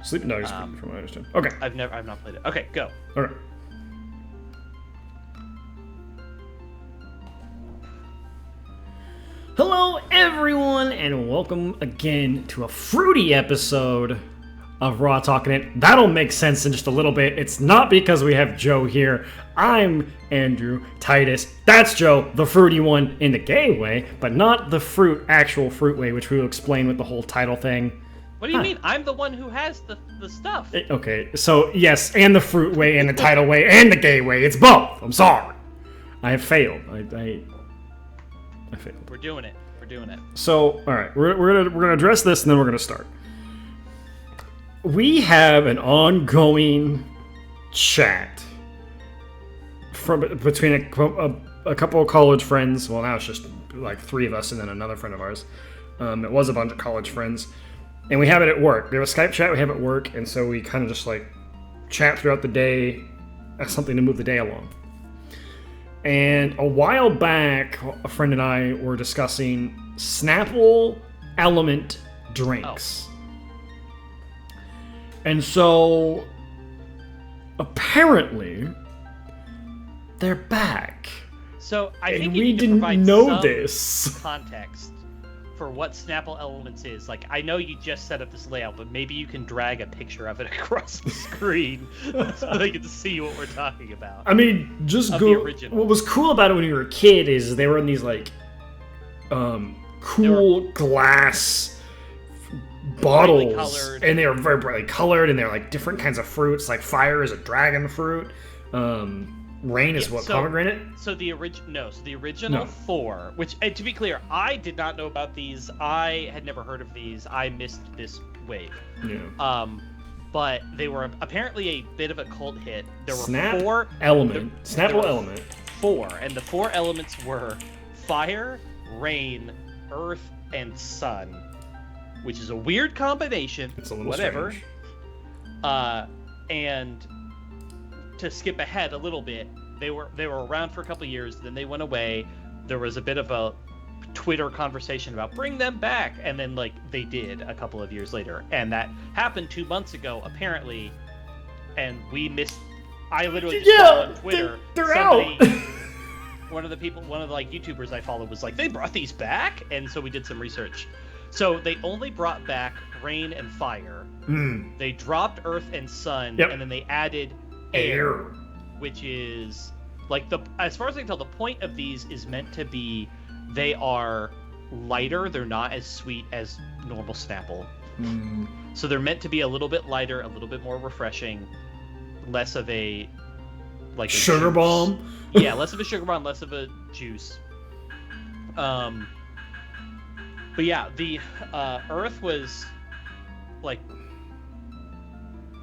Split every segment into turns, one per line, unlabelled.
Sleeping Dog is good, from what I understand. Okay.
I've not played it. Okay, go.
All right. Hello, everyone, and welcome again to a fruity episode of Raw Talkin' It. That'll make sense in just a little bit. It's not because we have Joe here. I'm Andrew Titus. That's Joe, the fruity one in the gay way, but not the actual fruit way, which we will explain with the whole title thing.
What do you mean? I'm the one who has the stuff.
Okay, so yes, and the fruit way, and the title way, and the gay way. It's both. I'm sorry. I have failed. I failed.
We're doing it.
So, all right, we're gonna address this, and then we're gonna start. We have an ongoing chat between a couple of college friends. Well, now it's just like three of us, and then another friend of ours. It was a bunch of college friends, and we have it at work. We have a Skype chat. We have it at work, and so we kind of just like chat throughout the day as something to move the day along. And a while back, a friend and I were discussing Snapple element drinks. Oh. And so, apparently, they're back.
So, I think
we didn't know this
context for what Snapple Elements is. Like, I know you just set up this layout, but maybe you can drag a picture of it across the screen so they can see what we're talking about.
I mean, just go. What was cool about it when you were a kid is they were in these, like, cool glass bottles, and they were very brightly colored, and they're like different kinds of fruits. Like fire is a dragon fruit. Rain is pomegranate.
So the original four, which to be clear, I did not know about these. I had never heard of these. I missed this wave.
Yeah.
But they were apparently a bit of a cult hit. There were
Snapple element.
Four, and the four elements were fire, rain, earth, and sun, which is a weird combination.
It's a little strange.
And to skip ahead a little bit, they were around for a couple of years, then they went away. There was a bit of a Twitter conversation about bring them back, and then like they did a couple of years later, and that happened 2 months ago apparently, and we missed. I literally just saw on Twitter
they're out.
One of the YouTubers I follow was like, they brought these back, and so we did some research. So they only brought back rain and fire. They dropped earth and sun, and then they added air, which is like as far as I can tell, the point of these is meant to be they are lighter. They're not as sweet as normal Snapple. So they're meant to be a little bit lighter, a little bit more refreshing, less of a
sugar bomb.
Yeah, less of a sugar bomb, less of a juice. But yeah, the earth was like.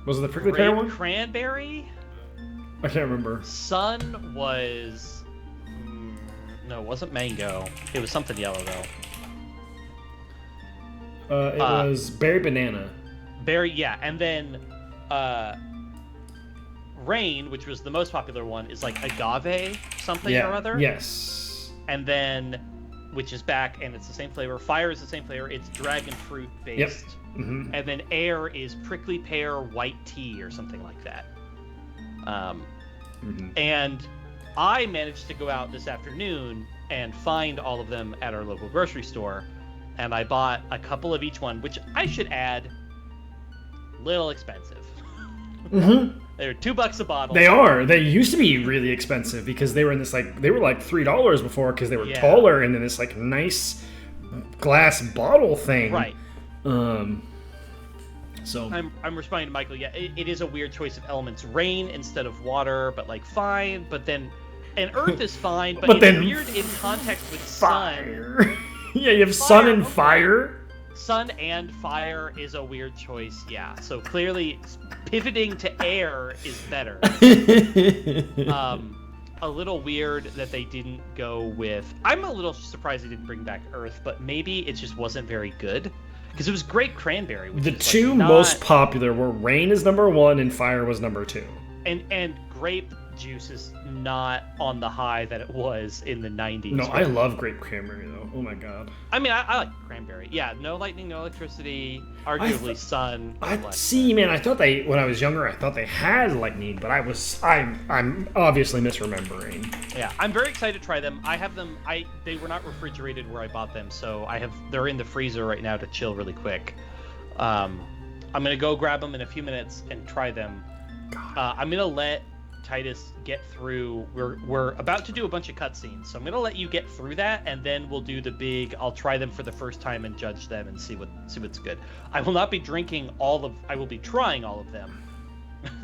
Was it the prickly pear one?
Cranberry?
I can't remember.
Sun was... no, it wasn't mango. It was something yellow, though.
It was berry banana.
Berry, yeah. And then rain, which was the most popular one, is like agave something or other.
Yes.
And then, which is back, and it's the same flavor. Fire is the same flavor. It's dragon fruit based.
Yep. Mm-hmm.
And then air is prickly pear white tea or something like that. And I managed to go out this afternoon and find all of them at our local grocery store, and I bought a couple of each one, which I should add, little expensive. They're $2 a bottle.
They are. They used to be really expensive because they were in this they were like $3 before because they were taller and then this like nice glass bottle thing.
Right.
So
I'm responding to Michael. Yeah, it is a weird choice of elements. Rain instead of water, but like fine. But then, and earth is fine, but it's
then
weird in context with
fire.
Sun.
Yeah, you have sun and fire.
Sun and fire is a weird choice. Yeah, so clearly pivoting to air is better. A little weird that they didn't go with. I'm a little surprised they didn't bring back earth, but maybe it just wasn't very good. Because it was great cranberry.
The two most popular were rain is number 1 and fire was number 2.
And grape juice is not on the high that it was in the 90s.
No, I love grape cranberry though. Oh my god.
I mean, I like cranberry. Yeah, no lightning, no electricity, arguably sun.
See, man, I thought when I was younger, I thought they had lightning, but I'm obviously misremembering.
Yeah, I'm very excited to try them. I have them. They were not refrigerated where I bought them, so they're in the freezer right now to chill really quick. I'm gonna go grab them in a few minutes and try them. I'm gonna let Titus get through. We're about to do a bunch of cutscenes, so I'm gonna let you get through that, and then we'll do the big. I'll try them for the first time and judge them and see what's good. I will not be drinking I will be trying all of them.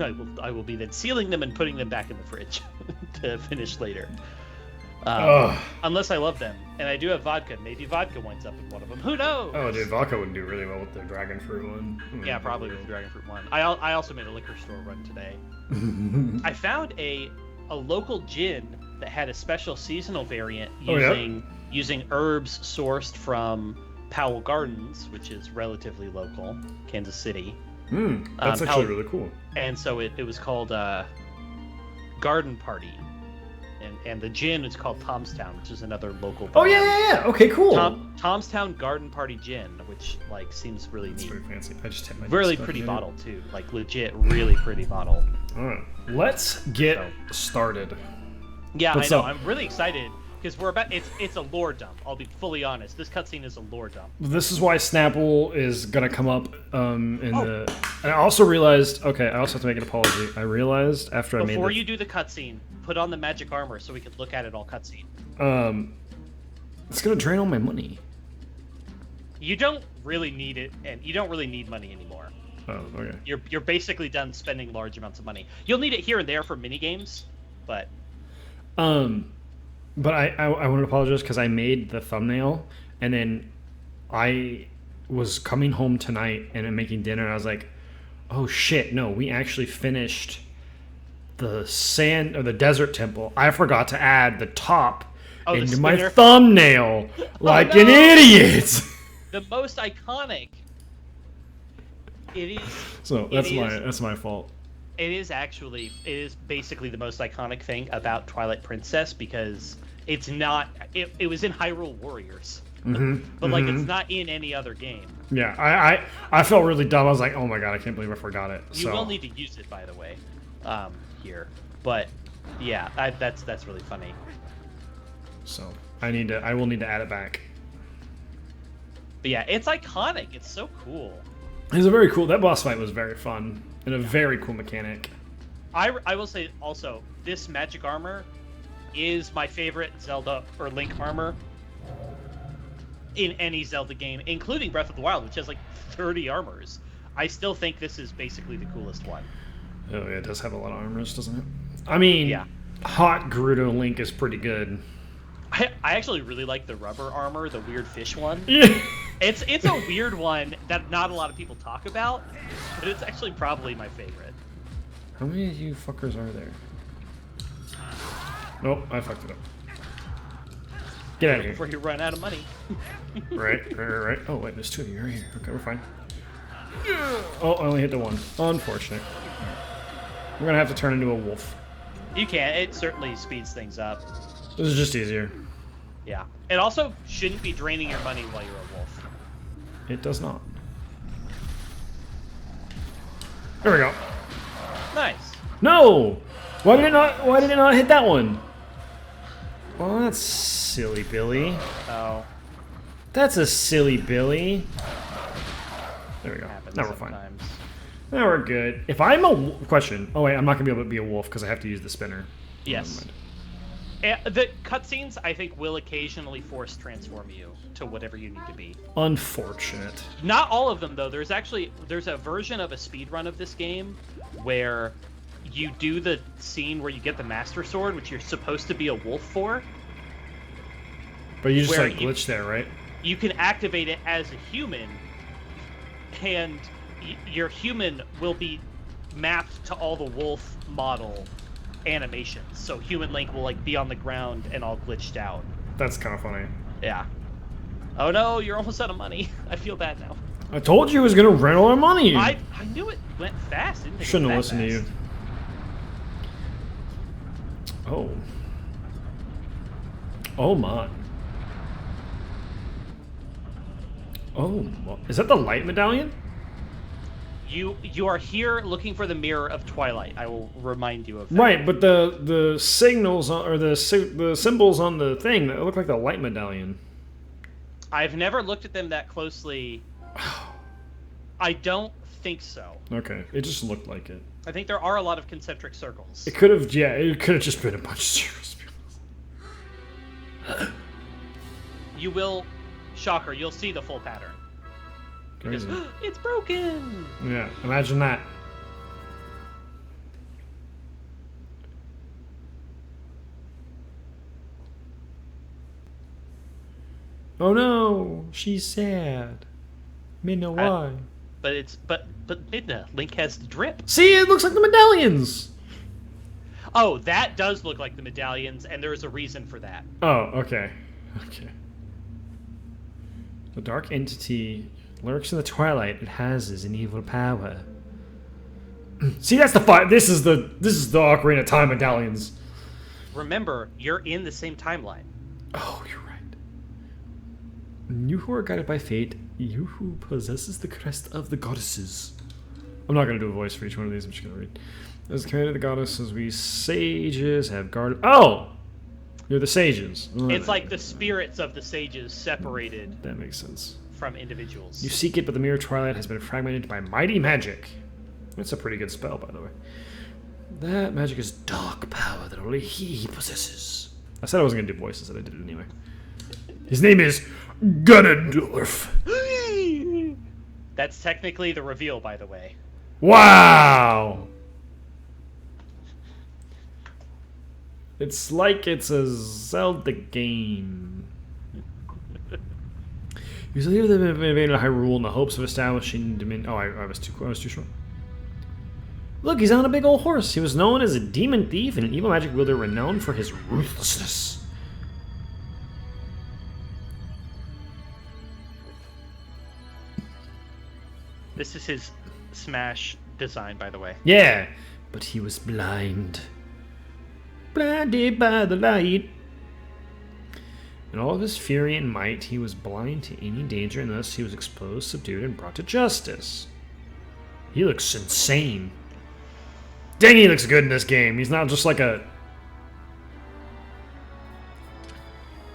I will be then sealing them and putting them back in the fridge to finish later. Unless I love them, and I do have vodka. Maybe vodka winds up in one of them. Who knows?
Oh, dude, vodka would do really well with the dragon fruit one.
Yeah, probably with the dragon fruit one. I also made a liquor store run today. I found a local gin that had a special seasonal variant using herbs sourced from Powell Gardens, which is relatively local, Kansas City.
That's actually really cool.
And so it was called Garden Party. And the gin is called Tomstown, which is another local brand.
Oh, yeah. Okay, cool.
Tomstown Garden Party Gin, which, like, seems really neat.
It's very fancy. I just hit my
really pretty bottle, too. Like, legit, really pretty bottle.
All right. Let's get started.
Yeah, I know. I'm really excited, because it's a lore dump. I'll be fully honest. This cutscene is a lore dump.
This is why Snapple is going to come up And I also realized... Okay, I also have to make an apology. I realized after I made
Before you do the cutscene, put on the magic armor so we can look at it all cutscene.
It's gonna drain all my money.
You don't really need it, and you don't really need money anymore.
Oh, okay.
You're basically done spending large amounts of money. You'll need it here and there for mini games, but.
But I want to apologize because I made the thumbnail, and then I was coming home tonight and I'm making dinner, and I was like, oh shit, no, we actually finished the sand or the desert temple. I forgot to add the top into my thumbnail like an idiot.
The most iconic. It is.
So that's my fault.
It is basically the most iconic thing about Twilight Princess because it's not. It was in Hyrule Warriors, but like it's not in any other game.
Yeah, I felt really dumb. I was like, oh my god, I can't believe I forgot it.
You will need to use it, by the way. Here, but yeah, that's really funny.
So I will need to add it back.
But yeah, it's iconic. It's so cool.
It's a very cool. That boss fight was very fun and a very cool mechanic.
I will say also, this magic armor is my favorite Zelda or Link armor in any Zelda game, including Breath of the Wild, which has like 30 armors. I still think this is basically the coolest one.
Oh, yeah, it does have a lot of armors, doesn't it? I mean, yeah. Hot Gerudo Link is pretty good.
I actually really like the rubber armor, the weird fish one.
Yeah.
It's a weird one that not a lot of people talk about, but it's actually probably my favorite.
How many of you fuckers are there? Nope, I fucked it up. Get out of here.
Before you run out of money.
Right. Oh, wait, there's two of you right here. Okay, we're fine. Oh, I only hit the one. Unfortunate. We're gonna have to turn into a wolf.
You can. It certainly speeds things up.
This is just easier.
Yeah. It also shouldn't be draining your money while you're a wolf.
It does not. There we go.
Nice.
No! Why did it not hit that one? Well, that's silly, Billy.
Oh.
That's a silly Billy. There we go. Now we're fine. Now we're good. If I'm a question. Oh wait, I'm not gonna be able to be a wolf because I have to use the spinner.
Yes. The cutscenes, I think, will occasionally force transform you to whatever you need to be.
Unfortunate. Not
all of them, though. There's a version of a speedrun of this game where you do the scene where you get the Master Sword, which you're supposed to be a wolf for.
But you just like glitch there, right?
You can activate it as a human, and your human will be mapped to all the wolf model animations. So human Link will like be on the ground and all glitched out.
That's kind of funny.
Yeah. Oh no, you're almost out of money. I feel bad now.
I told you it was gonna run all our money.
I knew it went fast.
Shouldn't have listened to you. Oh. Oh my. Oh, is that the Light Medallion?
You are here looking for the Mirror of Twilight. I will remind you of that.
Right, but the signals or the symbols on the thing that look like the Light Medallion.
I've never looked at them that closely. I don't think so.
Okay, it just looked like it.
I think there are a lot of concentric circles.
It could have, yeah, it could have just been a bunch of circles.
You will, shocker, you'll see the full pattern. Because it's broken!
Yeah, imagine that. Oh no, she's sad. Midna, why?
But Midna, Link has the drip.
See, it looks like the medallions!
Oh, that does look like the medallions, and there is a reason for that.
Oh, okay. Okay. The dark entity lurks in the twilight. It has an evil power. See, that's the fight. This is the Ocarina of Time medallions.
Remember, you're in the same timeline.
Oh, you're right. You who are guided by fate, you who possesses the crest of the goddesses. I'm not gonna do a voice for each one of these. I'm just gonna read. As commanded the goddesses, we sages have guarded. Oh, you're the sages. Oh,
it's like the spirits of the sages separated.
That makes sense.
From individuals.
You seek it, but the mirror twilight has been fragmented by mighty magic. That's a pretty good spell, by the way. That magic is dark power that only he possesses. I said I wasn't gonna do voices, and I did it anyway. His name is Ganondorf.
That's technically the reveal, by the way.
Wow! It's like it's a Zelda game. You leave them invaded Hyrule in the hopes of establishing dominion. Oh, I was too short. Look, he's on a big old horse. He was known as a demon thief and an evil magic wielder renowned for his ruthlessness.
This is his Smash design, by the way.
Yeah, but he was blind. Blinded by the light. In all of his fury and might, he was blind to any danger, and thus he was exposed, subdued, and brought to justice. He looks insane. Dang, he looks good in this game. He's not just like a,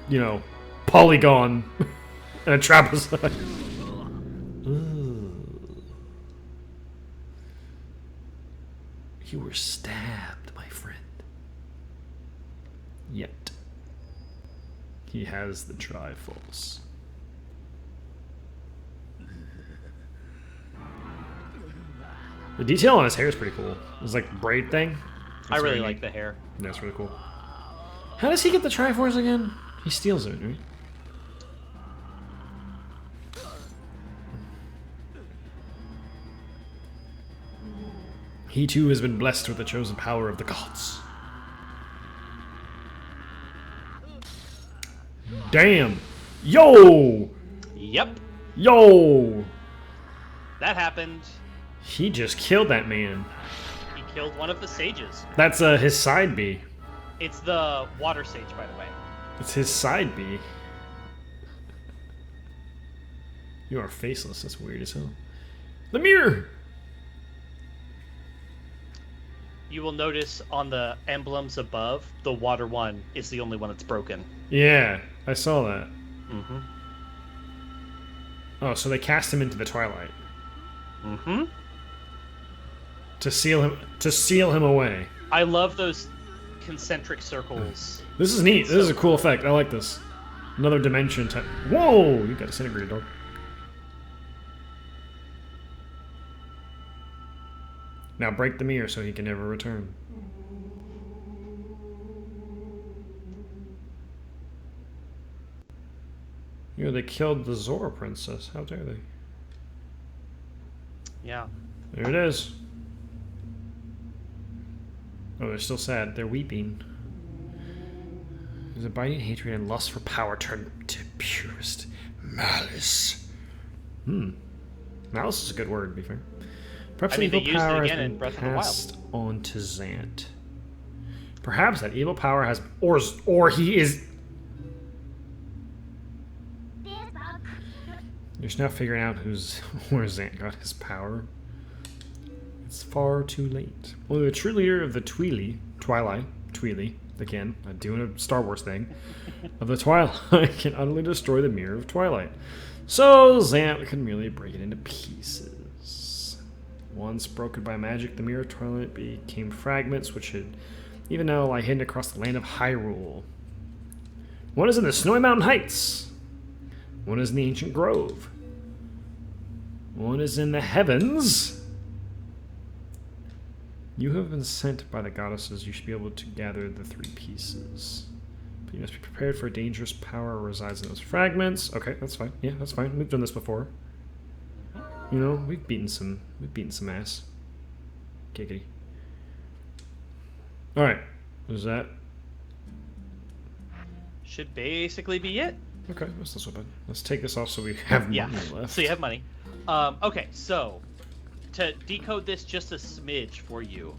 you know, polygon and a trapezoid. Ooh. You were stabbed, my friend. Yet. He has the Triforce. The detail on his hair is pretty cool. It's like braid thing.
I really like the hair.
That's really cool. How does he get the Triforce again? He steals it, right? He too has been blessed with the chosen power of the gods. Damn. Yo!
Yep.
Yo!
That happened.
He just killed that man.
He killed one of the sages.
That's his side B.
It's the water sage, by the way.
It's his side B. You are faceless. That's weird as hell. The mirror!
You will notice on the emblems above, the water one is the only one that's broken.
Yeah, I saw that.
Mm-hmm.
Oh, so they cast him into the twilight.
Mm-hmm.
To seal him away.
I love those concentric circles.
This is neat. This is a cool effect. I like this. Another dimension type. Whoa! You got disintegrated, dog. Now break the mirror so he can never return. You know, they killed the Zora princess. How dare they?
Yeah.
There it is. Oh, they're still sad. They're weeping. There's a biting hatred and lust for power turned to purest malice. Malice is a good word, to be fair. Perhaps
they
evil
used it
power
again
has
in
been
Breath of the Wild.
passed on to Zant. Perhaps that evil power has, or he is. You're just now figuring out where Zant got his power. It's far too late. Only the true leader of the Twilight, again, I'm doing a Star Wars thing, of the Twilight can utterly destroy the Mirror of Twilight. So Zant can merely break it into pieces. Once broken by magic, the Mirror of Twilight became fragments, which should even now lie hidden across the land of Hyrule. One is in the Snowy Mountain Heights. One is in the Ancient Grove. One is in the heavens. You have been sent by the goddesses. You should be able to gather the 3 pieces. But you must be prepared for a dangerous power resides in those fragments. Okay, that's fine. Yeah, that's fine. We've done this before. You know, we've beaten some ass. Giggity. Alright. What is that?
Should basically be it.
Okay, what's this weapon? Let's take this off so we have money left.
So you have money. Okay, so to decode this just a smidge for you,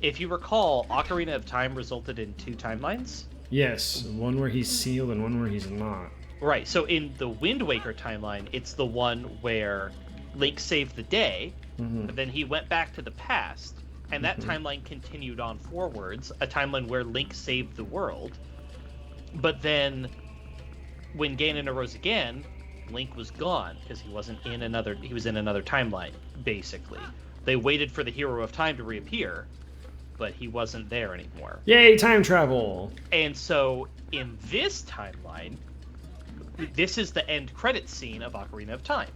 if you recall, Ocarina of Time resulted in 2 timelines.
Yes, one where he's sealed and one where he's not.
Right, so in the Wind Waker timeline, it's the one where Link saved the day, but then he went back to the past, and that timeline continued on forwards, a timeline where Link saved the world. But then, when Ganon arose again, Link was gone because he was in another timeline, basically. They waited for the Hero of Time to reappear, but he wasn't there anymore.
Yay, time travel!
And so, in this timeline, this is the end credits scene of Ocarina of Time.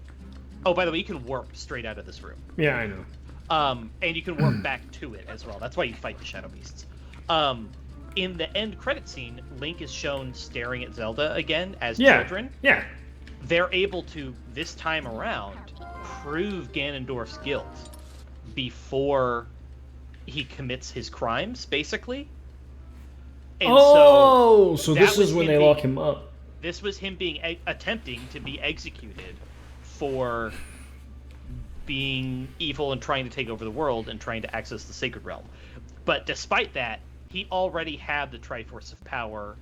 Oh, by the way, you can warp straight out of this room.
Yeah, I know.
And you can warp back to it as well. That's why you fight the Shadow Beasts. In the end credit scene, Link is shown staring at Zelda again as children.
Yeah.
They're able to, this time around, prove Ganondorf's guilt before he commits his crimes, basically. And
so this is when they lock him up.
This was him attempting to be executed for being evil and trying to take over the world and trying to access the Sacred Realm. But despite that, he already had the Triforce of Power,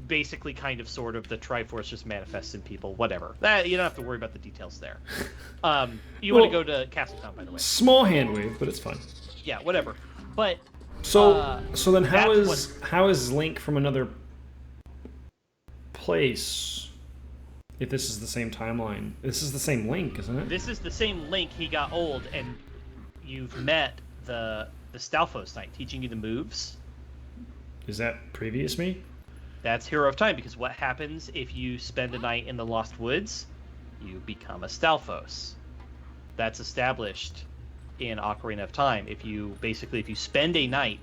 basically kind of sort of the Triforce just manifests in people, whatever. You don't have to worry about the details there. You want to go to Castle Town, by the way.
Small hand wave, but it's fine.
Yeah, whatever. But
so then how is Link from another place if this is the same timeline? This is the same Link, isn't it?
This is the same Link. He got old, and you've met the Stalfos Knight teaching you the moves.
Is that previous me?
That's Hero of Time, because what happens if you spend a night in the Lost Woods? You become a Stalfos. That's established in Ocarina of Time. If you spend a night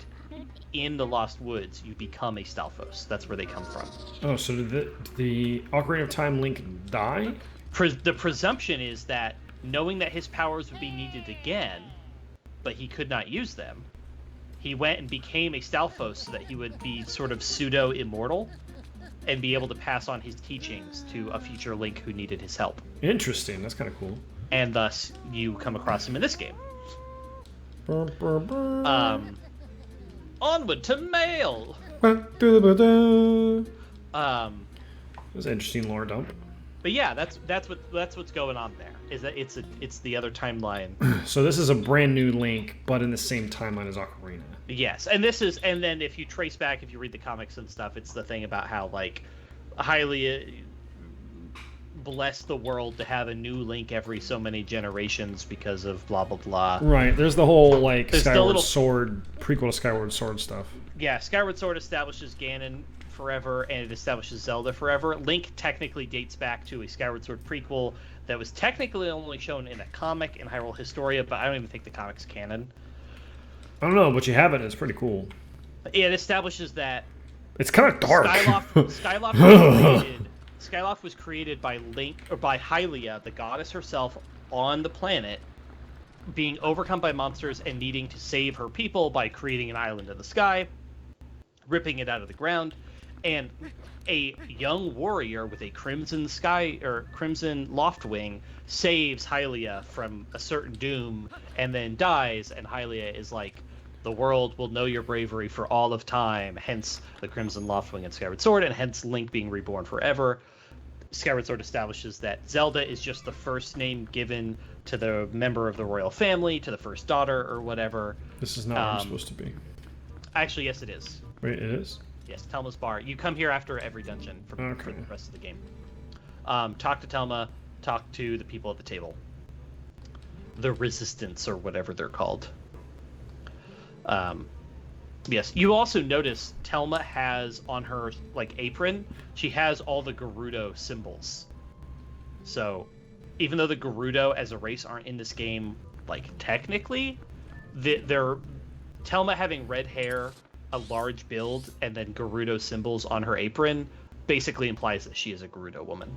in the Lost Woods, you become a Stalfos. That's where they come from.
Oh, so did the Ocarina of Time Link die?
The presumption is that, knowing that his powers would be needed again, but he could not use them, he went and became a Stalfos so that he would be sort of pseudo-immortal and be able to pass on his teachings to a future Link who needed his help.
Interesting. That's kind of cool.
And thus, you come across him in this game. Onward to mail!
It was an interesting lore dump.
But yeah, that's what's going on there. Is that it's the other timeline.
So this is a brand new Link, but in the same timeline as Ocarina.
Yes, and then if you trace back, if you read the comics and stuff, it's the thing about how like Hylia blessed the world to have a new Link every so many generations because of blah blah blah.
Right. There's the whole like Skyward Sword prequel to Skyward Sword stuff.
Yeah, Skyward Sword establishes Ganon forever, and it establishes Zelda forever. Link technically dates back to a Skyward Sword prequel that was technically only shown in a comic in Hyrule Historia, but I don't even think the comic's canon.
I don't know, but you have it. It's pretty cool.
It establishes that
it's kind of dark.
Skyloft was created by Link, or by Hylia, the goddess herself, on the planet, being overcome by monsters and needing to save her people by creating an island in the sky, ripping it out of the ground, and a young warrior with a crimson Loftwing saves Hylia from a certain doom and then dies, and Hylia is like, the world will know your bravery for all of time, hence the Crimson Loftwing and Skyward Sword, and hence Link being reborn forever. Skyward Sword establishes that Zelda is just the first name given to the member of the royal family, to the first daughter or whatever.
This is not where I'm supposed to be.
Actually, yes, it is.
Wait, it is?
Yes, Telma's Bar. You come here after every dungeon for the rest of the game. Talk to Telma, talk to the people at the table. The Resistance, or whatever they're called. Yes, you also notice Telma has on her apron, she has all the Gerudo symbols. So, even though the Gerudo as a race aren't in this game, technically, they're Telma having red hair, a large build, and then Gerudo symbols on her apron basically implies that she is a Gerudo woman.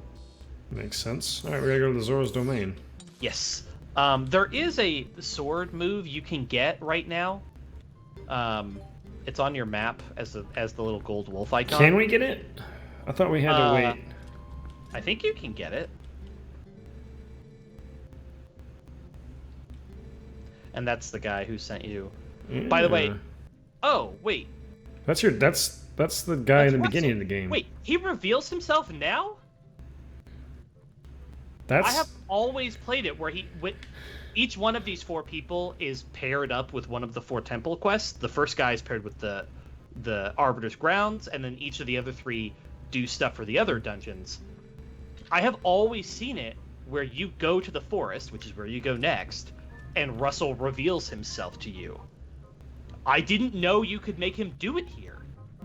Makes sense. All right, we gotta go to the Zora's Domain.
Yes. There is a sword move you can get right now. It's on your map as the little gold wolf icon.
Can we get it? I thought we had to wait.
I think you can get it. And that's the guy who sent you. Yeah. By the way, oh wait.
That's the guy in the beginning of the game.
Wait, he reveals himself now? I have always played it where each one of these 4 people is paired up with one of the 4 temple quests. The first guy is paired with the Arbiter's Grounds, and then each of the other 3 do stuff for the other dungeons. I have always seen it where you go to the forest, which is where you go next, and Russell reveals himself to you. I didn't know you could make him do it here.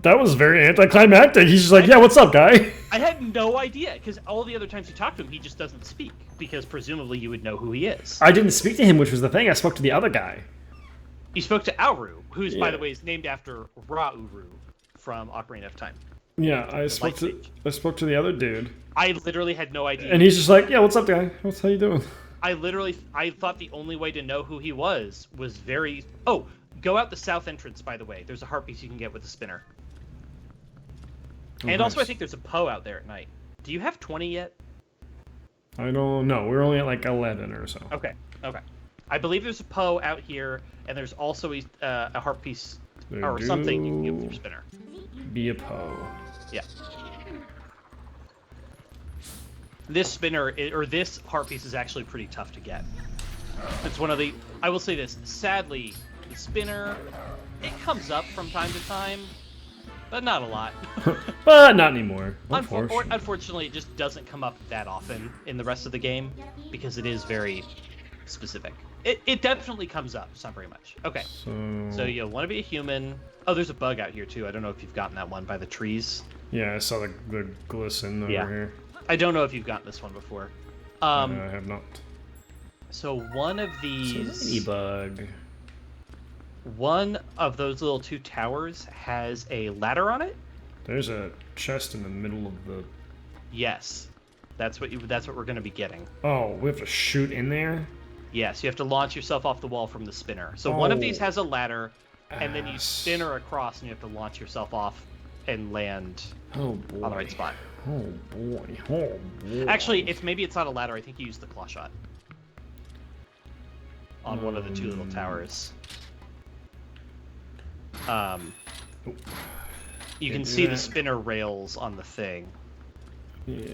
That was very anticlimactic. He's just like, yeah, what's up, guy?
I had no idea, because all the other times you talk to him, he just doesn't speak, because presumably you would know who he is.
I didn't speak to him, which was the thing. I spoke to the other guy.
You spoke to Auru, who's, by the way, is named after Ra-Uru from Ocarina of Time.
Yeah, I spoke to the other dude.
I literally had no idea.
And he's just like, yeah, what's up, guy? How you doing?
I thought the only way to know who he was very... Oh, go out the south entrance, by the way. There's a heart piece you can get with a spinner. And also, I think there's a Poe out there at night. Do you have 20 yet?
I don't know. We're only at 11 or so.
Okay. I believe there's a Poe out here, and there's also a heart piece or something you can get with your spinner.
Be a Poe.
Yeah. This spinner, or this heart piece, is actually pretty tough to get. It's one of the... I will say this. Sadly, the spinner, it comes up from time to time, but not a lot.
But not anymore.
Unfortunately, it just doesn't come up that often in the rest of the game, because it is very specific. It definitely comes up, just not very much. Okay, so you want to be a human. Oh, there's a bug out here, too. I don't know if you've gotten that one by the trees.
Yeah, I saw the glisten over here.
I don't know if you've gotten this one before.
No, I have not.
So one of these...
bug.
One of those little 2 towers has a ladder on it.
There's a chest in the middle of the...
Yes. That's what we're going to be getting.
Oh, we have to shoot in there?
Yes, you have to launch yourself off the wall from the spinner. So one of these has a ladder, and then you spin her across, and you have to launch yourself off and land on the right spot.
Oh boy.
Actually, maybe it's not a ladder. I think you used the claw shot on one of the 2 little towers. You can see the spinner rails on the thing.
Yeah.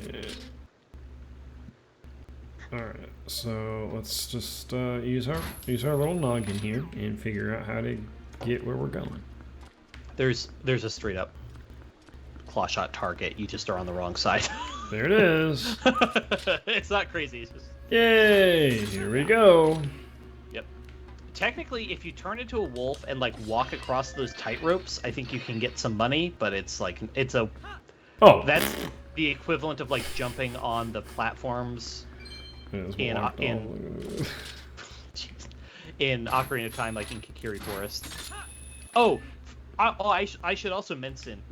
Alright, so let's just use our little noggin here and figure out how to get where we're going.
There's a straight up claw shot target. You just are on the wrong side.
There it is.
It's not crazy. It's just...
Yay! Here we go.
Yep. Technically, if you turn into a wolf and walk across those tight ropes, I think you can get some money. But it's a... Oh. That's the equivalent of jumping on the platforms in Ocarina of Time, in Kakiri Forest. Oh, I should also mention.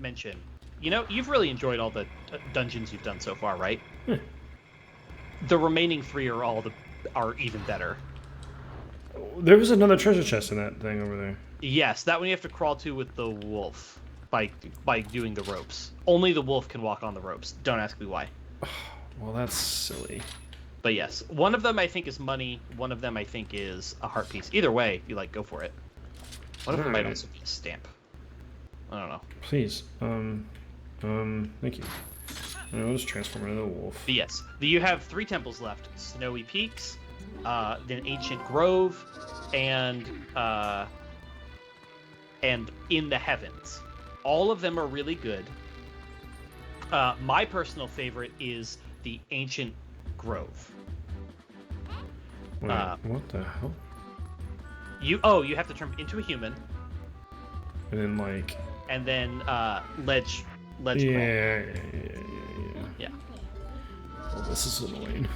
You've really enjoyed all the dungeons you've done so far, right? The remaining 3 are even better.
There was another treasure chest in that thing over there.
Yes, that one you have to crawl to with the wolf by doing the ropes. Only the wolf can walk on the ropes. Don't ask me why.
Well, that's silly.
But yes, one of them I think is money. One of them I think is a heart piece. Either way, if you go for it. One of them might also be a stamp. I don't know.
Please. Thank you. I'll just transform into a wolf.
But yes, you have 3 temples left: Snowy Peaks, then Ancient Grove, and In the Heavens. All of them are really good. My personal favorite is the Ancient Grove.
Wait, what the hell?
You have to turn into a human.
And then like.
And then ledge.
Yeah.
Well,
this is annoying.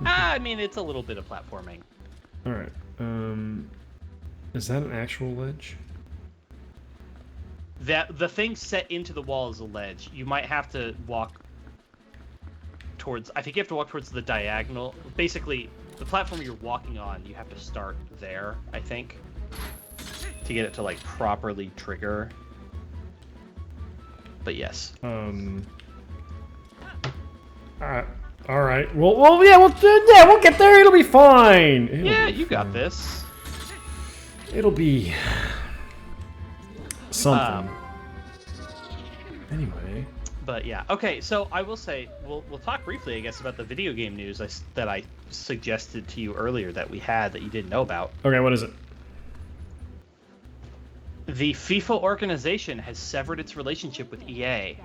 I mean, it's a little bit of platforming.
All right. Is that an actual ledge?
That the thing set into the wall is a ledge. You might have to walk towards. I think you have to walk towards the diagonal. Basically, the platform you're walking on, you have to start there. I think to get it to like properly trigger. But yes.
All right. Well, yeah. We'll get there. It'll be fine.
You got this.
It'll be something. Anyway.
But yeah. Okay. So I will say we'll talk briefly, I guess, about the video game news that I suggested to you earlier that we had that you didn't know about.
Okay. What is it?
The FIFA organization has severed its relationship with EA.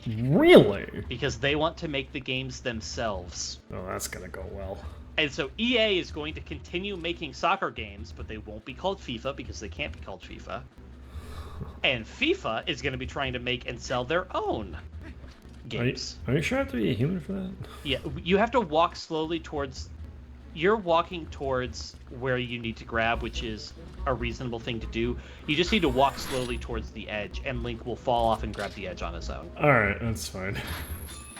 Really?
Because they want to make the games themselves.
Oh, that's gonna go well.
And so EA is going to continue making soccer games, but they won't be called FIFA because they can't be called FIFA. And FIFA is going to be trying to make and sell their own games.
Are you sure I have to be a human for that?
Yeah, you have to walk slowly towards... You're walking towards where you need to grab, which is a reasonable thing to do. You just need to walk slowly towards the edge, and Link will fall off and grab the edge on his own.
Alright, that's fine.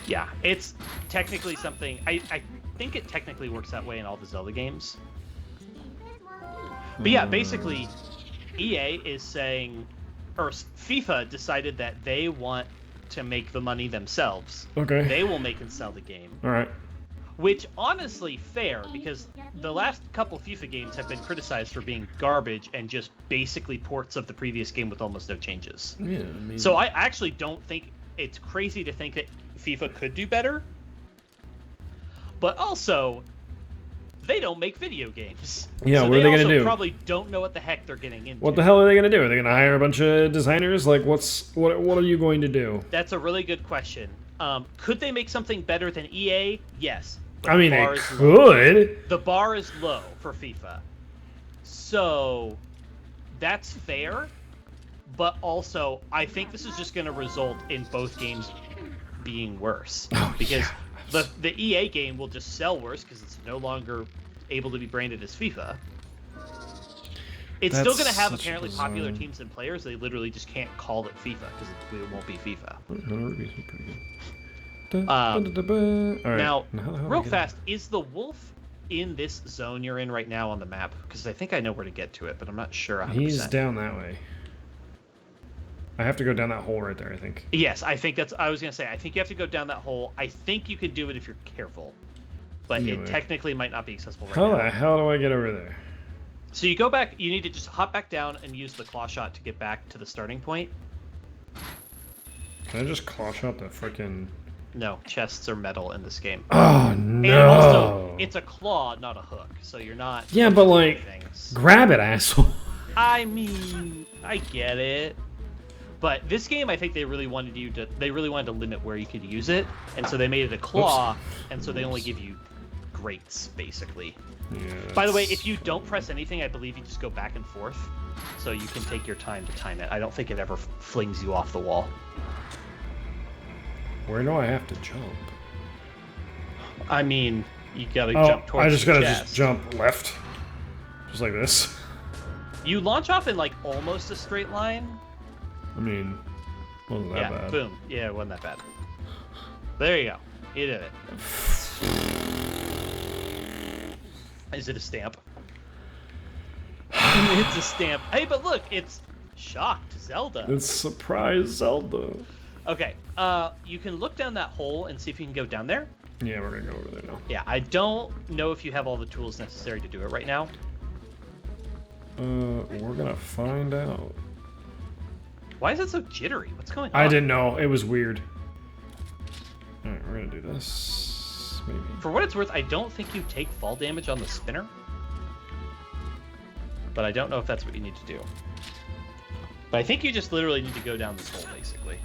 Yeah, it's technically something... I think it technically works that way in all the Zelda games. But yeah, basically, EA is saying... Or FIFA decided that they want to make the money themselves.
Okay.
They will make and sell the game.
Alright.
Which, honestly, fair, because the last couple FIFA games have been criticized for being garbage and just basically ports of the previous game with almost no changes.
Yeah, I mean...
So I actually don't think it's crazy to think that FIFA could do better. But also, they don't make video games.
Yeah,
so
what are they going to do?
They probably don't know what the heck they're getting into.
What the hell are they going to do? Are they going to hire a bunch of designers? Like, what are you going to do?
That's a really good question. Could they make something better than EA? Yes.
I mean, they could.
The bar is low for FIFA. So, that's fair. But also, I think this is just going to result in both games being worse.
Oh,
because
yeah.
the EA game will just sell worse because it's no longer able to be branded as FIFA. It's still going to have apparently popular teams and players. They literally just can't call it FIFA because it won't be FIFA. Now, real fast, is the wolf in this zone you're in right now on the map? Because I think I know where to get to it, but I'm not sure 100%.
He's down that way. I have to go down that hole right there, I think.
Yes, I think that's... I was going to say, I think you have to go down that hole. I think you can do it if you're careful. But it technically might not be accessible right now.
How the hell do I get over there?
So you go back... You need to just hop back down and use the claw shot to get back to the starting point.
Can I just claw shot the frickin'...
No, chests are metal in this game.
Oh, no!
And also, it's a claw, not a hook, so you're not...
Yeah, but like, grab it, asshole.
I mean, I get it. But this game, I think they really wanted to limit where you could use it, and so they made it a claw, and so they only give you grates, basically. Yeah, by the way, if you don't press anything, I believe you just go back and forth, so you can take your time to time it. I don't think it ever flings you off the wall.
Where do I have to jump?
I mean, you gotta jump towards
I just gotta
chest.
just jump left. Just like this.
You launch off in, like, almost a straight line.
I mean, wasn't that bad.
Boom. Yeah, it wasn't that bad. There you go. You did it. Is it a stamp? It's a stamp. Hey, but look, it's shocked Zelda.
It's surprise Zelda.
Okay, you can look down that hole and see if you can go down there.
Yeah, we're gonna go over there now.
Yeah, I don't know if you have all the tools necessary to do it right now.
We're gonna find out.
Why is it so jittery? What's going on?
I didn't know. It was weird. All right, we're gonna do this. Maybe.
For what it's worth, I don't think you take fall damage on the spinner. But I don't know if that's what you need to do. But I think you just literally need to go down this hole, basically.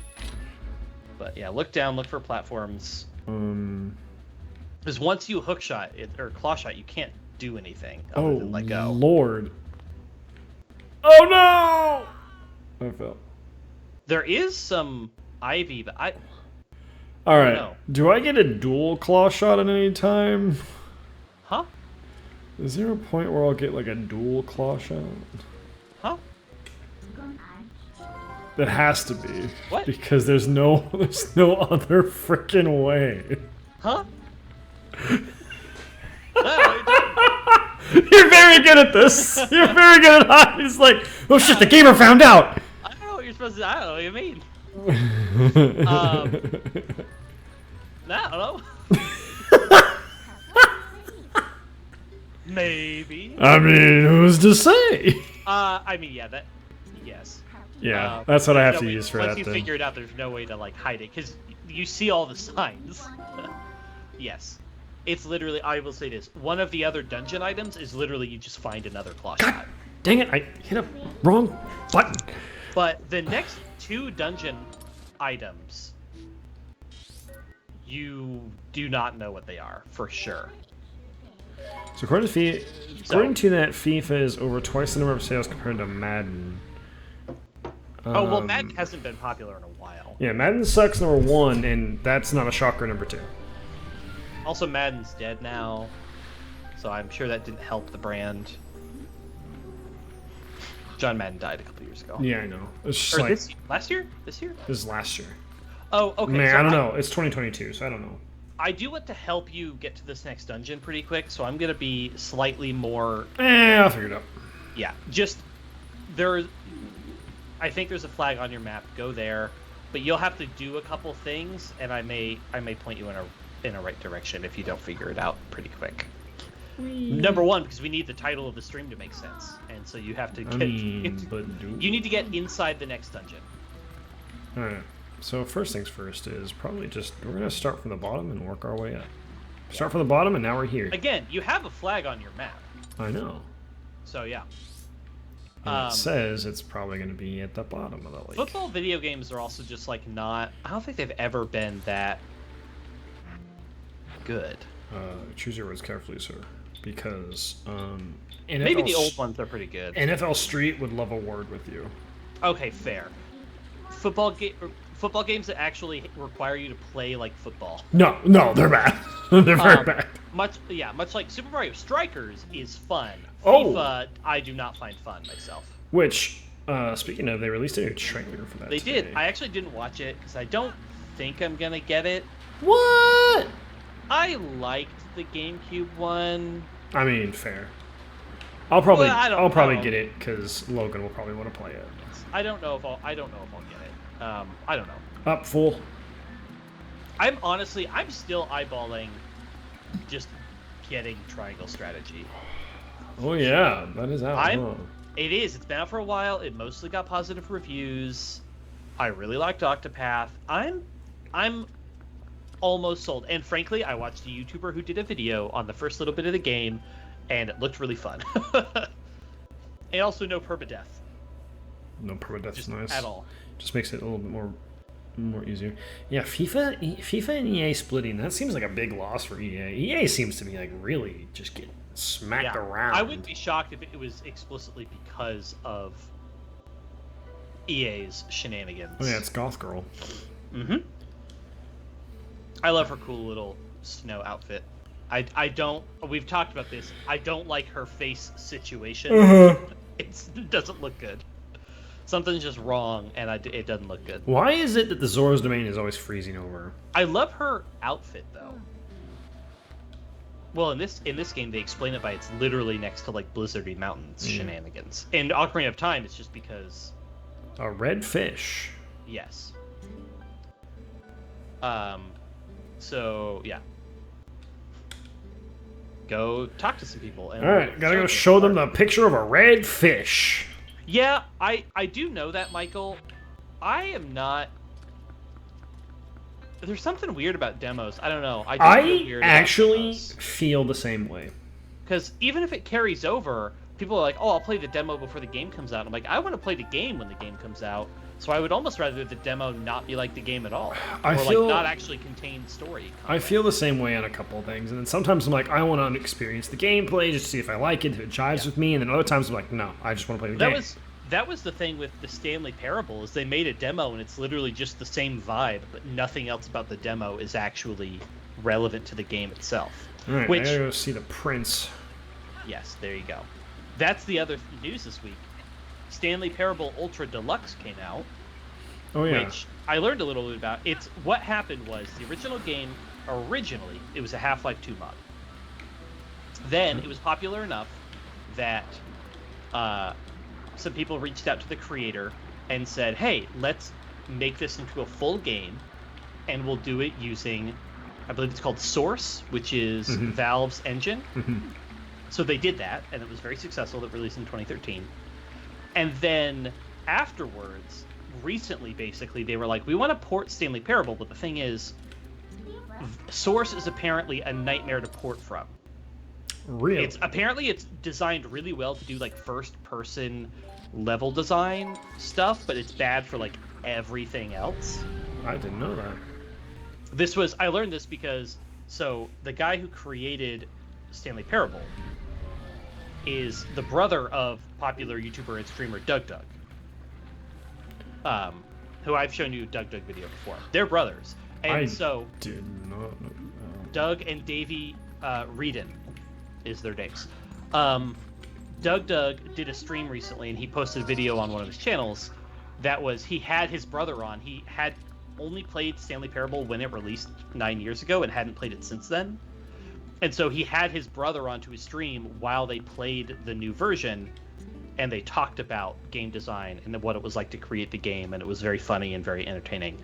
But yeah, look down, look for platforms. Because once you hook shot it, or claw shot, you can't do anything other than let go.
Lord. Oh no! I fell.
There is some ivy, but I
All right.
don't know.
Do I get a dual claw shot at any time?
Huh?
Is there a point where I'll get like a dual claw shot?
Huh?
That has to be.
What?
Because there's no other freaking way.
Huh?
You're very good at this. You're very good at hiding. It's like, oh shit, the gamer found out.
I don't know what you're supposed to. I don't know what you mean. I don't know. Maybe.
I mean, who's to say?
I mean, yeah, yes.
Yeah, that's what I have
no
to
way-
use for
once
that
you
thing.
figure it out, there's no way to like hide it because you see all the signs. Yes, it's literally. I will say this: one of the other dungeon items is literally you just find another claw shot.
Dang it! I hit a wrong button.
But the next two dungeon items, you do not know what they are for sure.
So according to that, FIFA is over twice the number of sales compared to Madden.
Oh well, Madden hasn't been popular in a while.
Yeah, Madden sucks #1, and that's not a shocker #2.
Also, Madden's dead now, so I'm sure that didn't help the brand. John Madden died a couple years ago.
Yeah, I know. It's just
Or
like
last year? This year?
this is last year.
Oh, okay.
Man,
so
I don't know. It's 2022, so I don't know.
I do want to help you get to this next dungeon pretty quick, so I'm gonna be slightly more.
I'll figure it out.
Yeah, I think there's a flag on your map. Go there, but you'll have to do a couple things, and I may point you in a right direction if you don't figure it out pretty quick. Number one, because we need the title of the stream to make sense, and so you have to get. You need to get inside the next dungeon.
All right. So first things first is probably just we're gonna start from the bottom and work our way up. Start from the bottom, and now we're here.
Again, you have a flag on your map.
I know.
So yeah.
And it says it's probably going to be at the bottom of the lake.
Football video games are also just like not. I don't think they've ever been that good.
Choose your words carefully, sir, because
Maybe the old ones are pretty good.
NFL Street would love a word with you.
Okay, fair. Football games that actually require you to play like football.
No, they're bad. They're very bad.
Much like Super Mario Strikers is fun.
Oh.
FIFA, I do not find fun myself.
Which, speaking of, they released a new trailer for that.
They
today.
did. I actually didn't watch it because I don't think I'm gonna get it.
What?
I liked the GameCube one.
I mean, fair. I'll probably
get
get it because Logan will probably want to play it.
I don't know if I'll get it. I don't know.
Up full.
I'm still eyeballing just getting Triangle Strategy.
Oh yeah, that is out.
It is. It's been out for a while. It mostly got positive reviews. I really liked Octopath. I'm almost sold. And frankly, I watched a YouTuber who did a video on the first little bit of the game, and it looked really fun. And also no permadeath.
No permadeath's nice.
At all.
Just makes it a little bit more easier. Yeah, FIFA and EA splitting, that seems like a big loss for EA. EA seems to be like really just getting smacked around.
I wouldn't be shocked if it was explicitly because of EA's shenanigans.
Oh yeah, it's Goth Girl.
Mm-hmm. I love her cool little snow outfit. I don't. We've talked about this. I don't like her face situation. It doesn't look good. Something's just wrong, and it doesn't look good.
Why is it that the Zora's Domain is always freezing over?
I love her outfit though. Well, in this game, they explain it by it's literally next to like Blizzardy Mountains shenanigans. In Ocarina of Time, it's just because
a red fish.
Yes. So yeah. Go talk to some people.
All right, gotta go show them the picture of a red fish.
Yeah, I do know that, Michael. I am not. There's something weird about demos. I don't know. I
actually feel the same way.
Because even if it carries over, people are like, "Oh, I'll play the demo before the game comes out." I'm like, I want to play the game when the game comes out. So I would almost rather the demo not be like the game at all, or not actually contain story content.
I feel the same way on a couple of things, and then sometimes I'm like, I want to experience the gameplay, just see if I like it, if it jives with me, and then other times I'm like, no, I just want to play the game.
That was the thing with the Stanley Parable, is they made a demo and it's literally just the same vibe, but nothing else about the demo is actually relevant to the game itself.
All right, I gotta go see the Prince.
Yes, there you go. That's the other news this week. Stanley Parable Ultra Deluxe came out.
Oh yeah.
Which I learned a little bit about. It's what happened was the original game, originally it was a Half-Life 2 mod. Then it was popular enough that some people reached out to the creator and said, "Hey, let's make this into a full game, and we'll do it using, I believe it's called Source, which is Valve's engine." So they did that, and it was very successful. It released in 2013. And then afterwards, recently, basically, they were like, we want to port Stanley Parable, but the thing is, Source is apparently a nightmare to port from.
Really?
It's designed really well to do like first-person level design stuff, but it's bad for like everything else.
I didn't know that.
I learned this because the guy who created Stanley Parable is the brother of popular YouTuber and streamer Doug, who I've shown you Doug video before. They're brothers, and
I did not know.
Doug and Davey Reedon is their names. Doug did a stream recently, and he posted a video on one of his channels that was he had his brother on. He had only played Stanley Parable when it released 9 years ago and hadn't played it since then. And so he had his brother onto his stream while they played the new version, and they talked about game design and what it was like to create the game, and it was very funny and very entertaining.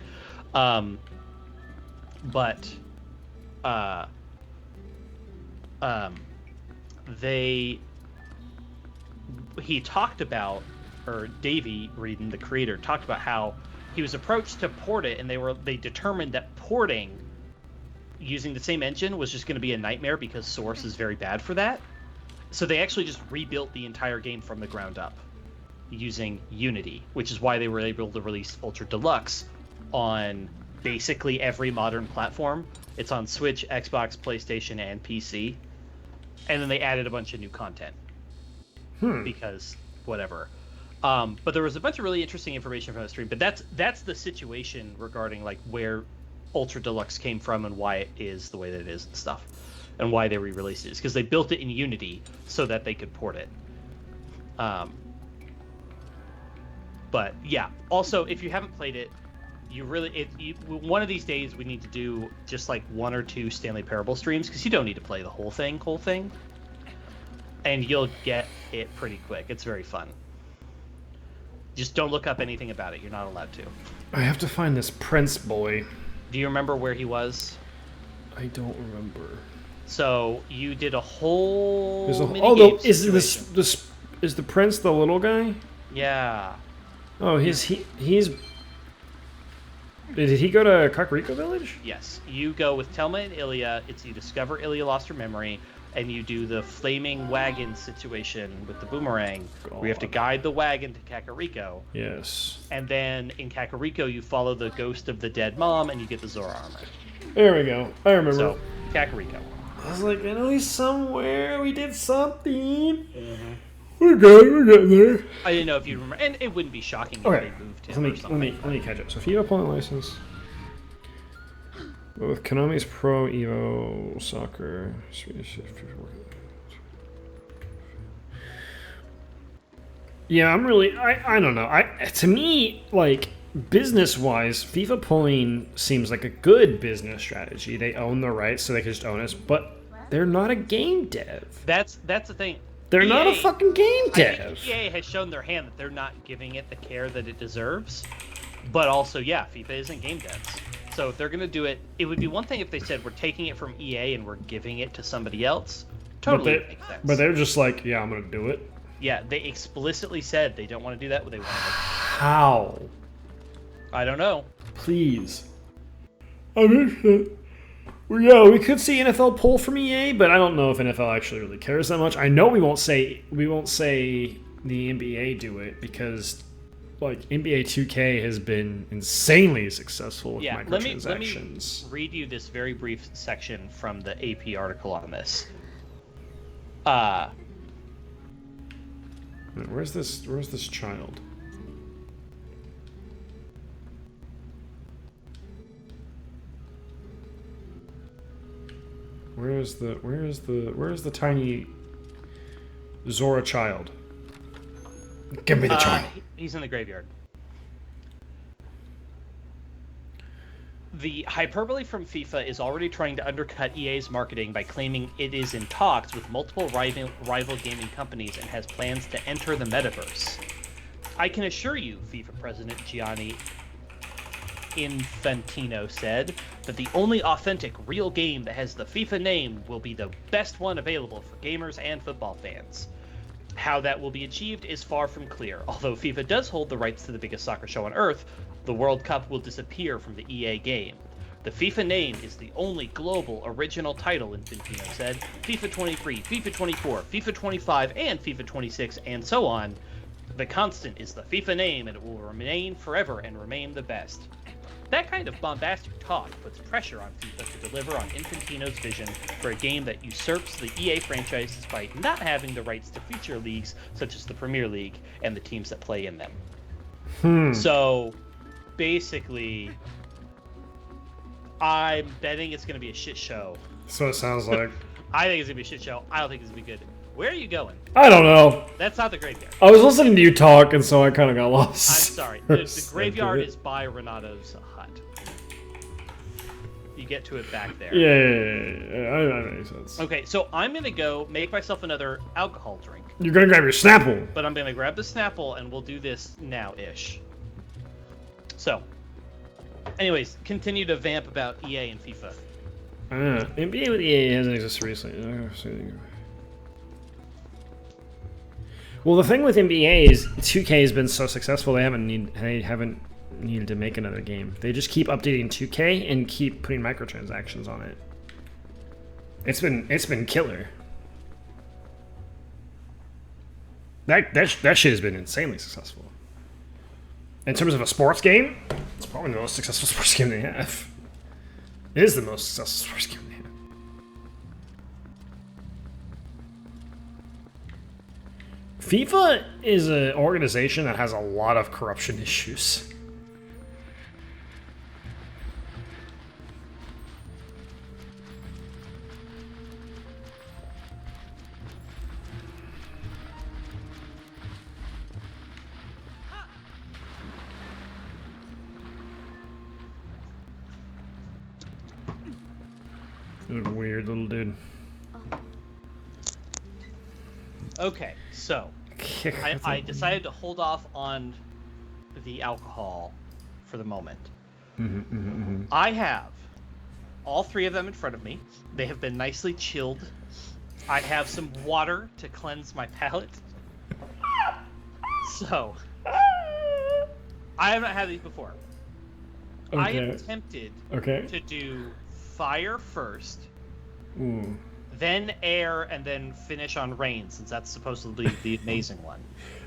He talked about, or Davey Reedon, the creator, talked about how he was approached to port it, and they determined that porting using the same engine was just going to be a nightmare because Source is very bad for that. So they actually just rebuilt the entire game from the ground up using Unity, which is why they were able to release Ultra Deluxe on basically every modern platform. It's on Switch, Xbox, PlayStation, and PC. And then they added a bunch of new content. Because whatever. But there was a bunch of really interesting information from the stream. But that's the situation regarding like where Ultra Deluxe came from and why it is the way that it is and stuff, and why they re-released it. It's because they built it in Unity so that they could port it. But yeah, also if you haven't played it, one of these days we need to do just like 1 or 2 Stanley Parable streams, because you don't need to play the whole thing, and you'll get it pretty quick. It's very fun. Just don't look up anything about it. You're not allowed to.
I have to find this Prince boy.
Do you remember where he was?
I don't remember.
So you did a whole.
Is the Prince the little guy?
Yeah.
Oh, he's. Did he go to Kakariko Village?
Yes. You go with Telma and Ilya. You discover Ilya lost her memory, and you do the flaming wagon situation with the boomerang. Where you have to guide the wagon to Kakariko.
Yes.
And then in Kakariko, you follow the ghost of the dead mom, and you get the Zora armor.
There we go. I remember.
So, Kakariko.
I was like, I know he's somewhere. We did something. We're getting there.
I didn't know if you remember, and it wouldn't be shocking if they moved him or something.
Let me catch up. So FIFA Point license. But with Konami's Pro Evo Soccer. Yeah, I'm really. I don't know. To me, like, business-wise, FIFA pulling seems like a good business strategy. They own the rights, so they can just own us. But they're not a game dev.
That's the thing.
They're not a fucking game dev.
I think EA has shown their hand that they're not giving it the care that it deserves. But also, yeah, FIFA isn't game devs. So if they're going to do it, it would be one thing if they said, we're taking it from EA and we're giving it to somebody else. Totally makes sense.
But they're just like, yeah, I'm going to do it.
Yeah, they explicitly said they don't want to do that. They want to.
How?
I don't know.
Please. I mean, yeah, we could see NFL pull from EA, but I don't know if NFL actually really cares that much. I know we won't say the NBA do it because like NBA 2K has been insanely successful with microtransactions.
Let me read you this very brief section from the AP article on this.
Where's this child? Where's the tiny Zora child? Give me the child.
He's in the graveyard. The hyperbole from FIFA is already trying to undercut EA's marketing by claiming it is in talks with multiple rival gaming companies and has plans to enter the metaverse. I can assure you, FIFA President Gianni Infantino said, that the only authentic, real game that has the FIFA name will be the best one available for gamers and football fans. How that will be achieved is far from clear. Although FIFA does hold the rights to the biggest soccer show on Earth, the World Cup will disappear from the EA game. The FIFA name is the only global original title, Infantino said. FIFA 23, FIFA 24, FIFA 25, and FIFA 26, and so on. The constant is the FIFA name, and it will remain forever and remain the best. That kind of bombastic talk puts pressure on FIFA to deliver on Infantino's vision for a game that usurps the EA franchise despite not having the rights to feature leagues such as the Premier League and the teams that play in them. So, basically, I'm betting it's going to be a shit show.
So it sounds like.
I think it's going to be a shit show. I don't think it's going to be good. Where are you going?
I don't know.
That's not the graveyard.
I was listening to you talk, and so I kind of got lost.
I'm sorry. The graveyard is by Renato's hut. You get to it back there.
Yeah. That makes sense.
Okay, so I'm going to go make myself another alcohol drink.
You're going to grab your Snapple.
But I'm going to grab the Snapple, and we'll do this now-ish. So, anyways, continue to vamp about EA and FIFA.
NBA with EA hasn't existed recently. Well, the thing with NBA is 2K has been so successful they haven't needed to make another game. They just keep updating 2K and keep putting microtransactions on it. It's been killer. That shit has been insanely successful. In terms of a sports game, it's probably the most successful sports game they have. It is the most successful sports game they have. FIFA is an organization that has a lot of corruption issues. Weird little dude.
Okay, so I decided to hold off on the alcohol for the moment. I have all three of them in front of me. They have been nicely chilled. I have some water to cleanse my palate. So, I have not had these before. Okay. I am tempted to do fire first.
Ooh.
Then air, and then finish on rain, since that's supposed to be the amazing one.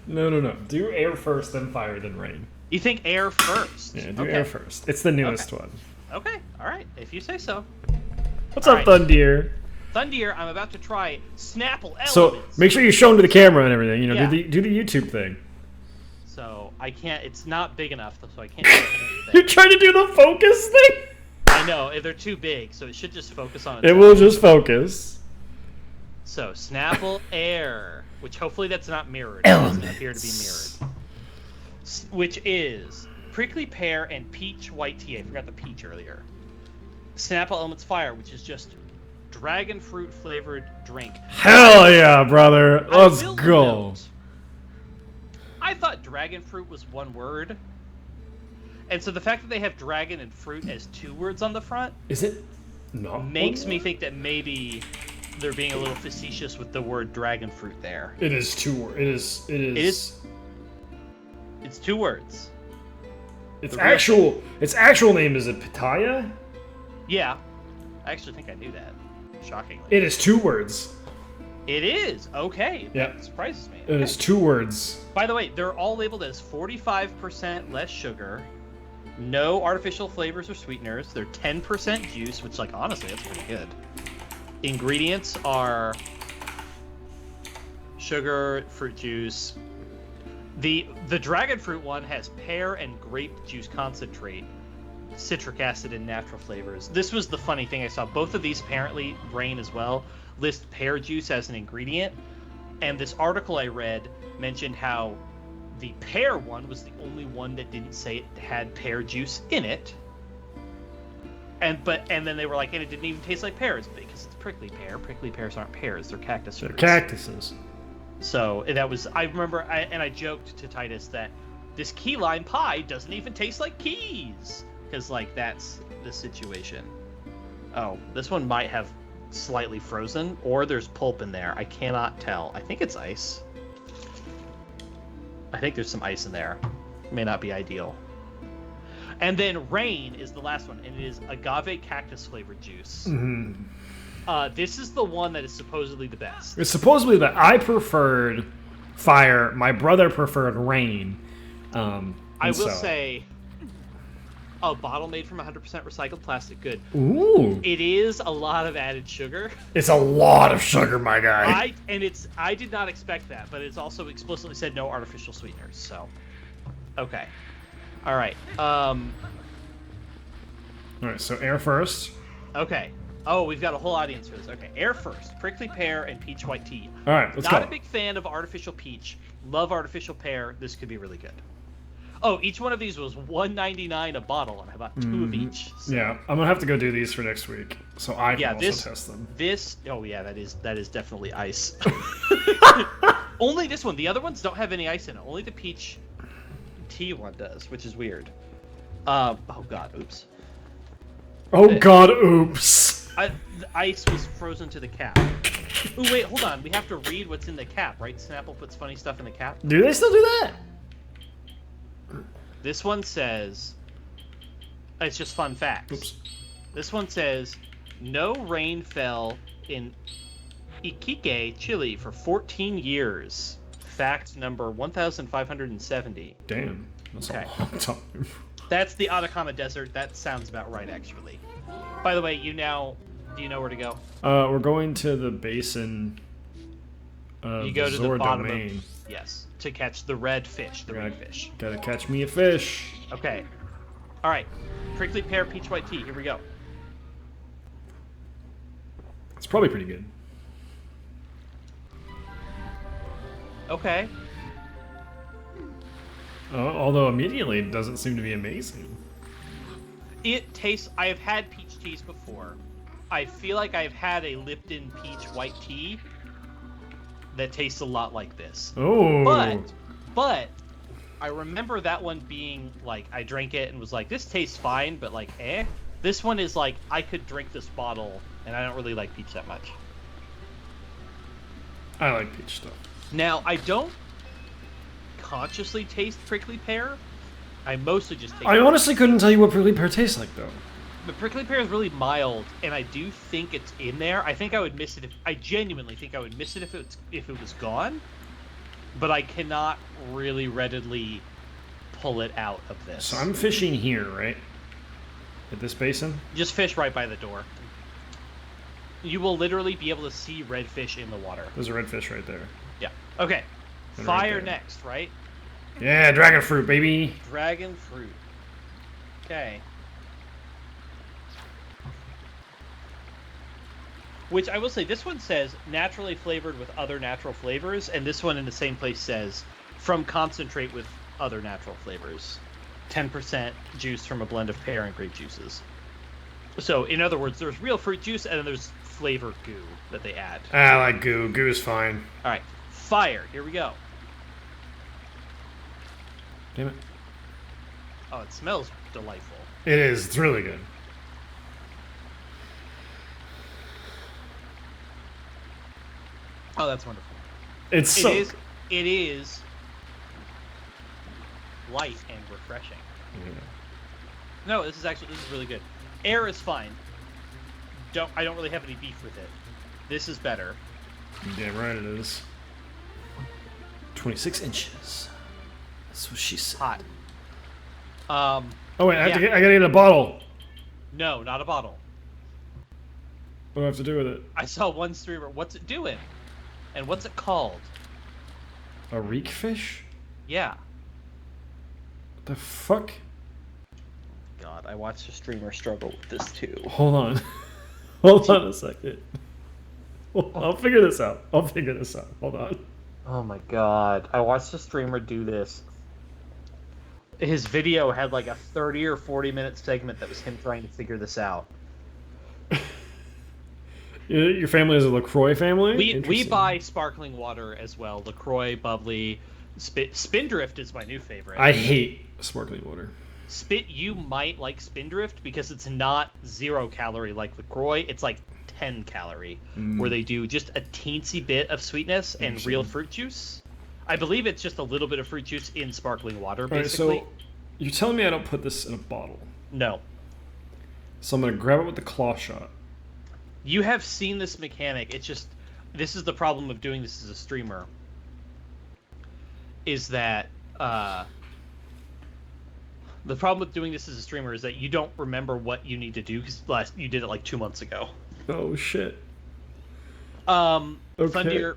No. Do air first, then fire, then rain.
You think air first?
Yeah, do air first. It's the newest one.
Okay, alright, if you say so.
What's up, Thundeer?
Thundeer, I'm about to try Snapple Elements.
So, make sure you show them to the camera and everything, do the YouTube thing.
So, I can't, it's not big enough, so I can't do anything.
You're trying to do the focus thing?
I know, they're too big, so it should just focus on
it. It will just focus.
So, Snapple Air, which hopefully that's not mirrored.
Elements.
It doesn't appear to be mirrored. Which is prickly pear and peach white tea. I forgot the peach earlier. Snapple Elements Fire, which is just dragon fruit flavored drink.
Hell yeah, brother. Let's go.
I thought dragon fruit was one word. And so the fact that they have dragon and fruit as two words on the front
is it not
makes me think that maybe they're being a little facetious with the word dragon fruit there.
It is two words. It is
it's two words.
Its actual name is a pitaya?
Yeah. I actually think I knew that. Shockingly.
It is 2 words.
It is? Okay.
Yeah.
That surprises me.
It is 2 words.
By the way, they're all labeled as 45% less sugar, no artificial flavors or sweeteners. They're 10% juice, which, like, honestly, that's pretty good. Ingredients are sugar, fruit juice. The dragon fruit one has pear and grape juice concentrate, citric acid, and natural flavors. This was the funny thing I saw. Both of these, apparently, Rain as well, list pear juice as an ingredient. And this article I read mentioned how the pear one was the only one that didn't say it had pear juice in it. And then they were like, and it didn't even taste like pears because it's prickly pear. Prickly pears aren't pears; they're cactus fruits.
They're cactuses.
So that was, I remember, I joked to Titus that this key lime pie doesn't even taste like keys, because like that's the situation. Oh, this one might have slightly frozen, or there's pulp in there. I cannot tell. I think it's ice. I think there's some ice in there. May not be ideal. And then Rain is the last one, and it is agave cactus flavored juice.
Mm-hmm.
This is the one that is supposedly the best.
It's supposedly that I preferred fire. My brother preferred rain.
I will say, a bottle made from 100% recycled plastic, good.
Ooh.
It is a lot of added sugar.
It's a lot of sugar, my guy.
I did not expect that, but it's also explicitly said no artificial sweeteners. So, okay, all right. All
right. So air first.
Okay. Oh, we've got a whole audience for this. Okay, air first. Prickly pear and peach white tea.
All right, let's go.
Not a big fan of artificial peach. Love artificial pear. This could be really good. Oh, each one of these was $1.99 a bottle, and I bought 2 of each. So.
Yeah, I'm gonna have to go do these for next week, so I can also test them.
Oh yeah, that is definitely ice. Only this one. The other ones don't have any ice in it. Only the peach tea one does, which is weird. Oh god, oops.
Oh god, oops.
The ice was frozen to the cap. Oh wait, hold on. We have to read what's in the cap, right? Snapple puts funny stuff in the cap.
Do they still do that?
This one says, it's just fun facts.
Oops.
This one says, no rain fell in Iquique, Chile for 14 years. Fact number 1570.
Damn, that's a long time.
That's the Atacama Desert. That sounds about right, actually. By the way, do you know where to go?
We're going to the basin of
you go
the
to the bottom
domain.
Yes, to catch the red fish, red fish.
Gotta catch me a fish.
Okay. All right. Prickly pear, peach white tea. Here we go.
It's probably pretty good.
Okay.
Although immediately it doesn't seem to be amazing.
It tastes... I have had peach teas before. I feel like I've had a Lipton peach white tea that tastes a lot like this.
Oh.
But I remember that one being like, I drank it and was like, this tastes fine, but like, eh. This one is like, I could drink this bottle, and I don't really like peach that much.
I like peach stuff.
Now, I don't consciously taste prickly pear. I mostly just taste
I honestly couldn't tell you what prickly pear tastes like, though.
But prickly pear is really mild, and I do think it's in there. I think I would miss it I genuinely think I would miss it if it was gone. But I cannot really readily pull it out of this.
So I'm fishing here, right? At this basin?
Just fish right by the door. You will literally be able to see redfish in the water.
There's a redfish right there.
Yeah. Okay.
And
Fire
right
next, right?
Yeah, dragon fruit, baby.
Dragon fruit. Okay. Which I will say, this one says naturally flavored with other natural flavors, and this one in the same place says from concentrate with other natural flavors. 10% juice from a blend of pear and grape juices. So, in other words, there's real fruit juice, and then there's flavor goo that they add.
I like goo. Goo is fine.
All right. Fire. Here we go.
Damn it.
Oh, it smells delightful.
It is. It's really good.
Oh, that's wonderful.
It is
light and refreshing.
Yeah.
No, this is really good. Air is fine. I don't really have any beef with it. This is better.
Damn right it is. 26 inches. That's what she said.
Hot.
Oh wait, I gotta get a bottle.
No, not a bottle.
What do I have to do with it?
I saw one streamer. What's it doing? And what's it called?
A reek fish?
Yeah.
What the fuck?
God, I watched a streamer struggle with this too.
Hold on. Hold on a second. I'll figure this out. Hold on.
Oh my god. I watched a streamer do this. His video had like a 30 or 40 minute segment that was him trying to figure this out.
Your family is a LaCroix family?
We buy sparkling water as well. LaCroix, bubbly. Spindrift is my new favorite.
I hate sparkling water.
You might like Spindrift because it's not 0 calorie like LaCroix. It's like 10 calorie, where they do just a teensy bit of sweetness and real fruit juice. I believe it's just a little bit of fruit juice in sparkling water, basically.
Right, so you're telling me I don't put this in a bottle?
No.
So I'm going to grab it with the claw shot.
You have seen this mechanic. It's just, this is the problem of doing this as a streamer, is that, the problem with doing this as a streamer is that you don't remember what you need to do because you did it like 2 months ago.
Oh, shit.
Okay. Thundeer,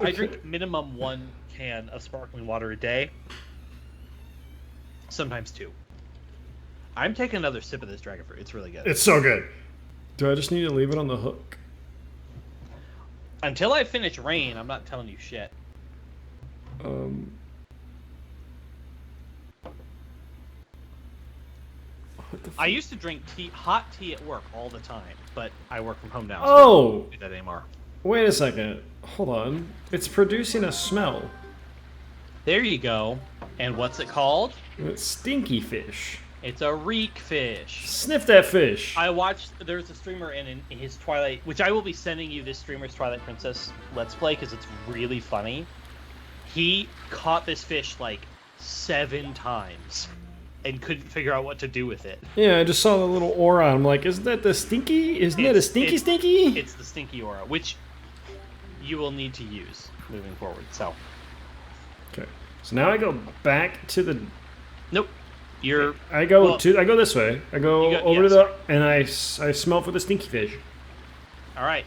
Okay.
I drink minimum 1 can of sparkling water a day. Sometimes 2. I'm taking another sip of this dragon fruit. It's really good.
It's so good. Do I just need to leave it on the hook?
Until I finish Rain, I'm not telling you shit. I used to drink hot tea at work all the time, but I work from home now, so I don't do that anymore.
Wait a second. Hold on. It's producing a smell.
There you go. And what's it called?
It's stinky fish.
It's a reek fish.
Sniff that fish.
I watched, there's a streamer in his Twilight, which I will be sending you this streamer's Twilight Princess Let's Play because it's really funny. He caught this fish like 7 times and couldn't figure out what to do with it.
Yeah, I just saw the little aura. I'm like, isn't that the stinky? Isn't that a stinky?
It's the stinky aura, which you will need to use moving forward. So.
Okay. So now I go back to the.
Nope.
I go this way. I go over to the and I smell for the stinky fish.
All right.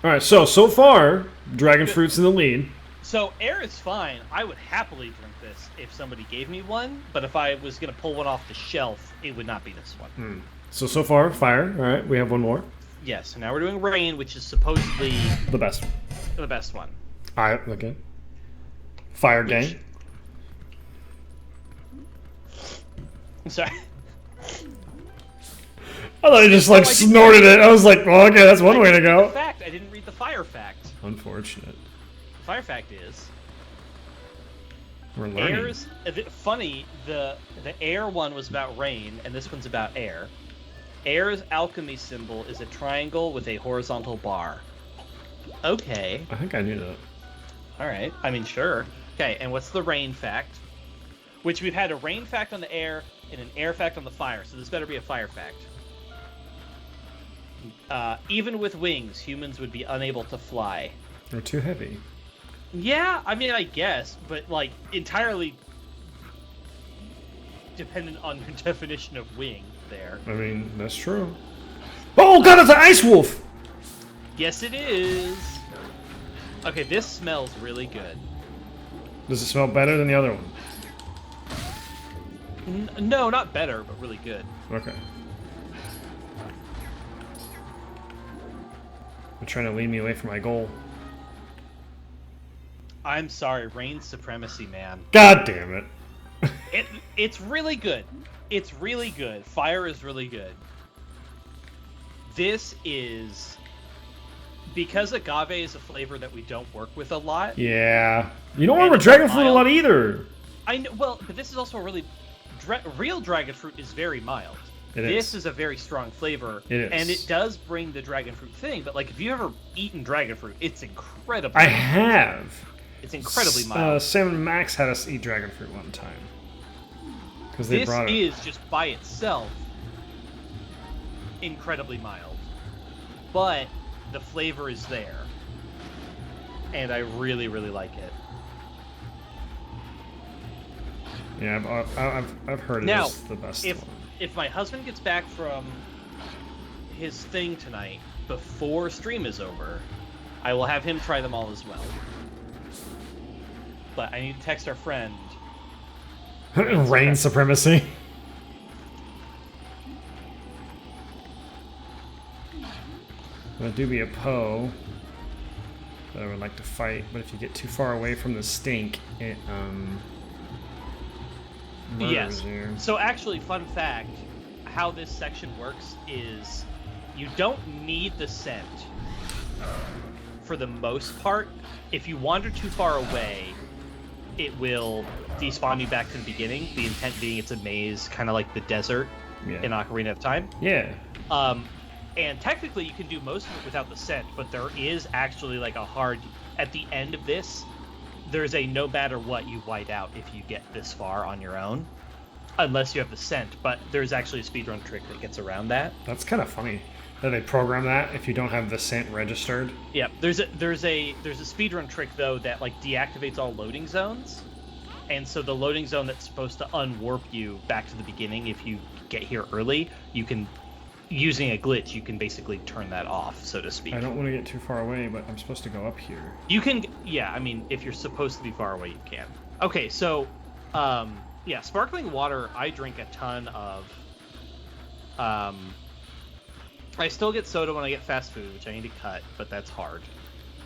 All right. So far, dragon fruit's in the lead.
So air is fine. I would happily drink this if somebody gave me one. But if I was gonna pull one off the shelf, it would not be this one.
So far, fire. All right. We have one more.
Yes. So now we're doing rain, which is supposedly
the best.
The best one.
All right. Okay. Fire gang.
I'm sorry.
I thought you just like snorted it. I was like, well, okay, that's one way to go.
Fact, I didn't read the fire fact.
Unfortunate.
The fire fact is.
We're learning.
Air's funny. The air one was about rain, and this one's about air. Air's alchemy symbol is a triangle with a horizontal bar. Okay.
I think I knew that.
All right. I mean, sure. Okay. And what's the rain fact? Which we've had a rain fact on the air and an air fact on the fire, so this better be a fire fact. Even with wings, humans would be unable to fly.
They're too heavy.
Yeah, I mean, I guess, but like entirely dependent on your definition of wing there.
I mean, that's true. Oh god, it's an ice wolf!
Yes, it is. Okay, this smells really good.
Does it smell better than the other one?
No, not better, but really good.
Okay. You're trying to lead me away from my goal.
I'm sorry, rain supremacy, man.
God damn it.
It's really good. It's really good. Fire is really good. This is... Because agave is a flavor that we don't work with a lot.
Yeah. You don't work with dragon fruit a lot either.
I know, well, but this is also a really... real dragon fruit is very mild. This is a very strong flavor.
It is.
And it does bring the dragon fruit thing, but like if you ever eaten dragon fruit, it's incredible.
I have.
It's incredibly mild.
Sam and Max had us eat dragon fruit one time. Because they brought it.
This is just by itself incredibly mild. But the flavor is there. And I really, really like it.
Yeah, I've heard it is the best one.
If my husband gets back from his thing tonight before stream is over, I will have him try them all as well. But I need to text our friend.
Rain supremacy. That do be a Poe that I would like to fight, but if you get too far away from the stink, it
Yes.
you.
So actually, fun fact, how this section works is you don't need the scent for the most part. If you wander too far away, it will despawn you back to the beginning. The intent being it's a maze, kind of like the desert in Ocarina of Time.
Yeah.
And technically you can do most of it without the scent, but there is actually like a hard... At the end of this, there's a no matter what you white out if you get this far on your own. Unless you have the scent, but there's actually a speedrun trick that gets around that.
That's kind of funny that they program that if you don't have the scent registered.
Yeah, there's a speedrun trick though that like deactivates all loading zones, and so the loading zone that's supposed to unwarp you back to the beginning if you get here early, you can, using a glitch, you can basically turn that off, so to speak.
I don't want to get too far away, but I'm supposed to go up here.
You can, yeah, I mean, if you're supposed to be far away, you can. Okay, so, yeah, sparkling water, I drink a ton of. I still get soda when I get fast food, which I need to cut, but that's hard.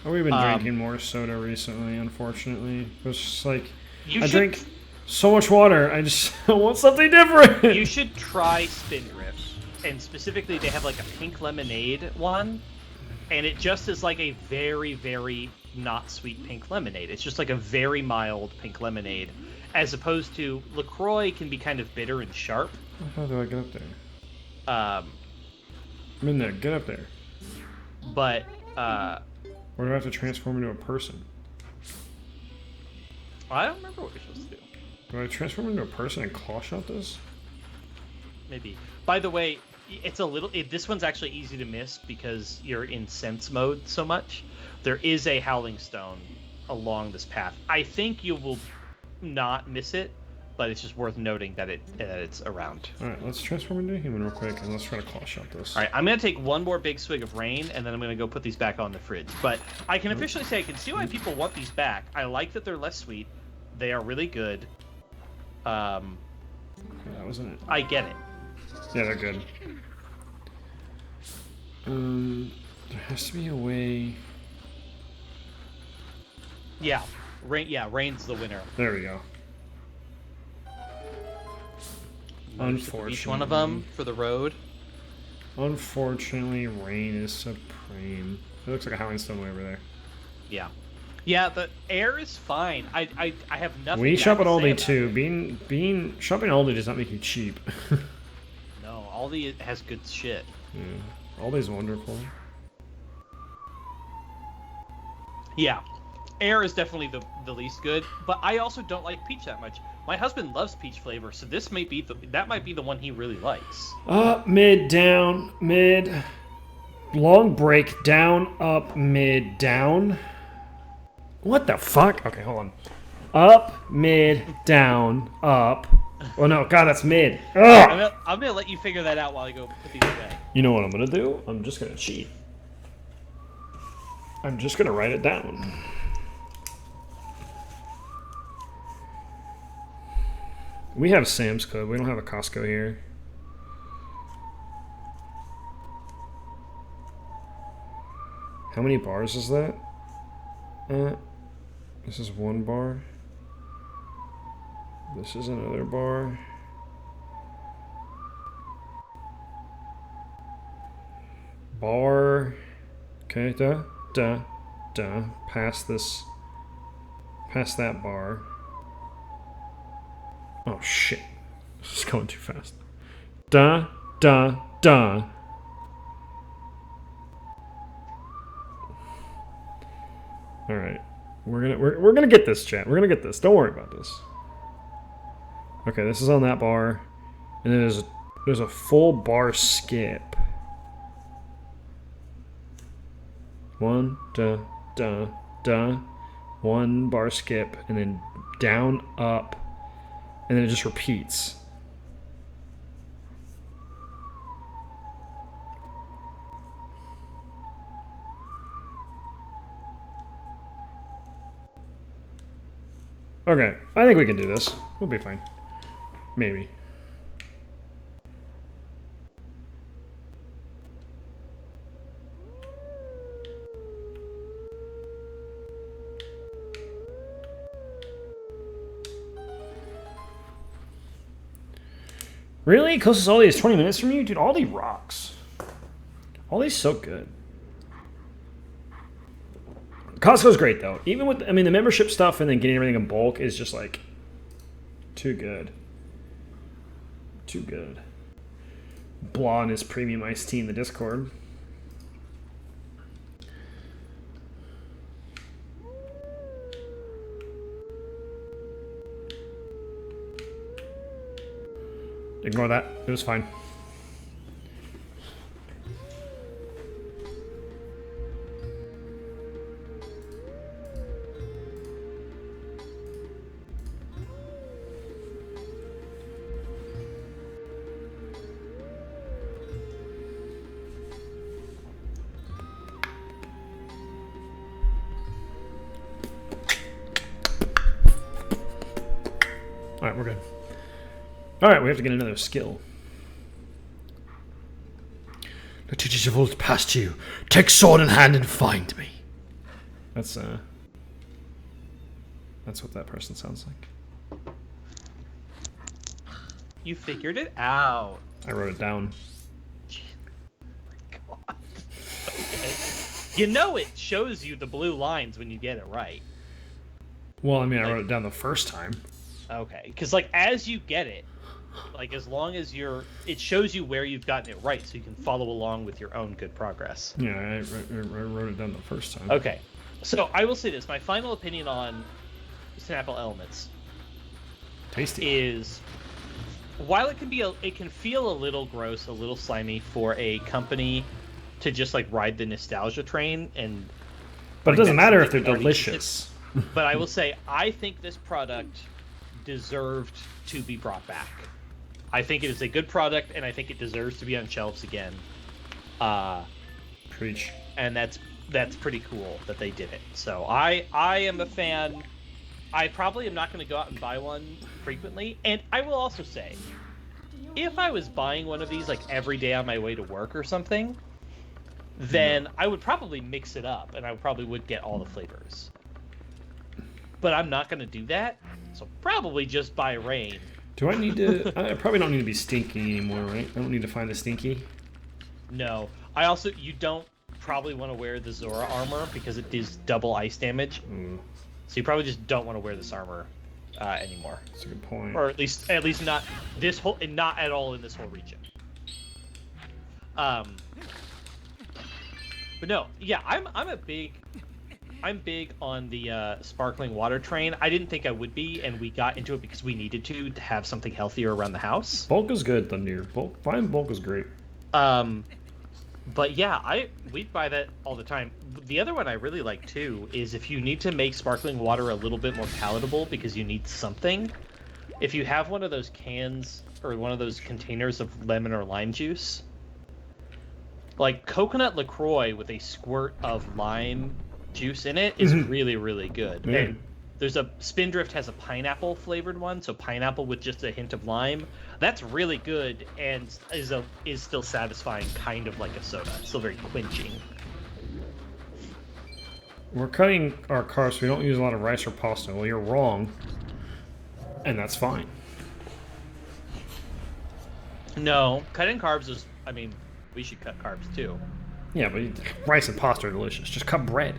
Oh, we've been drinking more soda recently, unfortunately. It's just like, drink so much water, I just want something different!
You should try Spindrift, and specifically they have like a pink lemonade one, and it just is like a very, very not sweet pink lemonade. It's just like a very mild pink lemonade, as opposed to LaCroix can be kind of bitter and sharp.
How do I get up there? I'm in there. Get up there.
But,
or do I have to transform into a person?
I don't remember what you're supposed to do.
Do I transform into a person and claw shot this?
Maybe. By the way, it's a little... this one's actually easy to miss because you're in sense mode so much. There is a Howling Stone along this path. I think you will not miss it, but it's just worth noting that it's around.
Alright, let's transform into a human real quick, and let's try to claw shot this.
Alright, I'm going to take one more big swig of rain, and then I'm going to go put these back on the fridge. But I can officially say I can see why people want these back. I like that they're less sweet. They are really good.
That wasn't it.
I get it.
Yeah, they're good. There has to be a way...
Yeah, rain's the winner.
There we go. Unfortunately,
each one of them for the road.
Unfortunately, rain is supreme. It looks like a Howling Stone way over there.
Yeah, yeah. The air is fine. I have nothing.
We shop at Aldi too. Being shopping at Aldi does not make you cheap.
No, Aldi has good shit.
Yeah, Aldi's wonderful.
Yeah, air is definitely the least good, but I also don't like peach that much. My husband loves peach flavor, so this might be that might be the one he really likes.
Up, mid, down, mid. Long break, down, up, mid, down. What the fuck? Okay, hold on. Up, mid, down, up. Oh no, God, that's mid.
I'm gonna let you figure that out while I go put these away.
You know what I'm gonna do? I'm just gonna cheat. I'm just gonna write it down. We have Sam's Club. We don't have a Costco here. How many bars is that? This is one bar. This is another bar. Bar. Okay, duh. Past that bar. Oh shit. This is going too fast. Duh. Alright. We're gonna get this, chat. We're gonna get this. Don't worry about this. Okay, this is on that bar, and then there's a full bar skip. One, da, da, da. One bar skip, and then down, up, and then it just repeats. Okay, I think we can do this. We'll be fine. Maybe. Really? Closest Aldi is 20 minutes from you? Dude, Aldi rocks. Aldi's so good. Costco's great, though. Even with, I mean, the membership stuff and then getting everything in bulk is just, like, too good. Too good. Blah and his premium iced tea in the Discord. Ignore that. It was fine. Alright, we're good. Alright, we have to get another skill. The teachers have all past you. Take sword in hand and find me. That's what that person sounds like.
You figured it out.
I wrote it down.
God. Okay. You know it shows you the blue lines when you get it right.
Well, I mean, I wrote it down the first time.
Okay, because like as you get it, like as long as it shows you where you've gotten it right, so you can follow along with your own good progress.
Yeah, I wrote it down the first time.
Okay, so I will say this: my final opinion on Snapple Elements
Tasty
is, while it can feel a little gross, a little slimy for a company to just like ride the nostalgia train,
but it doesn't matter if they're delicious.
But I will say, I think this product deserved to be brought back. I think it is a good product, and I think it deserves to be on shelves again.
Preach.
And that's pretty cool that they did it. So I am a fan. I probably am not going to go out and buy one frequently. And I will also say, if I was buying one of these like every day on my way to work or something, then I would probably mix it up, and I probably would get all the flavors. But I'm not going to do that, so probably just buy Rain.
Do I need to... I probably don't need to be stinky anymore, right? I don't need to find the stinky.
No. You don't probably want to wear the Zora armor because it does double ice damage. So you probably just don't want to wear this armor anymore.
That's a good point.
Or at least not not at all in this whole region. But no, yeah, I'm big on the sparkling water train. I didn't think I would be, and we got into it because we needed to have something healthier around the house.
Bulk is good, Thunder. Bulk is great.
But yeah, we'd buy that all the time. The other one I really like too is if you need to make sparkling water a little bit more palatable because you need something. If you have one of those cans or one of those containers of lemon or lime juice, like coconut LaCroix with a squirt of lime juice in it is really, really good.
Yeah.
And there's Spindrift has a pineapple flavored one, so pineapple with just a hint of lime. That's really good and is still satisfying, kind of like a soda. It's still very quenching.
We're cutting our carbs so we don't use a lot of rice or pasta. Well, you're wrong, and that's fine.
No, cutting carbs is, I mean, we should cut carbs too.
Yeah, but rice and pasta are delicious. Just cut bread.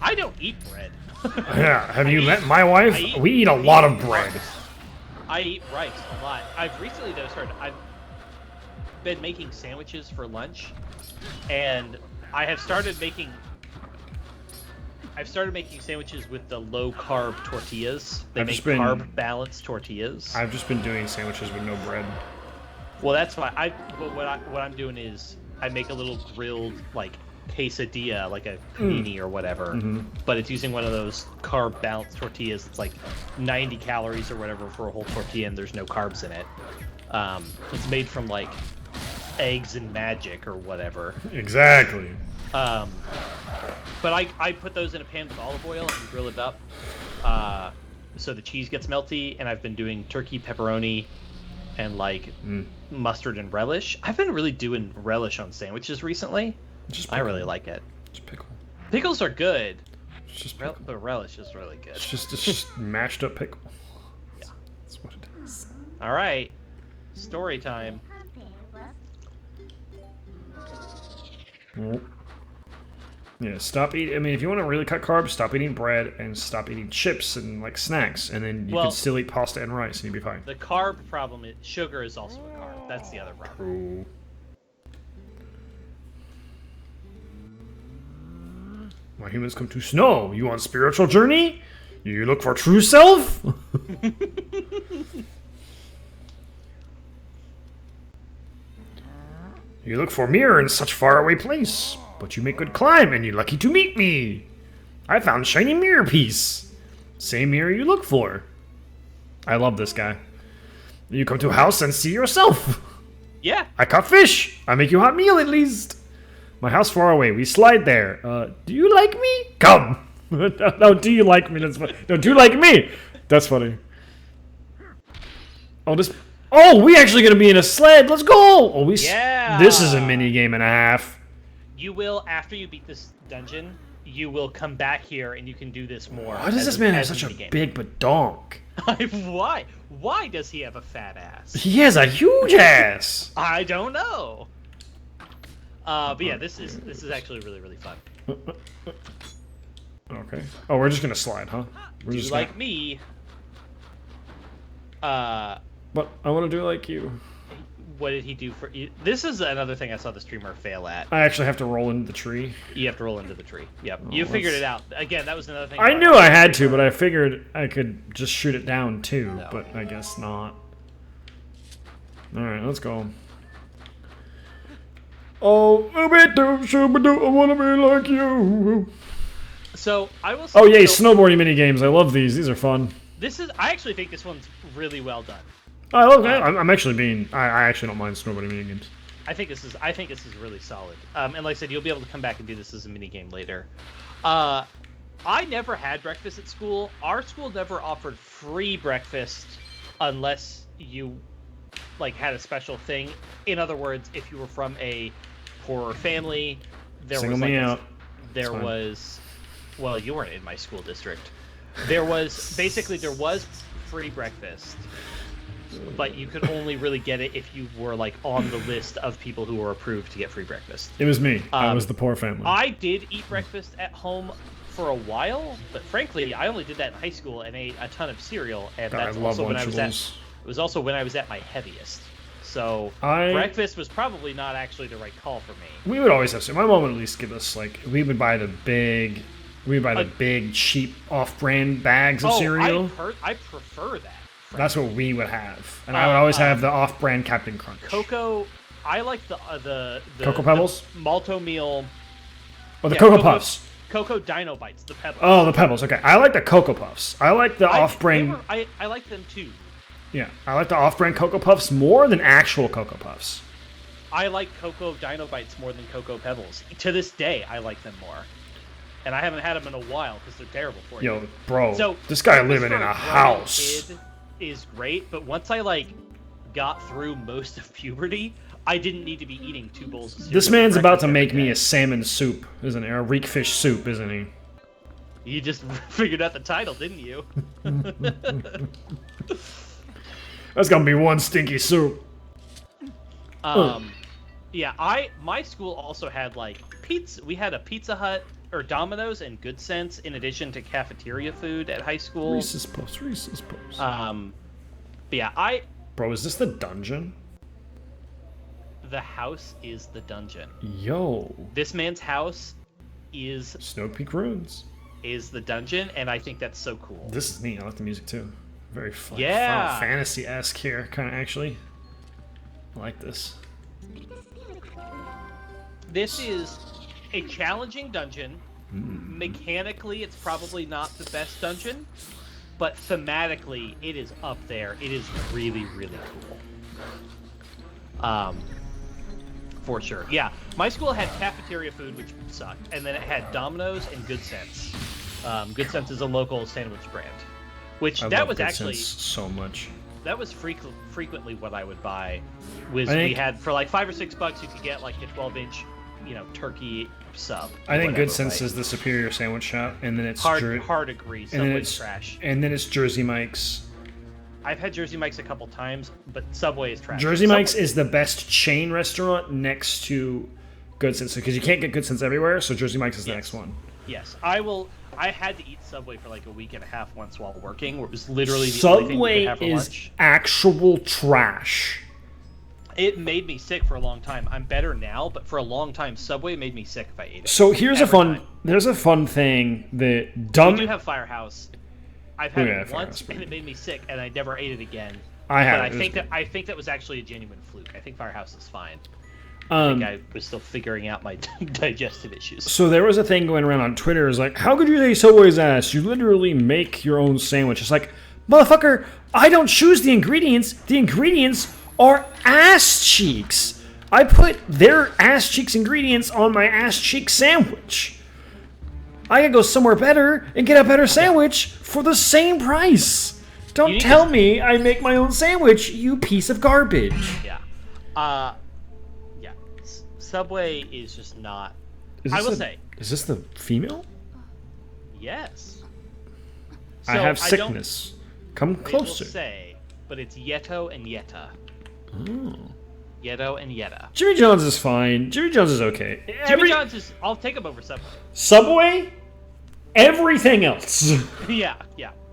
I don't eat bread.
Yeah, have you met my wife? We eat a lot of bread.
I eat rice a lot. I've recently, though, I've been making sandwiches for lunch, and I have started making I've started making sandwiches with the low carb tortillas. They make
been,
carb balanced tortillas.
I've just been doing sandwiches with no bread.
Well, that's fine. But what I'm doing is I make a little grilled like quesadilla, like a panini or whatever. But it's using one of those carb balanced tortillas. It's like 90 calories or whatever for a whole tortilla, and there's no carbs in it. It's made from like eggs and magic or whatever.
Exactly.
But I put those in a pan with olive oil and grill it up, so the cheese gets melty. And I've been doing turkey, pepperoni, and like mustard and relish. I've been really doing relish on sandwiches recently. I really like it.
Just pickle.
Pickles are good.
It's just pickle.
But relish is really good.
It's just mashed up pickle.
Yeah.
That's what it is.
All right. Story time.
Yeah, stop eating. I mean, if you want to really cut carbs, stop eating bread and stop eating chips and like snacks, and then you can still eat pasta and rice, and you'll be fine.
The carb problem is sugar is also a carb. That's the other problem.
My humans come to snow. You on spiritual journey? You look for true self? You look for mirror in such faraway place, but you make good climb, and you're lucky to meet me. I found shiny mirror piece. Same mirror you look for. I love this guy. You come to a house and see yourself.
Yeah.
I caught fish. I make you a hot meal at least. My house far away. We slide there. Do you like me? Come. No, do you like me? That's funny. No, do you like me? That's funny. Oh, this. Oh, we actually gonna be in a sled. Let's go. Oh,
Yeah.
This is a mini game and a half.
You will, after you beat this dungeon, you will come back here and you can do this more.
Why does this man have such a big badonk?
Why? Why does he have a fat ass?
He has a huge ass.
I don't know. But yeah, this is actually really, really fun.
Okay. Oh, we're just gonna slide, huh?
Do you like me?
But I want to do like you.
What did he do for you? This is another thing I saw the streamer fail at.
I actually have to roll into the tree.
You have to roll into the tree. Yep. You figured it out. Again, that was another thing.
I knew I had to, but I figured I could just shoot it down too,
No.
but I guess not. Alright, let's go. Oh, I want to be like you.
So, I will say...
Oh, yay, snowboarding minigames. I love these. These are fun.
I actually think this one's really well done.
I love that. I'm actually being... I actually don't mind snowboarding minigames.
I think this is really solid. And like I said, you'll be able to come back and do this as a minigame later. I never had breakfast at school. Our school never offered free breakfast unless you like had a special thing. In other words, if you were from a poorer family, well, you weren't in my school district. There was free breakfast. But you could only really get it if you were like on the list of people who were approved to get free breakfast.
It was me. I was the poor family.
I did eat breakfast at home for a while, but frankly, I only did that in high school and ate a ton of cereal, and that's also when I was at. It was also when I was at my heaviest. So breakfast was probably not actually the right call for me.
We would always have. My mom would at least give us like we would buy the big cheap off-brand bags of cereal.
I prefer that.
That's what we would have, and I would always have the off-brand Captain Crunch.
Cocoa, I like the
Cocoa Pebbles,
the Malto Meal.
Oh, the Cocoa Puffs.
Cocoa Dino Bites, the Pebbles.
Oh, the Pebbles. Okay, I like the Cocoa Puffs. I like the off-brand.
I like them too.
Yeah, I like the off-brand Cocoa Puffs more than actual Cocoa Puffs.
I like Cocoa Dino Bites more than Cocoa Pebbles. To this day, I like them more. And I haven't had them in a while because they're terrible for you.
Yo, bro,
so,
this guy living in a house
is great, but once I like got through most of puberty, I didn't need to be eating 2 bowls of cereal.
This man's about to make me a salmon soup, isn't he? Or a reek fish soup, isn't he?
You just figured out the title, didn't you?
That's gonna be one stinky soup.
Yeah, my school also had like pizza. We had a Pizza Hut or Domino's and Good Sense in addition to cafeteria food at high school.
Reese's Puffs.
But yeah,
Bro, is this the dungeon?
The house is the dungeon.
Yo.
This man's house is...
Snow Peak Ruins.
is the dungeon, and I think that's so cool.
This is neat. I like the music too. Very fun,
Yeah.
Final Fantasy-esque here, kind of actually. I like this.
This is a challenging dungeon. Mechanically, it's probably not the best dungeon, but thematically, it is up there. It is really, really cool. For sure. Yeah, my school had cafeteria food, which sucked, and then it had Domino's and Good Sense. Good Sense is a local sandwich brand, which
I
that
love
was
Good
actually
Sense so much.
That was frequently what I would buy. We had for like $5 or $6, you could get like a 12-inch, turkey sub.
I think Good Sense is the superior sandwich shop, and then it's
hard agree. Subway's trash.
And then it's Jersey Mike's.
I've had Jersey Mike's a couple times, but Subway is trash.
Jersey Mike's is the best chain restaurant next to Good Sense, because you can't get Good Sense everywhere, so Jersey Mike's is the next one.
Yes, I had to eat Subway for like a week and a half once while working, where it was literally the only thing you could have for lunch.
Subway is actual trash.
It made me sick for a long time. I'm better now, but for a long time, Subway made me sick if I ate it.
So there's a fun thing that dumb.
We do have Firehouse. I've had it once, and it made me sick, and I never ate it again. I think that was actually a genuine fluke. I think Firehouse is fine. I think I was still figuring out my digestive issues.
So there was a thing going around on Twitter. It's like, how could you say Subway's ass? You literally make your own sandwich. It's like, motherfucker, I don't choose the ingredients. The ingredients are ass cheeks. I put their ass cheeks ingredients on my ass cheek sandwich. I could go somewhere better and get a better sandwich for the same price. Don't tell me I make my own sandwich, you piece of garbage.
Yeah. Subway is just not... I will say...
Is this the female?
Yes.
I have sickness. Come closer.
I will say, but it's Yeto and Yetta.
Oh.
Yeto and Yetta.
Jimmy John's is fine. Jimmy John's is okay.
Jimmy John's is... I'll take him over Subway.
Subway? Everything else.
Yeah,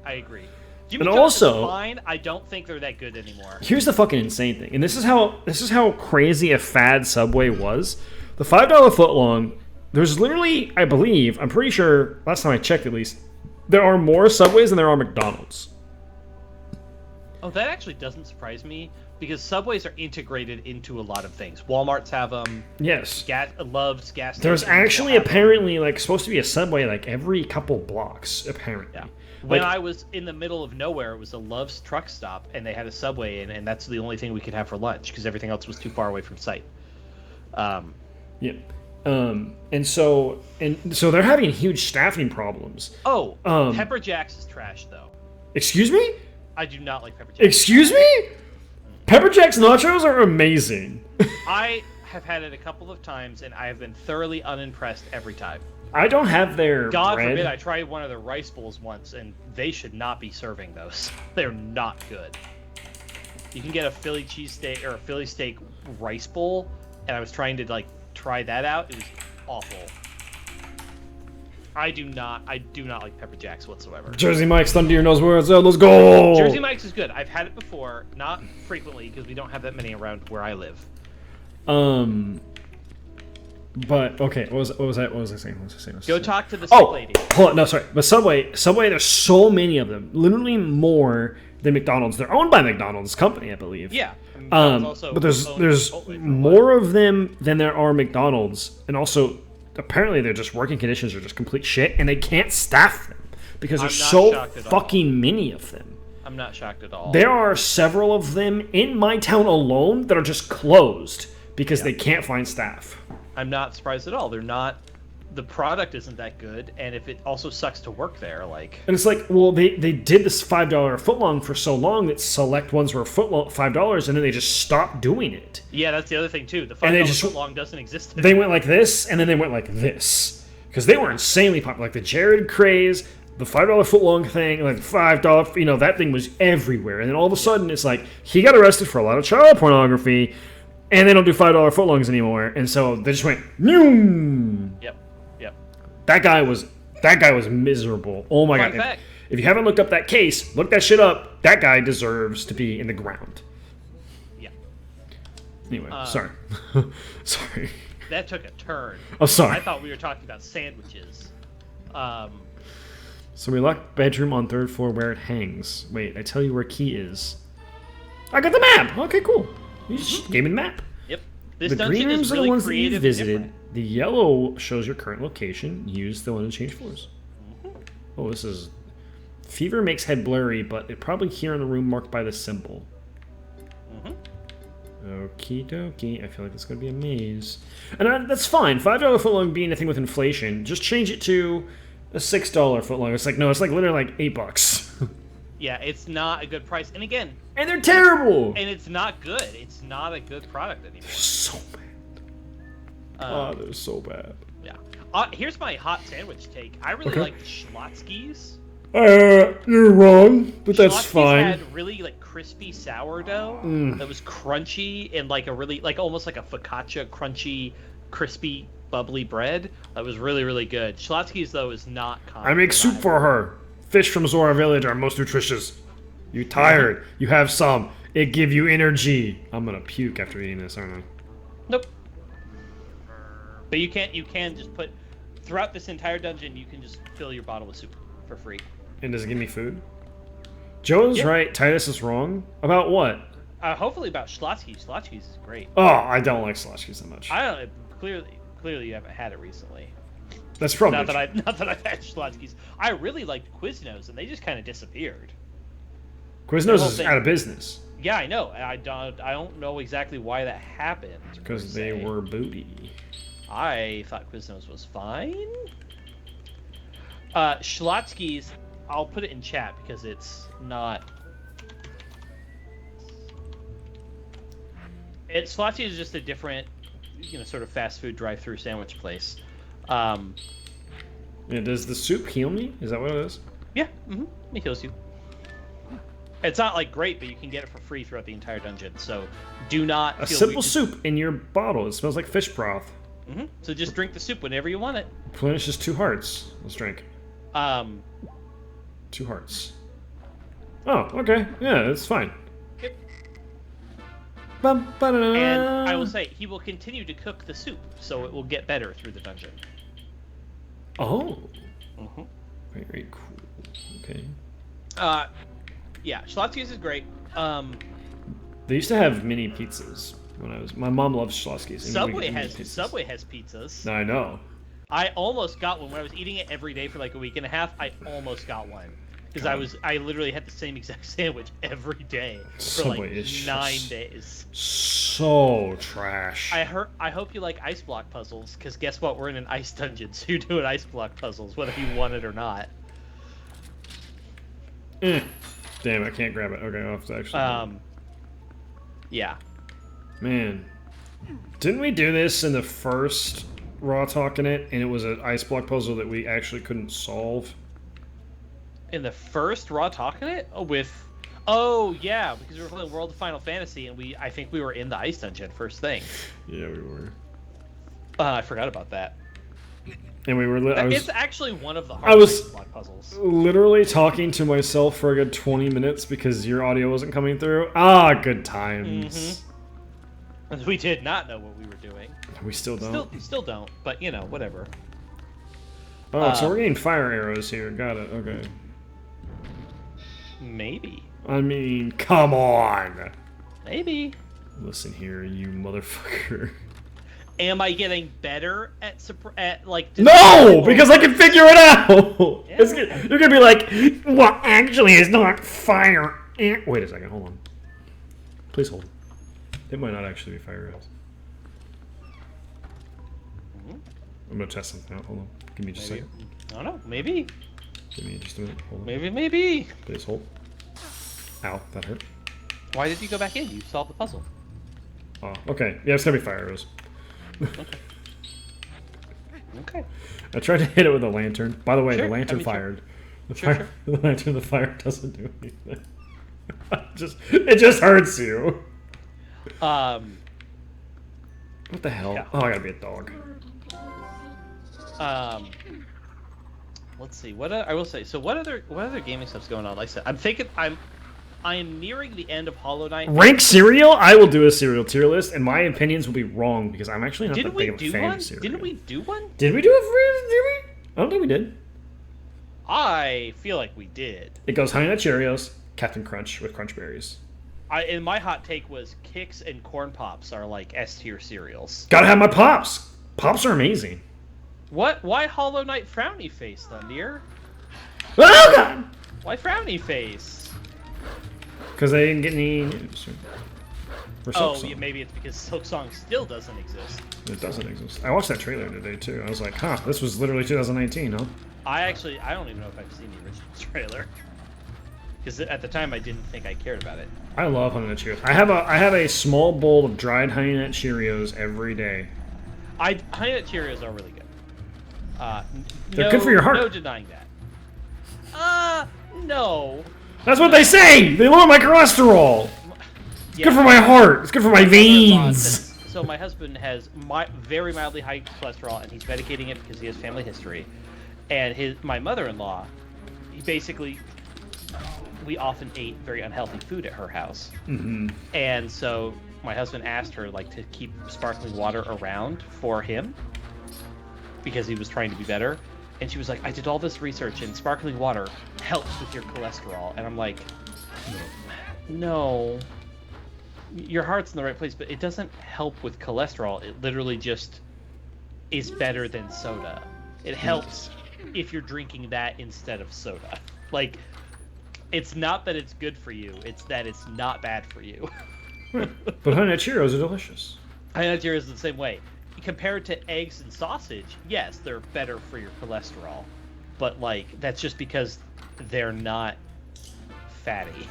I agree. Jimmy
and
John's
also,
is fine. I don't think they're that good anymore.
Here's the fucking insane thing, and this is how crazy a fad Subway was. The $5 footlong, there's literally, I'm pretty sure, last time I checked at least, there are more Subways than there are McDonald's.
Oh, that actually doesn't surprise me, because Subways are integrated into a lot of things. Walmarts have them.
Yes.
Love's gas stations.
There's actually apparently supposed to be a Subway every couple blocks, apparently.
Yeah. When I was in the middle of nowhere, it was a Love's truck stop, and they had a Subway in, and that's the only thing we could have for lunch, because everything else was too far away from site.
Yeah. And so they're having huge staffing problems.
Oh, Pepper Jack's is trash, though.
Excuse me?
I do not like Pepper Jack's.
Excuse me? Pepper Jack's nachos are amazing.
I have had it a couple of times, and I have been thoroughly unimpressed every time.
I don't have their
God
bread.
forbid, I tried one of their rice bowls once, and they should not be serving those. They're not good. You can get a Philly cheesesteak or a Philly steak rice bowl, and I was trying to try that out. It was awful. I do not like Pepper Jack's whatsoever.
Jersey Mike's thunder your nose words. Let's go.
Jersey Mike's is good. I've had it before, not frequently because we don't have that many around where I live.
But okay, what was I saying?
Go talk to the sick lady.
Hold on, no, sorry. But Subway, there's so many of them, literally more than McDonald's. They're owned by McDonald's company, I believe.
Yeah.
But there's more of them than there are McDonald's, and also apparently their just working conditions are just complete shit, and they can't staff them because there's so fucking many of them.
I'm not shocked at all.
There are several of them in my town alone that are just closed because they can't find staff.
I'm not surprised at all. They're not. The product isn't that good, and if it also sucks to work there,
And it's well, they did this $5 footlong for so long that select ones were $5, and then they just stopped doing it.
Yeah, that's the other thing too. The $5 footlong doesn't exist anymore.
They went like this, and then they went like this because they were insanely popular. Like the Jared craze, the $5 footlong thing, $5. That thing was everywhere, and then all of a sudden it's he got arrested for a lot of child pornography. And they don't do $5 footlongs anymore, and so they just went. Noom!
Yep.
That guy was miserable. Oh my god! If you haven't looked up that case, look that shit up. That guy deserves to be in the ground.
Yeah.
Anyway, sorry. Sorry.
That took a turn.
I'm sorry.
I thought we were talking about sandwiches.
So we locked bedroom on 3rd floor where it hangs. Wait, I tell you where key is. I got the map! Okay, cool. You just gave me the map.
Yep.
The green rooms are the ones that you visited. The yellow shows your current location. Use the one to change floors. Oh, this is... Fever makes head blurry, but it probably here in the room marked by the symbol. Okie dokie. I feel like it's going to be a maze. And that's fine. $5 footlong being a thing with inflation. Just change it to a $6 footlong. It's like, no, it's like literally like $8.
Yeah, it's not a good price. And again...
And they're terrible!
And it's not good. It's not a good product anymore.
They're so bad. They're so bad.
Yeah. Here's my hot sandwich take. I really like the Schlotzskys.
You're wrong, but that's fine.
Had really like crispy sourdough that was crunchy and like a really like almost like a focaccia crunchy, crispy, bubbly bread. That was really really good. Schlotzsky's though is not common.
I make soup for her. Fish from Zora Village are most nutritious. You tired? You have some. It give you energy. I'm gonna puke after eating this, aren't I?
Nope. But you can just put throughout this entire dungeon. You can just fill your bottle with soup for free.
And does it give me food? Joe's right. Titus is wrong. About what?
Hopefully about Schlotzsky. Schlotzsky's is great.
Oh, I don't like Schlotzsky so much.
I don't. Clearly, you haven't had it recently.
That's probably
not that I've had Schlotzsky's. I really liked Quiznos, and they just kind of disappeared.
Quiznos is out of business.
Yeah, I know. I don't know exactly why that happened.
Because they were booty.
I thought Quiznos was fine. Schlotzsky's, I'll put it in chat because it's not. Schlotzsky is just a different, sort of fast food drive-through sandwich place.
Yeah, does the soup heal me? Is that what it is?
Yeah, it heals you. It's not like great, but you can get it for free throughout the entire dungeon. So do not.
A simple soup in your bottle. It smells like fish broth.
So just drink the soup whenever you want it.
Replenishes 2 hearts. Let's drink. 2 hearts. Oh, okay. Yeah, that's fine.
Yep.
And
I will say, he will continue to cook the soup, so it will get better through the dungeon.
Oh. Very, very cool. Okay.
Yeah, Schlotzsky's is great.
They used to have mini pizzas when I was. My mom loves Schlotzsky's.
Subway has pizzas.
I know.
I almost got one when I was eating it every day for like a week and a half. I almost got one because I literally had the same exact sandwich every day for
Subway
like 9 days.
So trash.
I hope you like ice block puzzles because guess what? We're in an ice dungeon, so you're doing ice block puzzles whether you want it or not.
Damn, I can't grab it. Okay, I'll have to actually.
Yeah.
Man, didn't we do this in the first Raw Talkin' It, and it was an ice block puzzle that we actually couldn't solve?
In the first Raw Talkin' It? Oh yeah, because we were playing World of Final Fantasy, and I think we were in the ice dungeon first thing.
Yeah, we were.
I forgot about that.
And we were.
It's actually one of the hardest block puzzles.
Literally talking to myself for a good 20 minutes because your audio wasn't coming through. Ah, good times.
We did not know what we were doing.
We still don't.
Still don't. But whatever.
Oh, so we're getting fire arrows here. Got it. Okay.
Maybe.
I mean, come on.
Maybe.
Listen here, you motherfucker.
Am I getting better at like?
No, because I can figure it out. Yeah. You're gonna be like, well, actually, it's not fire. Wait a second, hold on. Please hold. It might not actually be fire arrows. I'm gonna test something out. Hold on. Give me just a second.
I don't know. Maybe.
Give me just a minute. Hold on.
Maybe.
Please hold. Ow, that hurt.
Why did you go back in? You solved the puzzle.
Oh, okay. Yeah, it's gonna be fire arrows.
Okay.
I tried to hit it with a lantern. By the way,
sure.
the lantern fired. The lantern, the fire doesn't do anything. It just hurts you. What the hell? Yeah. Oh, I gotta be a dog.
Let's see. I will say. So what other gaming stuff's going on? Like I said, I am nearing the end of Hollow Knight.
Rank cereal? I will do a cereal tier list, and my opinions will be wrong because I'm actually not that big of a fan of cereal.
Didn't we do one?
Did we do it? Did we? I don't think we did.
I feel like we did.
It goes Honey Nut Cheerios, Captain Crunch with Crunch Berries.
And my hot take was Kix and Corn Pops are like S-tier cereals.
Gotta have my Pops. Pops are amazing.
What? Why Hollow Knight frowny face, Thundeer?
Oh God!
Why frowny face?
Because they didn't get any.
Yeah, maybe it's because Silk Song still doesn't exist.
It doesn't exist. I watched that trailer today too. I was like, huh, this was literally 2019, huh?
I don't even know if I've seen the original trailer. Because at the time I didn't think I cared about it.
I love Honey Nut Cheerios. I have a small bowl of dried Honey Nut Cheerios every day.
Honey Nut Cheerios are really good.
They're good for your heart.
No denying that. No.
That's what they say. They lower my cholesterol. It's good for my heart. It's good for my veins.
So my husband has very mildly high cholesterol, and he's medicating it because he has family history. And my mother-in-law, we often ate very unhealthy food at her house.
Mm-hmm.
And so my husband asked her to keep sparkling water around for him because he was trying to be better. And she was like, I did all this research and sparkling water helps with your cholesterol. And I'm like, no, your heart's in the right place, but it doesn't help with cholesterol. It literally just is better than soda. It helps if you're drinking that instead of soda. Like, it's not that it's good for you, it's that it's not bad for you.
But Honey Nut Cheerios are delicious.
Honey Nut Cheerios is the same way. Compared to eggs and sausage, yes, they're better for your cholesterol. But, that's just because they're not fatty.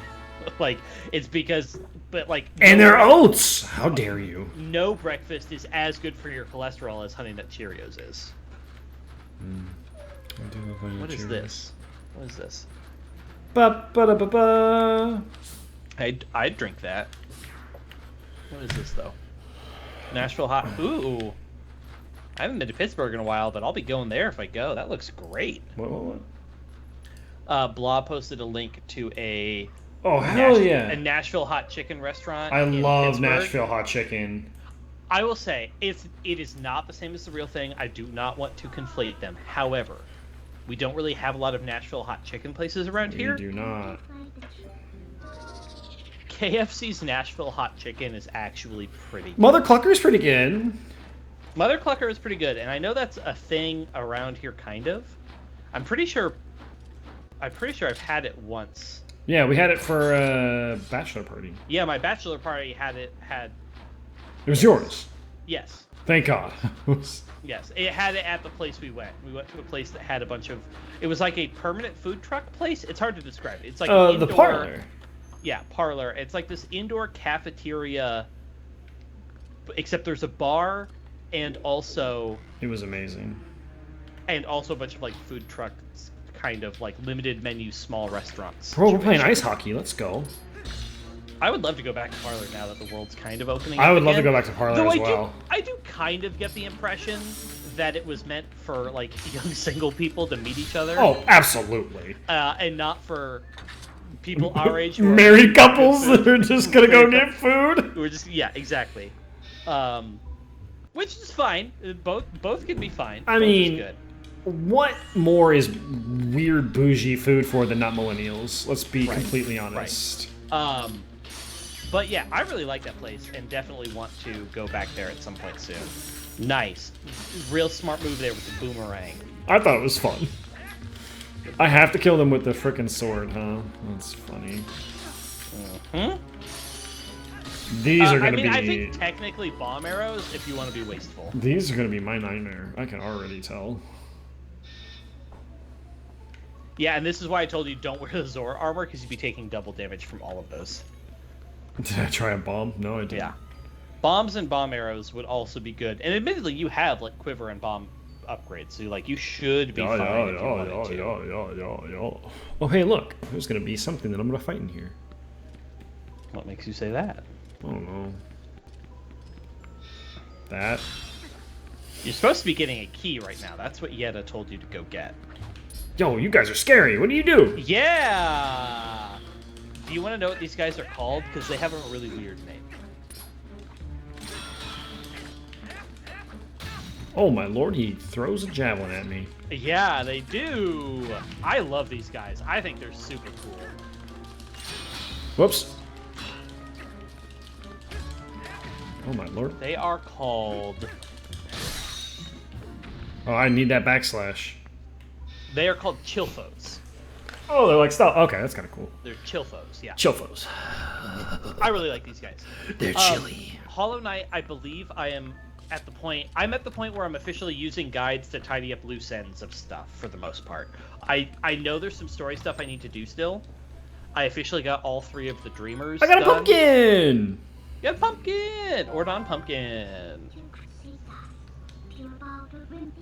It's because... And
they're oats! How dare you?
No breakfast is as good for your cholesterol as Honey Nut Cheerios is. What is this? What is this?
Ba-ba-da-ba-ba.
I'd drink that. What is this, though? Nashville Hot... Ooh! I haven't been to Pittsburgh in a while, but I'll be going there if I go. That looks great.
What?
Blah posted a link to a...
Oh, hell yeah.
A Nashville Hot Chicken restaurant.
I love
Pittsburgh.
Nashville Hot Chicken.
I will say, it is not the same as the real thing. I do not want to conflate them. However, we don't really have a lot of Nashville Hot Chicken places around here.
We do not.
KFC's Nashville Hot Chicken is actually pretty good.
Mother Clucker's pretty good.
Mother Clucker is pretty good, and I know that's a thing around here, kind of. I'm pretty sure I've had it once.
Yeah, we had it for a bachelor party.
Yeah, my bachelor party had it.
It was yours.
Yes.
Thank God.
Yes, it had it at the place we went. We went to a place that had a bunch of... It was like a permanent food truck place. It's hard to describe. It's like an indoor...
the parlor.
Yeah, parlor. It's like this indoor cafeteria, except there's a bar and also...
It was amazing.
And also a bunch of food trucks, kind of limited menu, small restaurants.
Bro, we're playing ice hockey. Let's go.
I would love to go back to parlor now that the world's kind of opening.
I would love to go back to parlor as well.
I do kind of get the impression that it was meant for young single people to meet each other.
Oh, absolutely.
And not for people our age who
married couples that are just gonna go get food.
We're just exactly. Which is fine. Both can be fine.
I mean, good. What more is weird bougie food for than not millennials? Let's be completely honest.
Right. But yeah, I really like that place and definitely want to go back there at some point soon. Nice. Real smart move there with the boomerang.
I thought it was fun. I have to kill them with the frickin' sword, huh? That's funny. These are gonna be...
I think technically bomb arrows if you want to be wasteful.
These are gonna be my nightmare. I can already tell.
Yeah, and this is why I told you don't wear the Zora armor, because you'd be taking double damage from all of those.
Did I try a bomb? No, I didn't.
Yeah. Bombs and bomb arrows would also be good. And admittedly, you have quiver and bomb upgrades, so you should be fine if you wanted to.
Oh, hey, look. There's gonna be something that I'm gonna fight in here.
What makes you say that?
I don't know. That.
You're supposed to be getting a key right now. That's what Yetta told you to go get.
Yo, you guys are scary. What do you do?
Yeah! Do you want to know what these guys are called? Because they have a really weird name.
Oh my lord, he throws a javelin at me.
Yeah, they do. I love these guys. I think they're super cool.
Whoops. Oh my lord.
They are called...
Oh, I need that backslash.
They are called chilfos.
Oh, they're like stealth. Okay, that's kind of cool.
They're chilfos, yeah.
Chilfos.
I really like these guys.
They're chilly.
Hollow Knight, I believe I'm at the point where I'm officially using guides to tidy up loose ends of stuff for the most part. I know there's some story stuff I need to do still. I officially got all 3 of the Dreamers
I got a
done.
pumpkin!
You got a pumpkin! Or non-pumpkin.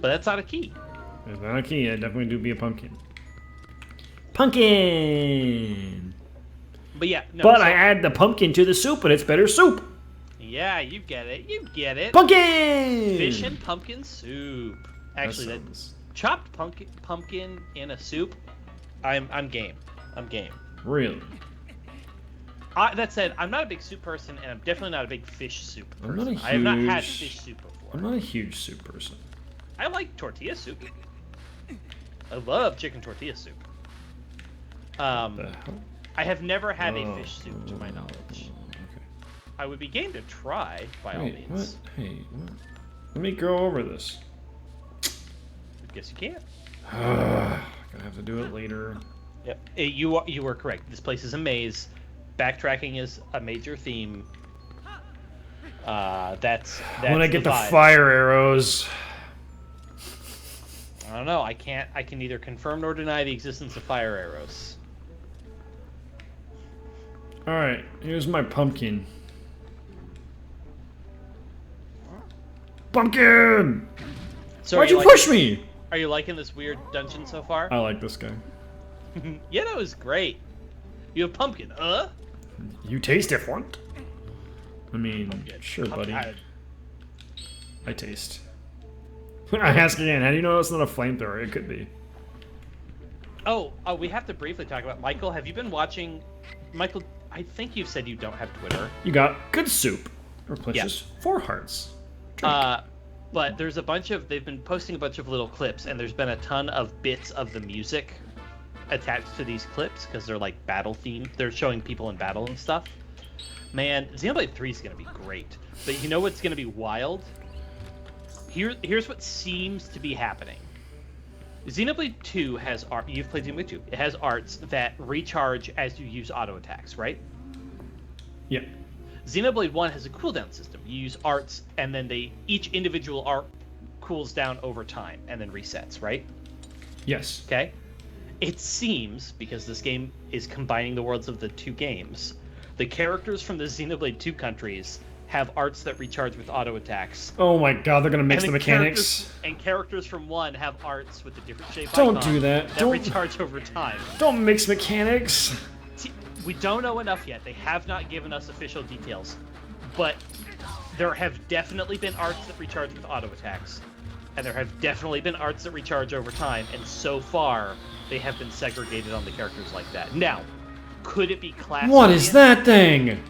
But that's not a key.
If not a key, I definitely do be a pumpkin. Pumpkin!
But yeah, no.
But I add the pumpkin to the soup and it's better soup!
Yeah, you get it. You get it.
Pumpkin!
Fish and pumpkin soup. Actually, that's chopped pumpkin in a soup. I'm game. I'm game.
Really?
That said, I'm not a big soup person, and I'm definitely not a big fish soup person.
I
have not had fish soup before.
I'm not a huge soup person.
I like tortilla soup. I love chicken tortilla soup. I have never had a fish soup, to my knowledge.
Okay.
I would be game to try, by all means.
What? Hey, what? Let me go over this.
I guess you can't.
Gonna have to do it later.
Yep. You were correct. This place is a maze. Backtracking is a major theme. That's
when I get the
vibe.
fire arrows.
I don't know. I can neither confirm nor deny the existence of fire arrows.
Alright, here's my pumpkin. Pumpkin!
So
Why'd you push me?
Are you liking this weird dungeon so far?
I like this guy.
Yeah, that was great. You have pumpkin,
You taste different. I mean,
pumpkin.
sure, buddy.
Pumpkin.
I taste. I ask again, how do you know it's not a flamethrower? It could be.
Oh, we have to briefly talk about Michael. Have you been watching... Michael, I think you said you don't have Twitter.
You got good soup. Replenishes 4 hearts. Drink.
But there's a bunch of... They've been posting a bunch of little clips, and there's been a ton of bits of the music attached to these clips, because they're like battle themed. They're showing people in battle and stuff. Man, Xenoblade 3 is going to be great. But you know what's going to be wild? Here's what seems to be happening. Xenoblade 2 has art. You've played Xenoblade 2. It has arts that recharge as you use auto attacks, right?
Yeah.
Xenoblade 1 has a cooldown system. You use arts, and then each individual art cools down over time and then resets, right?
Yes.
Okay. It seems, because this game is combining the worlds of the 2 games, the characters from the Xenoblade 2 countries have arts that recharge with auto attacks.
Oh my god, they're gonna mix the mechanics.
And characters from 1 have arts with a different shape
Don't do that.
That recharge over time.
Don't mix mechanics.
We don't know enough yet. They have not given us official details. But there have definitely been arts that recharge with auto attacks. And there have definitely been arts that recharge over time. And so far, they have been segregated on the characters like that. Now, could it be class-oriented?
What is that thing?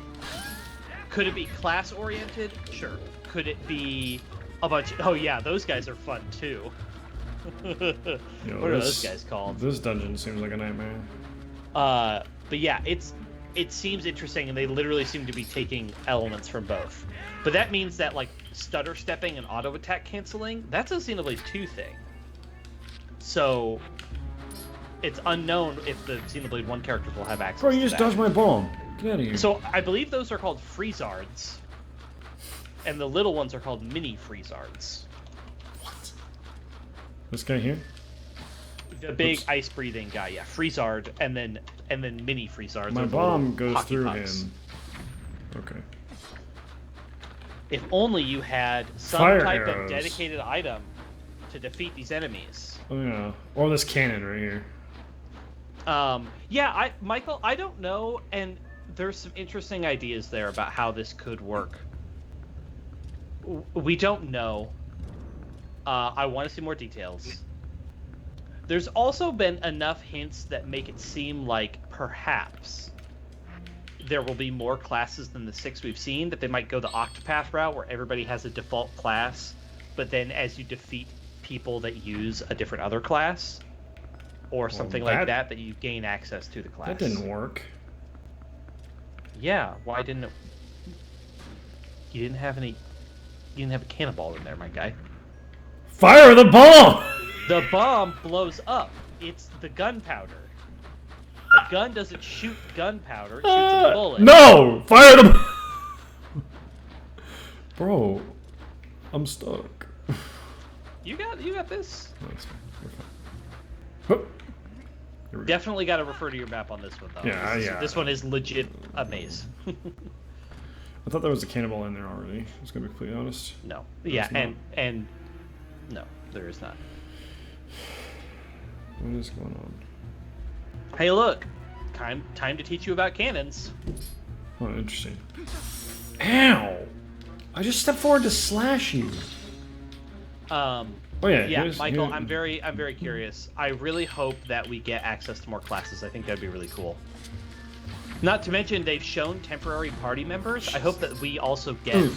Could it be class-oriented? Sure. Could it be a bunch of... Oh, yeah, those guys are fun, too. What are those guys called?
This dungeon seems like a nightmare.
But yeah, it seems interesting, and they literally seem to be taking elements from both. But that means that, like, stutter stepping and auto attack canceling, that's a Xenoblade 2 thing. So it's unknown if the Xenoblade 1 characters will have access to that.
Bro, you just dodged my bomb. Get out of here.
So I believe those are called Freezards, and the little ones are called mini Freezards.
What? This guy here?
The big ice-breathing guy, yeah, Freezard, and then mini Freezards.
My bomb goes through him. Okay.
If only you had some type of dedicated item to defeat these enemies.
Oh yeah, or this cannon right here.
Yeah, Michael, I don't know, and there's some interesting ideas there about how this could work. We don't know. I want to see more details. There's also been enough hints that make it seem like perhaps there will be more classes than the 6 we've seen, that they might go the Octopath route where everybody has a default class but then as you defeat people that use a different other class, or something like that, you gain access to the class.
That didn't work.
Yeah, why didn't it? You didn't have any. You didn't have a cannonball in there, my guy.
Fire the bomb!
The bomb blows up. It's the gunpowder. A gun doesn't shoot gunpowder, it shoots a bullet.
No! Fire the Bro, I'm stuck.
You got this.
No, it's fine. We're fine.
Definitely got to refer to your map on this one, though.
Yeah.
This one is legit a maze.
I thought there was a cannonball in there already. I was gonna be completely honest.
No. Yeah, and no, there is not.
What is going on?
Hey, look, time to teach you about cannons.
Oh, interesting. Ow! I just stepped forward to slash you. Oh yeah,
Michael, I'm very curious. I really hope that we get access to more classes. I think that'd be really cool. Not to mention, they've shown temporary party members. I hope that we also get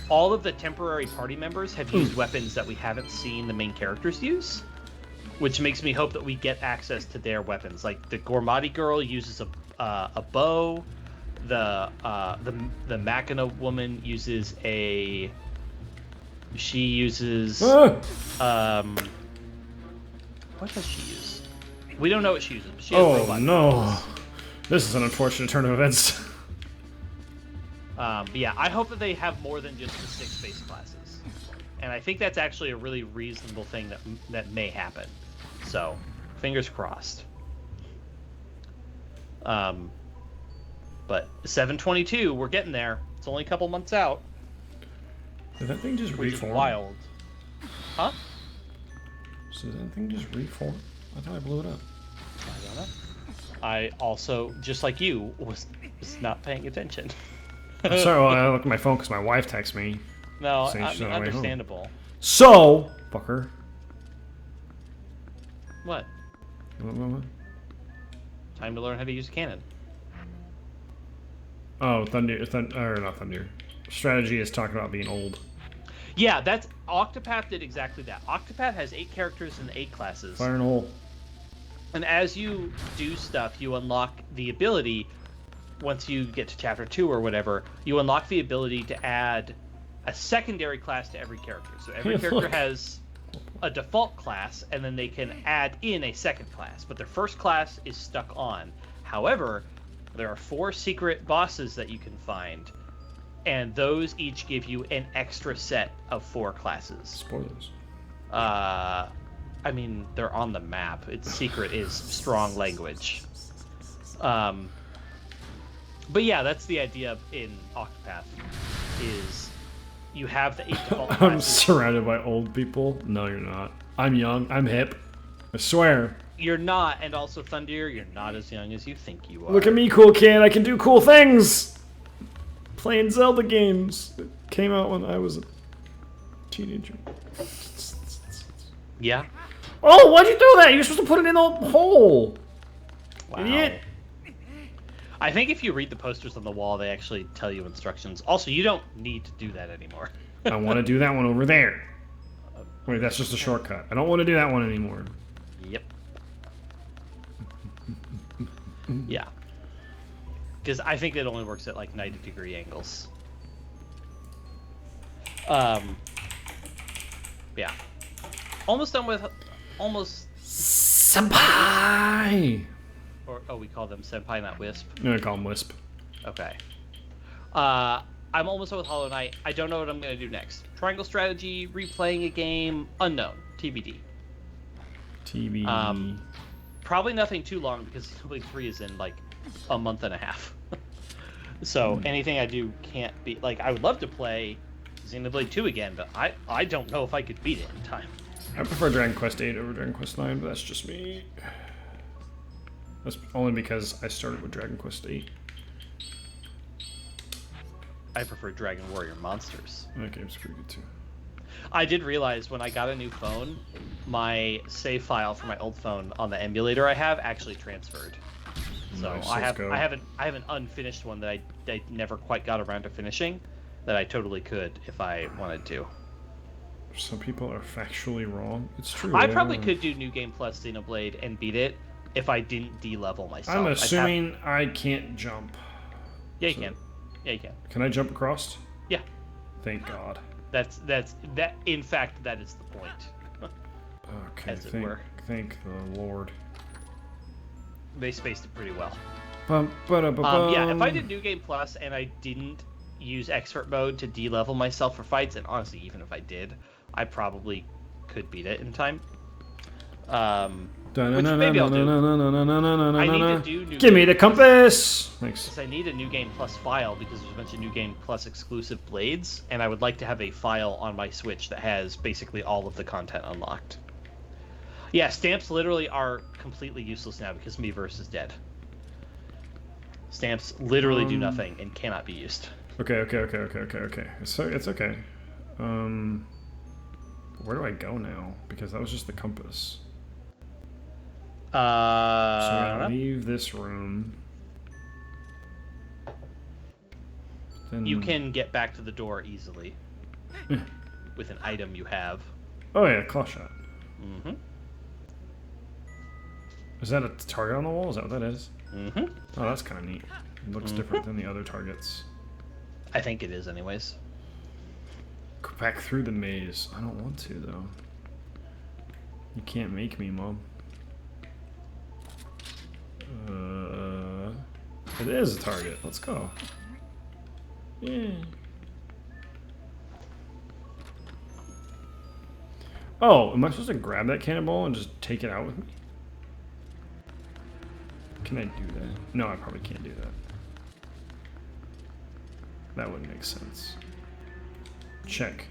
all of the temporary party members have used weapons that we haven't seen the main characters use, which makes me hope that we get access to their weapons. Like the Gormati girl uses a bow. The Machina woman uses a. She uses. What does she use? We don't know what she uses. But she has robot weapons.
This is an unfortunate turn of events.
But yeah, I hope that they have more than just the 6 base classes, and I think that's actually a really reasonable thing that may happen. So, fingers crossed. But 7/22, we're getting there. It's only a couple months out.
Did that thing just reform?
Wild. Huh?
So did that thing just reform? I thought I blew it up.
I don't know. I also, just like you, was not paying attention.
I'm sorry, well, I looked at my phone because my wife texted me.
No, I mean, understandable.
So, fucker.
What? Time to learn how to use a cannon.
Oh, not Thunder. Strategy is talking about being old.
Yeah, that's Octopath did exactly that. Octopath has 8 characters and 8 classes.
Fire and hole.
And as you do stuff, you unlock the ability, once you get to chapter 2 or whatever, you unlock the ability to add a secondary class to every character. So every character has a default class, and then they can add in a second class. But their first class is stuck on. However, there are 4 secret bosses that you can find, and those each give you an extra set of 4 classes.
Spoilers.
I mean, they're on the map. Its secret is strong language. But yeah, that's the idea in Octopath, is you have the 8 default classes.
I'm surrounded by old people. No, you're not. I'm young. I'm hip. I swear.
You're not, and also Thunder, you're not as young as you think you are.
Look at me, cool kid. I can do cool things. Playing Zelda games. It came out when I was a teenager.
Yeah.
Oh, why'd you do that? You're supposed to put it in the hole.
Wow.
Idiot.
I think if you read the posters on the wall, they actually tell you instructions. Also, you don't need to do that anymore.
I want to do that one over there. Wait, that's just a shortcut. I don't want to do that one anymore.
Yep. Yeah. Because I think it only works at like 90-degree angles. Yeah. Almost done with. Almost.
Senpai!
Or, we call them Senpai, not Wisp.
No, I call them Wisp.
Okay. I'm almost done with Hollow Knight. I don't know what I'm going to do next. Triangle strategy, replaying a game, unknown. TBD.
TBD.
Probably nothing too long because Xenoblade 3 is in like a month and a half. So anything I do can't be like. I would love to play Xenoblade 2 again, but I don't know if I could beat it in time.
I prefer Dragon Quest 8 over Dragon Quest 9, but that's just me. That's only because I started with Dragon Quest 8.
I prefer Dragon Warrior Monsters.
That game's pretty good too.
I did realize when I got a new phone, my save file for my old phone on the emulator I have actually transferred. So
Nice,
I
let's
have
go.
an unfinished one that I never quite got around to finishing, that I totally could if I wanted to.
Some people are factually wrong. It's true.
I probably could do New Game Plus Xenoblade and beat it if I didn't de-level myself.
I'm assuming I can't jump.
Yeah, you can. Yeah, you can.
Can I jump across?
Yeah.
Thank God.
That. In fact, that is the point.
Okay.
As it were.
Thank the Lord.
They spaced it pretty well.
Yeah,
if I did New Game Plus and I didn't use expert mode to de-level myself for fights, and honestly, even if I did, I probably could beat it in time. Which maybe I'll do. I need to do New
Give me the compass! Thanks.
I need a New Game Plus file because there's a bunch of New Game Plus exclusive blades, and I would like to have a file on my Switch that has basically all of the content unlocked. Yeah, stamps literally are completely useless now because Miiverse is dead. Stamps literally do nothing and cannot be used.
Okay. It's okay. Where do I go now? Because that was just the compass. So I'm gonna leave this room. Then...
You can get back to the door easily with an item you have.
Oh yeah, claw shot.
Mm-hmm.
Is that a target on the wall? Is that what that is?
Mm-hmm.
Oh, that's kind of neat. It looks different than the other targets.
I think it is, anyways.
Go back through the maze. I don't want to, though. You can't make me, Mom. It is a target. Let's go. Yeah. Oh, am I supposed to grab that cannonball and just take it out with me? Can I do that? No, I probably can't do that. That wouldn't make sense. Check.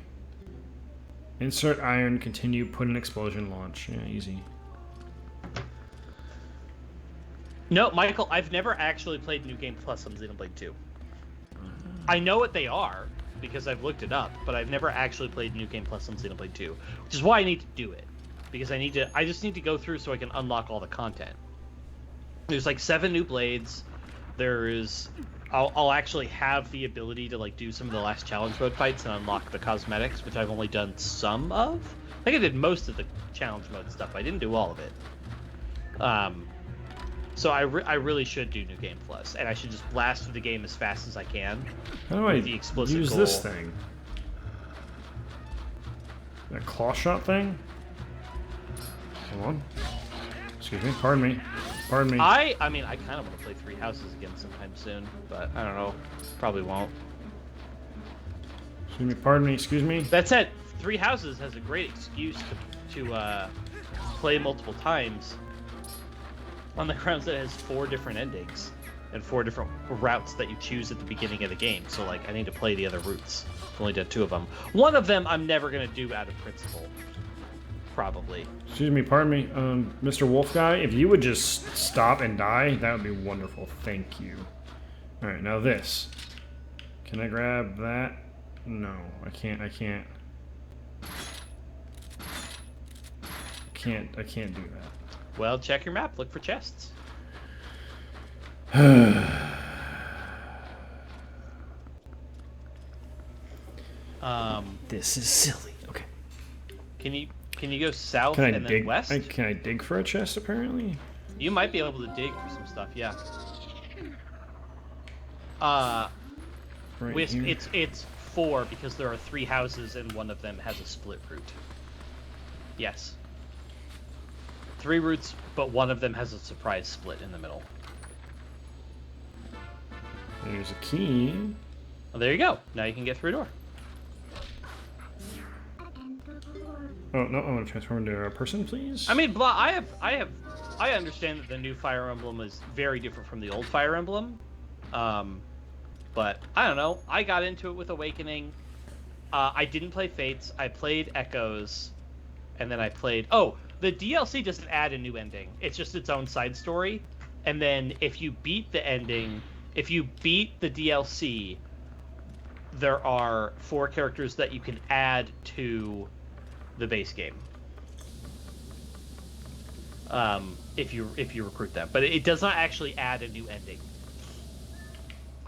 Insert iron, continue, put an explosion, launch. Yeah, easy.
No, Michael, I've never actually played New Game Plus on Xenoblade 2. I know what they are, because I've looked it up, but I've never actually played New Game Plus on Xenoblade 2, which is why I need to do it. Because I just need to go through so I can unlock all the content. There's like 7 new blades. I'll actually have the ability to like do some of the last challenge mode fights and unlock the cosmetics, which I've only done some of. I think I did most of the challenge mode stuff. I didn't do all of it. So I really should do New Game Plus, and I should just blast through the game as fast as I can.
How do I use this thing? That claw shot thing? Hold on. Excuse me. Pardon me. Pardon me.
I mean, I kind of want to play Three Houses again sometime soon, but I don't know. Probably won't.
Excuse me. Pardon me. Excuse me.
That said, Three Houses has a great excuse to play multiple times on the grounds that it has 4 different endings and 4 different routes that you choose at the beginning of the game. So, like, I need to play the other routes. I've only done 2 of them. One of them I'm never going to do out of principle. Probably.
Excuse me, pardon me, Mr. Wolf Guy, if you would just stop and die, that would be wonderful. Thank you. Alright, now this. Can I grab that? No, I can't do that.
Well, check your map. Look for chests.
This is silly. Okay.
Can you go south
Can I
and
dig,
then west?
Can I dig for a chest, apparently?
You might be able to dig for some stuff, yeah.
Right
Wisp,
here?
it's 4 because there are 3 houses and one of them has a split route. Yes. 3 routes, but one of them has a surprise split in the middle.
There's a key.
Well, there you go. Now you can get through a door.
Oh no! I want to transform into a person, please.
I mean, I understand that the new Fire Emblem is very different from the old Fire Emblem, but I don't know. I got into it with Awakening. I didn't play Fates. I played Echoes, and then I played. Oh, the DLC doesn't add a new ending. It's just its own side story, and then if you beat the ending, if you beat the DLC, there are 4 characters that you can add to the base game. If you recruit them, but it does not actually add a new ending.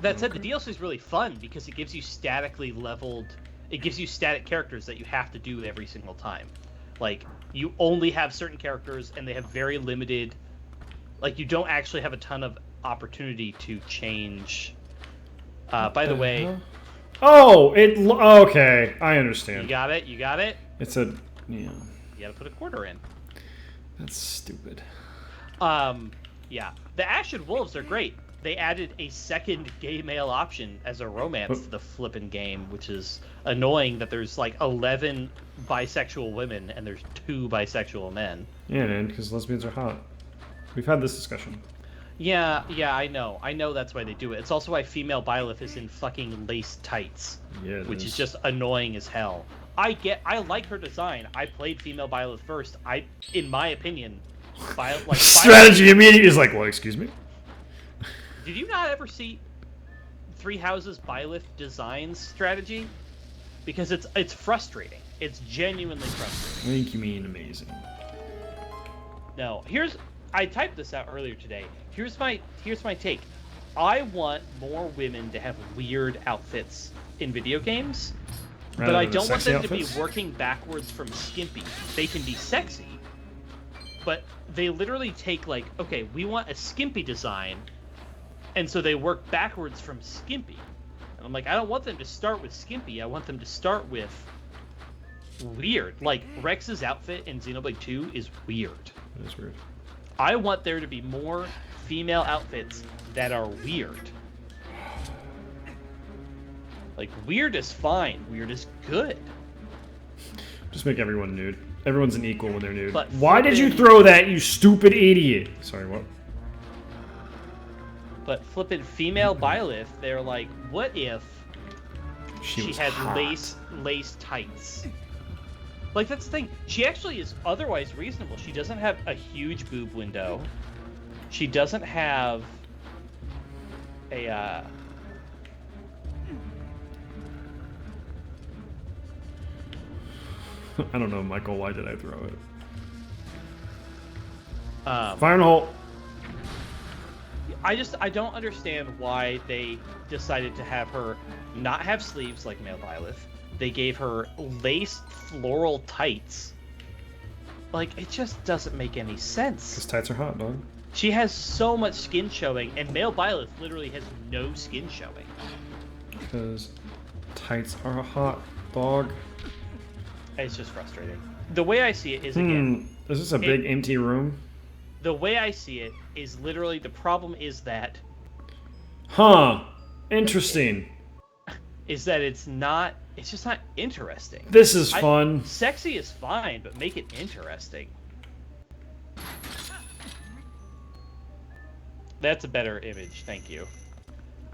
That said, the DLC is really fun because it gives you statically leveled it gives you static characters that you have to do every single time. Like, you only have certain characters, and they have very limited... Like, you don't actually have a ton of opportunity to change... by the way...
Hell? Oh! Okay, I understand.
You got it? You got it?
It's a... Yeah.
You gotta put a quarter in.
That's stupid.
Yeah. The Ashen Wolves are great. They added a second gay male option as a romance to the flippin' game, which is annoying that there's like 11 bisexual women and there's 2 bisexual men.
Yeah, man, because lesbians are hot. We've had this discussion.
Yeah, I know. I know that's why they do it. It's also why female Byleth is in fucking lace tights.
Yeah,
which is just annoying as hell. I like her design. I played female Byleth first. In my opinion,
strategy immediately is like, well, excuse me?
Did you not ever see Three Houses Byleth designs strategy? Because it's frustrating. It's genuinely frustrating.
I think you mean amazing.
No, I typed this out earlier today. Here's my take. I want more women to have weird outfits in video games, but I don't want them to be working backwards from skimpy. They can be sexy, but they literally take like, okay, we want a skimpy design, and so they work backwards from skimpy. And I'm like, I don't want them to start with skimpy. I want them to start with weird. Like, Rex's outfit in Xenoblade 2 is weird.
It is weird.
I want there to be more female outfits that are weird. Like, weird is fine. Weird is good.
Just make everyone nude. Everyone's an equal when they're nude.
But
why did you throw that, you stupid idiot? Sorry, what?
But flippin' female Byleth, they're like, what if she had lace tights? Like, that's the thing. She actually is otherwise reasonable. She doesn't have a huge boob window. She doesn't have a,
I don't know, Michael, why did I throw it?
Fire
in the hole!
I don't understand why they decided to have her not have sleeves like male Byleth. They gave her lace floral tights. Like, it just doesn't make any sense.
Because tights are hot, dog.
She has so much skin showing, and male Byleth literally has no skin showing.
Because tights are hot, dog.
It's just frustrating. The way I see it is, again...
Is this a big empty room?
The way I see it is literally, the problem is that...
Huh. Interesting.
Is that it's just not interesting.
This is fun.
Sexy is fine, but make it interesting. That's a better image, thank you.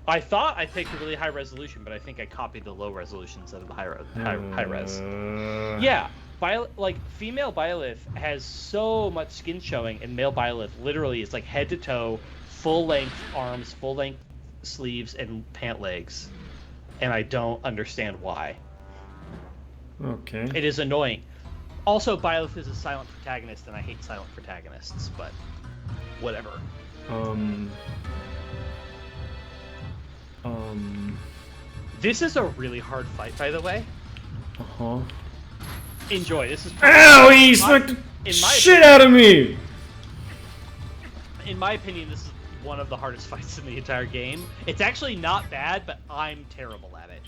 I thought I picked a really high resolution, but I think I copied the low resolution instead of the high res. Yeah, female Byleth has so much skin showing, and male Byleth literally is like head to toe, full length arms, full length sleeves, and pant legs. And I don't understand why.
Okay.
It is annoying. Also, Byleth is a silent protagonist, and I hate silent protagonists, but whatever. This is a really hard fight, by the way.
Uh-huh.
Enjoy. This is...
Ow! He smacked the shit out of me!
In my opinion, this is one of the hardest fights in the entire game. It's actually not bad, but I'm terrible at it.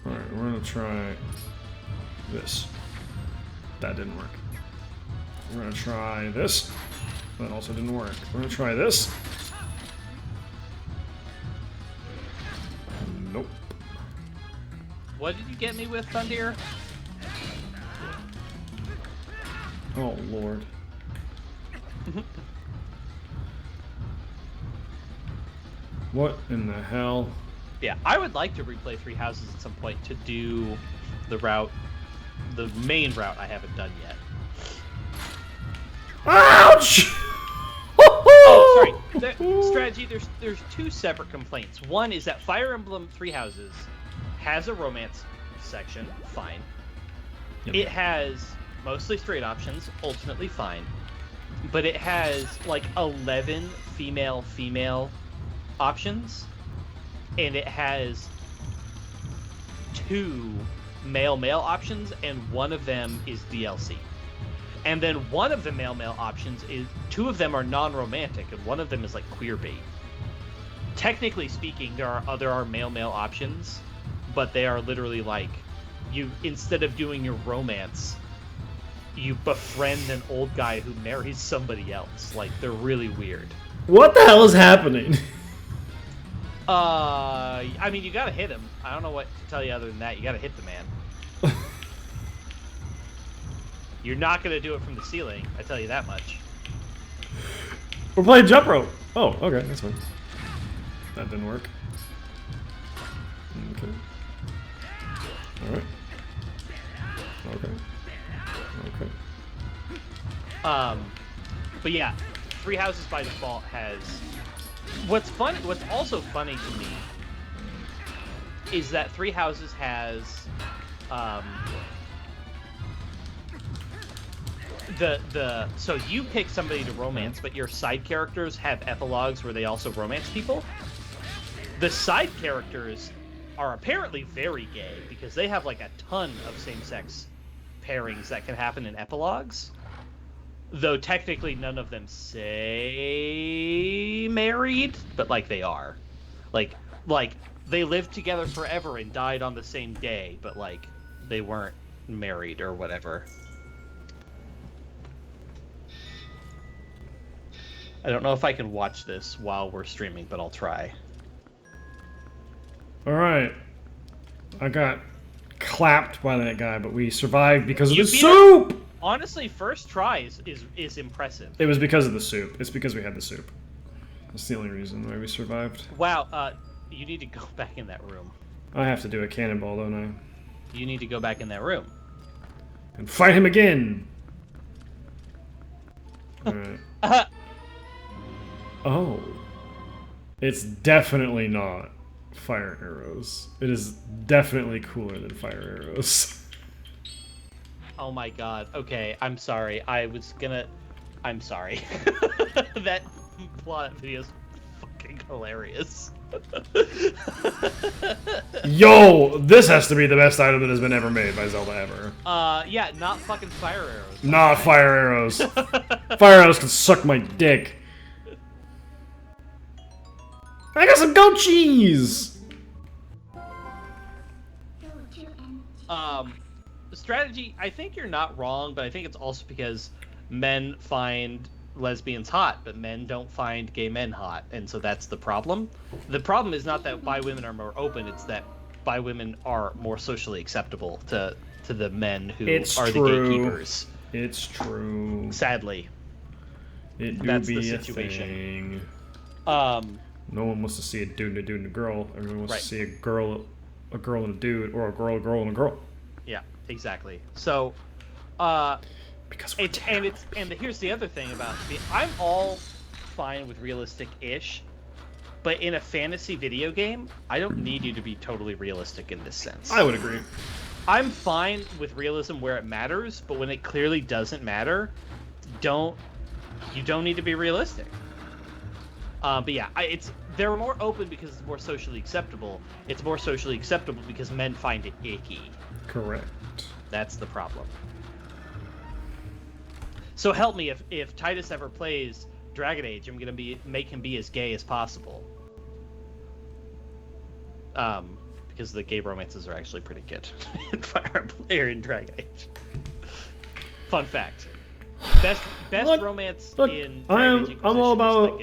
Alright, we're gonna try this. That didn't work. We're gonna try this. That also didn't work. We're gonna try this. Nope.
What did you get me with, Thundir?
Oh, Lord. What in the hell?
Yeah, I would like to replay Three Houses at some point to do the main route I haven't done yet.
Ouch!
Oh, sorry. Strategy, there's 2 separate complaints. One is that Fire Emblem Three Houses has a romance section, fine.
Yep.
It has mostly straight options, ultimately fine. But it has like 11 female options, and it has 2 male options, and one of them is DLC. And then one of the male options is 2 of them are non-romantic, and one of them is like queer bait. Technically speaking, there are male options, but they are literally like, you, instead of doing your romance, you befriend an old guy who marries somebody else. Like, they're really weird.
What the hell is happening?
I mean, you gotta hit him. I don't know what to tell you other than that. You gotta hit the man. You're not gonna do it from the ceiling, I tell you that much.
We're playing jump rope. Oh, okay, that's fine. That didn't work. Okay. Alright. Okay. Okay.
But yeah, Three Houses by Default has... What's also funny to me is that Three Houses has so you pick somebody to romance, but your side characters have epilogues where they also romance people. The side characters are apparently very gay because they have like a ton of same-sex pairings that can happen in epilogues. Though technically none of them say married, but like they are. Like they lived together forever and died on the same day, but like they weren't married or whatever. I don't know if I can watch this while we're streaming, but I'll try.
Alright. I got clapped by that guy, but we survived because of the soup!
Honestly, first try is impressive.
It was because of the soup. It's because we had the soup. That's the only reason why we survived.
Wow, you need to go back in that room.
I have to do a cannonball, don't I?
You need to go back in that room.
And fight him again! Alright. Oh. It's definitely not fire arrows. It is definitely cooler than fire arrows.
Oh my god. Okay, I'm sorry. I'm sorry. That plot video is fucking hilarious.
Yo, this has to be the best item that has been ever made by Zelda ever.
Yeah, not fucking fire arrows.
Not fire arrows. Fire arrows can suck my dick. I got some goat cheese!
Strategy, I think you're not wrong, but I think it's also because men find lesbians hot, but men don't find gay men hot, and so that's the problem. The problem is not that bi women are more open, it's that bi women are more socially acceptable to the men who are the gatekeepers.
It's true.
Sadly.
That's the situation. No one wants to see a dude and a dude and a girl. Everyone wants to see a girl and a dude, or a girl and a girl.
Yeah, exactly. So,
because
here's the other thing about I'm all fine with realistic-ish, but in a fantasy video game, I don't need you to be totally realistic in this sense.
I would agree.
I'm fine with realism where it matters, but when it clearly doesn't matter, you don't need to be realistic. But yeah, they're more open because it's more socially acceptable. It's more socially acceptable because men find it icky.
Correct.
That's the problem. So help me, if Titus ever plays Dragon Age, I'm gonna make him be as gay as possible. Because the gay romances are actually pretty good in Fire Emblem in Dragon Age. Fun fact. Best romance in Dragon Age.
I'm all about,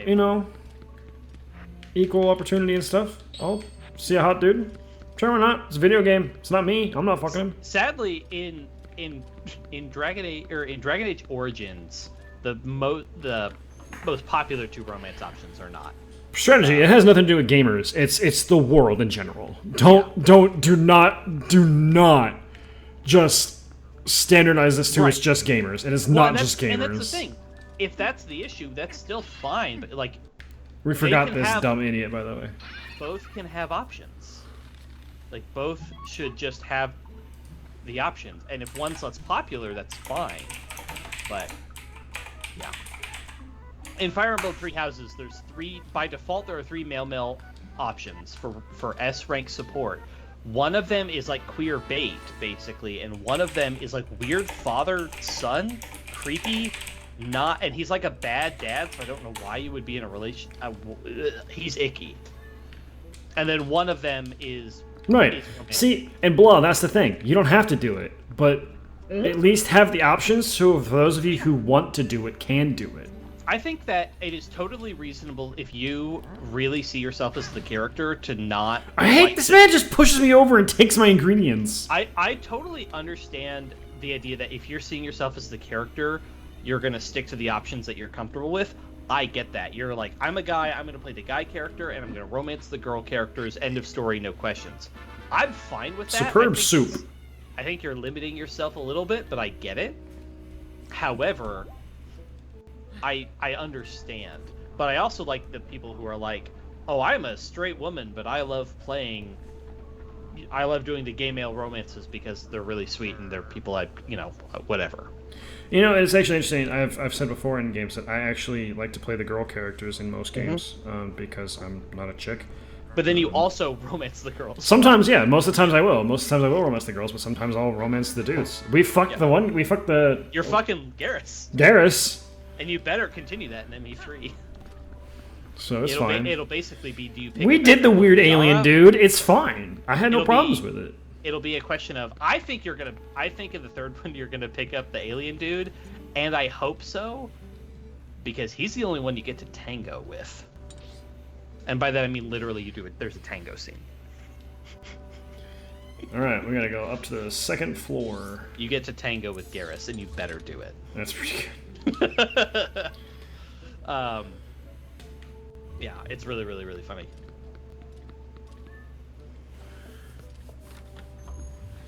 equal opportunity and stuff. I'll see a hot dude. Sure, why not? It's a video game. It's not me. I'm not fucking him.
Sadly, in Dragon Age in Dragon Age Origins, the most popular 2 romance options are not.
Strategy. It has nothing to do with gamers. It's the world in general. Do not just standardize this to it's just gamers. It is not just gamers.
And that's the thing. If that's the issue, that's still fine. But like,
we forgot this dumb idiot, by the way.
Both can have options. Like, both should just have the options. And if one's less popular, that's fine. But, yeah. In Fire Emblem Three Houses, by default, there are 3 male options for S rank support. One of them is like queer bait, basically, and one of them is like weird father-son, creepy, not, and he's like a bad dad, so I don't know why you would be in a relation. He's icky. And then one of them is
right. See, and blah, that's the thing. You don't have to do it, but at least have the options so for those of you who want to do it can do it.
I think that it is totally reasonable if you really see yourself as the character to not.
I hate this man just pushes me over and takes my ingredients.
I totally understand the idea that if you're seeing yourself as the character, you're going to stick to the options that you're comfortable with. I get that. You're like, I'm a guy, I'm going to play the guy character, and I'm going to romance the girl characters, end of story, no questions. I'm fine with that.
Superb soup.
I think you're limiting yourself a little bit, but I get it. However, I understand. But I also like the people who are like, oh, I'm a straight woman, but I love doing the gay male romances because they're really sweet and they're people whatever.
You know, it's actually interesting. I've said before in games that I actually like to play the girl characters in most games because I'm not a chick.
But then you also romance the girls.
Sometimes, yeah. Most of the times I will. Most of the times I will romance the girls, but sometimes I'll romance the dudes. We fucked the one. We fucked the.
You're fucking Garrus.
Garrus.
And you better continue that in ME3.
So it's fine.
It'll basically be, do you pick
We did the weird alien dude. It's fine. I had no problems with it.
It'll be a question of, I think in the third one you're gonna pick up the alien dude, and I hope so, because he's the only one you get to tango with. And by that I mean literally you do it. There's a tango scene.
All right, we gotta go up to the second floor.
You get to tango with Garrus, and you better do it.
That's pretty good.
Yeah, it's really, really, really funny.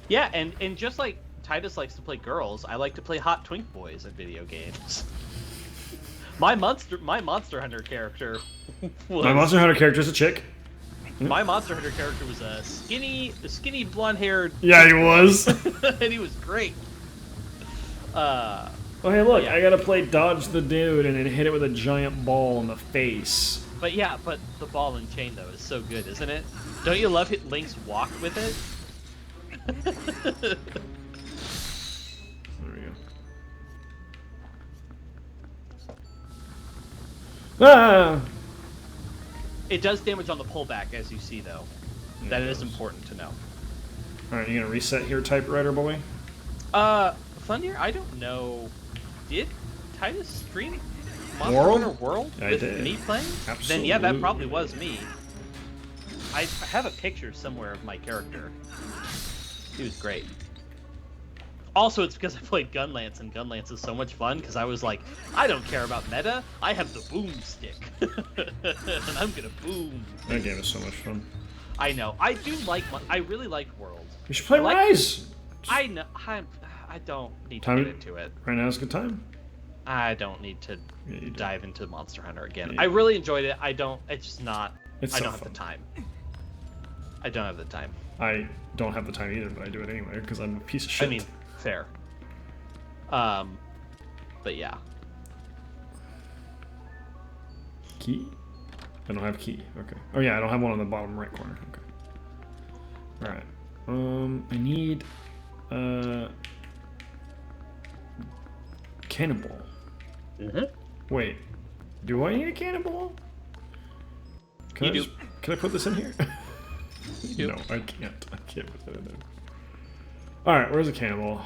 Yeah, and just like Titus likes to play girls, I like to play hot twink boys in video games. My Monster Hunter character was...
My Monster Hunter character is a chick.
My Monster Hunter character was a skinny blonde-haired...
Yeah, he was.
And he was great.
Oh, hey, look, yeah. I gotta play dodge the dude and then hit it with a giant ball in the face.
But yeah, but the ball and chain, though, is so good, isn't it? Don't you love Link's walk with it?
There we go. Ah!
It does damage on the pullback, as you see, though. Yeah, that is important to know.
Alright, you gonna reset here, typewriter boy?
Fundier, I don't know. Did Titus stream Monster Hunter World with me playing?
Absolutely.
Then yeah, that probably was me. I have a picture somewhere of my character. He was great. Also, it's because I played Gunlance, and Gunlance is so much fun because I was like, I don't care about meta. I have the boomstick, and I'm gonna boom.
That game is so much fun.
I know. I really like World.
You should play Rise.
I know. I don't need to get into it.
Right now is a good time.
I don't need to dive into Monster Hunter again. Yeah. I really enjoyed it. It's just not. I don't have the time. I don't have the time.
I don't have the time either, but I do it anyway because I'm a piece of shit.
I mean, fair. But yeah.
Key? I don't have key. Okay. Oh yeah, I don't have one on the bottom right corner. Okay. All right. I need cannonball. Wait. Do I need a cannonball? Can I put this in here? No, I can't. I can't put that in there. Alright, where's the cannonball?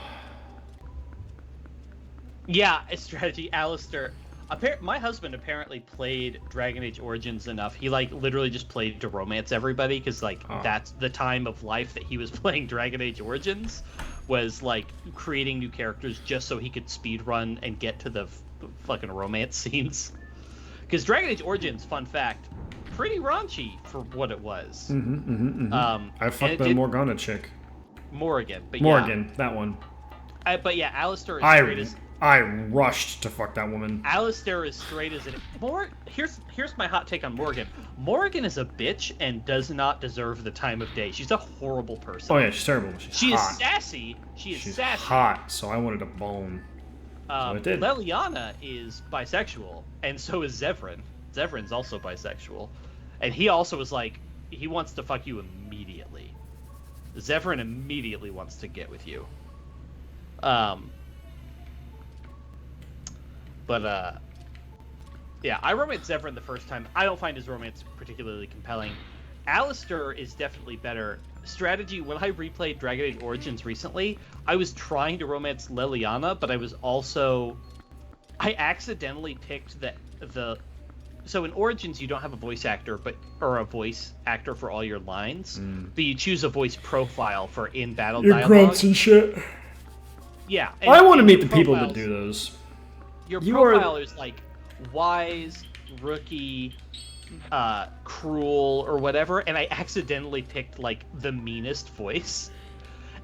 Yeah, a strategy, Alistair. My husband apparently played Dragon Age Origins enough. He literally just played to romance everybody because that's the time of life that he was playing Dragon Age Origins, was creating new characters just so he could speed run and get to the fucking romance scenes. Because Dragon Age Origins, fun fact, pretty raunchy for what it was.
I fucked the Morgana chick.
Morgan, but
Morgan, yeah. That one.
But yeah, Alistair is straight as...
I rushed to fuck that woman.
Alistair is straight as it... Here's my hot take on Morgan. Morgan is a bitch and does not deserve the time of day. She's a horrible person.
Oh yeah, she's terrible. She's hot.
Is sassy. She's sassy.
Hot, so I wanted to bone. So I did.
Leliana is bisexual, and so is Zevran. Zevran's also bisexual. And he also was he wants to fuck you immediately. Zephyrin immediately wants to get with you. Yeah, I romanced Zephyrin the first time. I don't find his romance particularly compelling. Alistair is definitely better. Strategy, when I replayed Dragon Age Origins recently, I was trying to romance Leliana, but I was also... I accidentally picked the... So in Origins, you don't have a voice actor, or a voice actor for all your lines, but you choose a voice profile for in-battle dialogue.
Your grunts and shit.
Yeah.
I want to meet the people that do those.
Your profile is like wise, rookie, cruel, or whatever, and I accidentally picked like the meanest voice.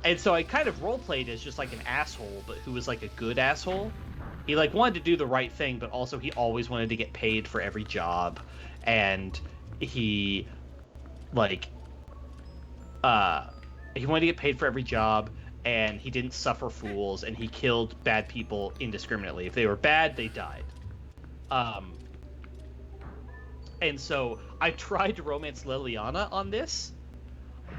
And so I kind of roleplayed as just like an asshole, but who was like a good asshole. He like wanted to do the right thing, but also he always wanted to get paid for every job, and he wanted to get paid for every job, and he didn't suffer fools, and he killed bad people indiscriminately. If they were bad, they died. And so I tried to romance Leliana on this,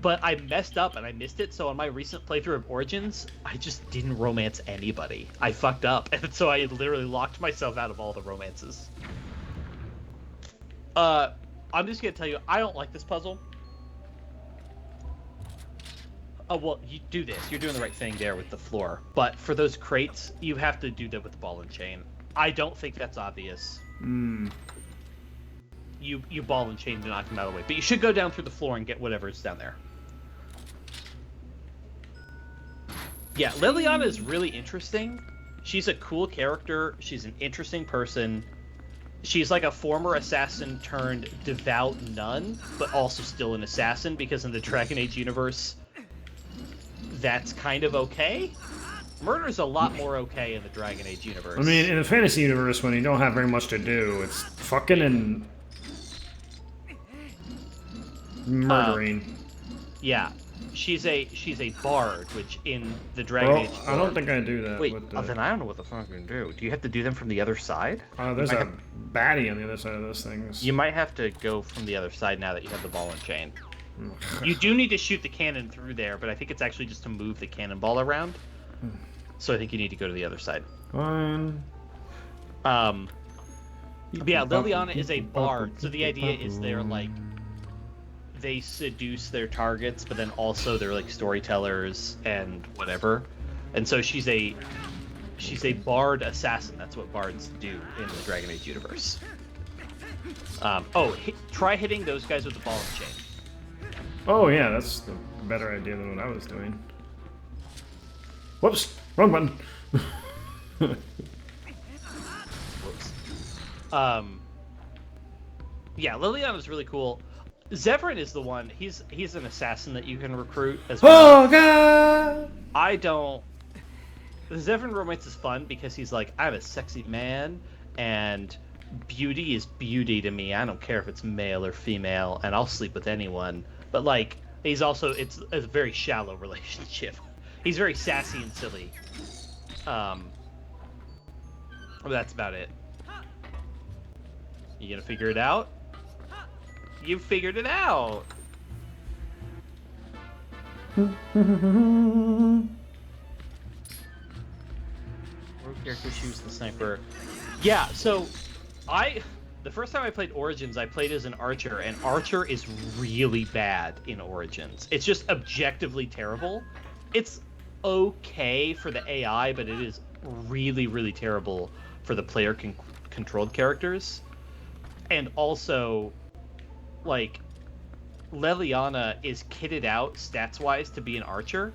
but I messed up and I missed it. So on my recent playthrough of Origins, I just didn't romance anybody. I fucked up, and so I literally locked myself out of all the romances. I'm just gonna tell you, I don't like this puzzle. Oh, well, you do this. You're doing the right thing there with the floor. But for those crates, you have to do that with the ball and chain. I don't think that's obvious. You ball and chain to knock them out of the way. But you should go down through the floor and get whatever's down there. Yeah, Leliana is really interesting. She's a cool character. She's an interesting person. She's like a former assassin turned devout nun, but also still an assassin, because in the Dragon Age universe, that's kind of okay. Murder's a lot more okay in the Dragon Age universe.
I mean, in the fantasy universe, when you don't have very much to do, it's fucking and murdering.
Yeah, she's a bard, which in the Dragon Age.
I don't think I do that.
Wait,
with the...
then I don't know what the fuck I'm gonna do. Do you have to do them from the other side?
There's a baddie on the other side of those things.
You might have to go from the other side now that you have the ball and chain. You do need to shoot the cannon through there, but I think it's actually just to move the cannonball around. So I think you need to go to the other side.
Fine.
Yeah, Leliana is a bard, so the idea is they're like, they seduce their targets, but then also they're like storytellers and whatever. And so she's a bard assassin. That's what bards do in the Dragon Age universe. Try hitting those guys with the ball and chain.
Oh yeah, that's a better idea than what I was doing. Whoops, wrong button.
Whoops. Yeah, Liliana's really cool. Zephyrin is the one. He's an assassin that you can recruit as well.
Oh god!
The Zephyrin romance is fun because he's like, I'm a sexy man, and beauty is beauty to me. I don't care if it's male or female, and I'll sleep with anyone. But like, it's a very shallow relationship. He's very sassy and silly. But that's about it. You gonna figure it out? You figured it out! Rogue character shoots the sniper. Yeah, so the first time I played Origins, I played as an archer, and archer is really bad in Origins. It's just objectively terrible. It's okay for the AI, but it is really, really terrible for the player-controlled characters. And also, like, Leliana is kitted out stats-wise to be an archer,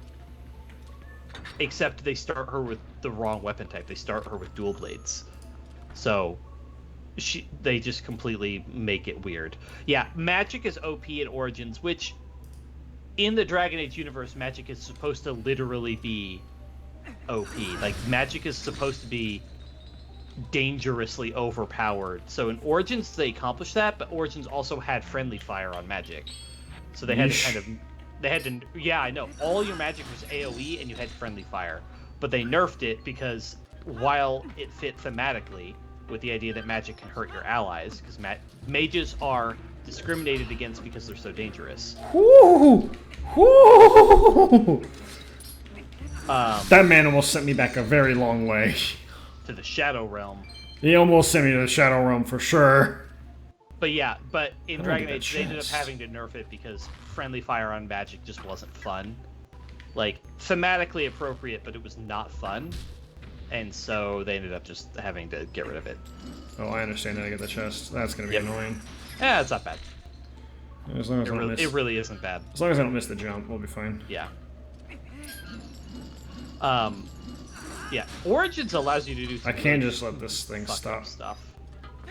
except they start her with the wrong weapon type. They start her with dual blades. So they just completely make it weird. Yeah, magic is OP in Origins, which in the Dragon Age universe, magic is supposed to literally be OP. Like, magic is supposed to be dangerously overpowered. So in Origins, they accomplished that, but Origins also had friendly fire on magic. So they had to yeah, I know. All your magic was AoE, and you had friendly fire. But they nerfed it because while it fit thematically, with the idea that magic can hurt your allies, because mages are discriminated against because they're so dangerous.
Woo! Woo! That man almost sent me back a very long way.
To the Shadow Realm.
He almost sent me to the Shadow Realm for sure.
But yeah, but in Dragon Age, they ended up having to nerf it because friendly fire on magic just wasn't fun. Like, thematically appropriate, but it was not fun. And so they ended up just having to get rid of it.
Oh, I understand how to get the chest. That's gonna be annoying.
Yeah, it's not bad.
As long as
It really isn't bad.
As long as I don't miss the jump, we'll be fine.
Yeah. Yeah. Origins allows you to do.
I can't just let this thing stop
stuff.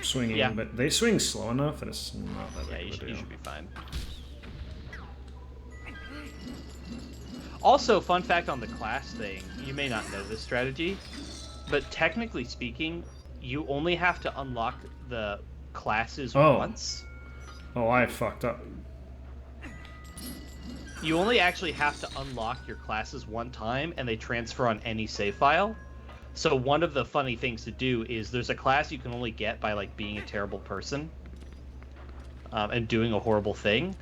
Swinging, but they swing slow enough that it's not that big of a deal.
You should be fine. Also, fun fact on the class thing, you may not know this strategy, but technically speaking, you only have to unlock the classes once.
Oh, I fucked up.
You only actually have to unlock your classes one time, and they transfer on any save file. So one of the funny things to do is there's a class you can only get by like being a terrible person and doing a horrible thing.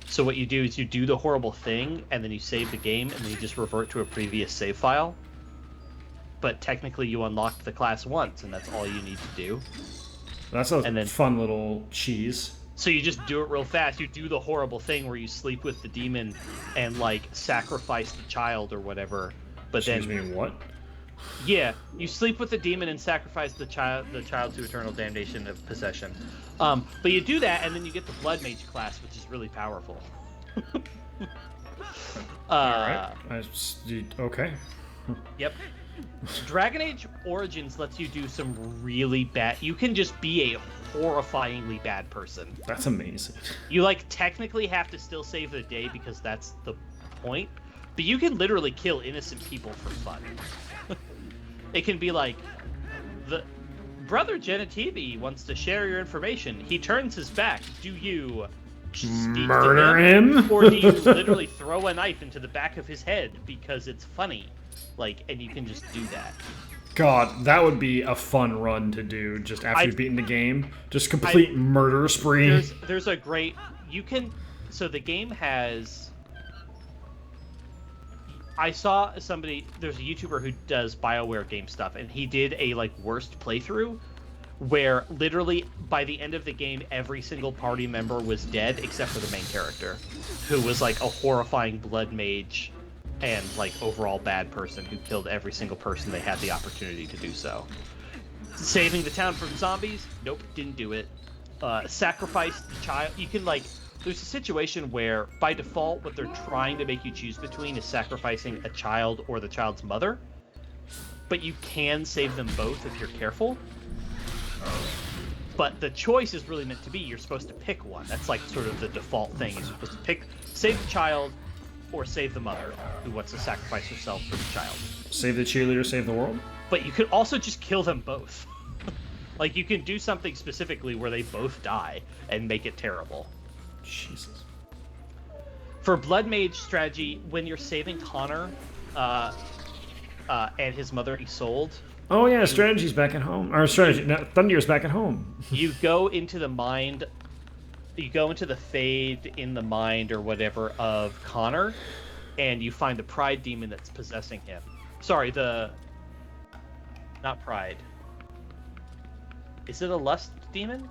So what you do is you do the horrible thing, and then you save the game, and then you just revert to a previous save file. But technically you unlocked the class once, and that's all you need to do.
That's a fun little cheese.
So you just do it real fast. You do the horrible thing where you sleep with the demon and, like, sacrifice the child or whatever. But
Excuse me, what?
Yeah, you sleep with the demon and sacrifice the child to eternal damnation of possession. But you do that, and then you get the Blood Mage class, which is really powerful.
Alright. Okay.
Yep. Dragon Age Origins lets you do some really bad... You can just be a horrifyingly bad person.
That's amazing.
You, like, technically have to still save the day because that's the point. But you can literally kill innocent people for fun. It can be like, the Brother Genitivi wants to share your information. He turns his back. Do you speak
murder him?
Or do you literally throw a knife into the back of his head because it's funny? Like, and you can just do that.
God, that would be a fun run to do just after you've beaten the game. Just complete murder spree.
There's a great... You can... So the game has... I saw somebody... There's a YouTuber who does BioWare game stuff, and he did a, like, worst playthrough where literally by the end of the game, every single party member was dead except for the main character, who was, like, a horrifying blood mage and, like, overall bad person who killed every single person they had the opportunity to do so. Saving the town from zombies? Nope, didn't do it. Sacrifice the child. You can, like... There's a situation where, by default, what they're trying to make you choose between is sacrificing a child or the child's mother. But you can save them both if you're careful. But the choice is really meant to be you're supposed to pick one. That's, like, sort of the default thing. You're supposed to pick save the child or save the mother who wants to sacrifice herself for the child.
Save the cheerleader, save the world?
But you could also just kill them both. Like, you can do something specifically where they both die and make it terrible.
Jesus.
For Blood Mage strategy, when you're saving Connor and his mother Isolde...
Oh yeah, strategy's back at home. Or strategy, no, Thunder's back at home.
You go into the mind... You go into the fade in the mind or whatever of Connor, and you find the pride demon that's possessing him. Sorry, not pride. Is it a lust demon?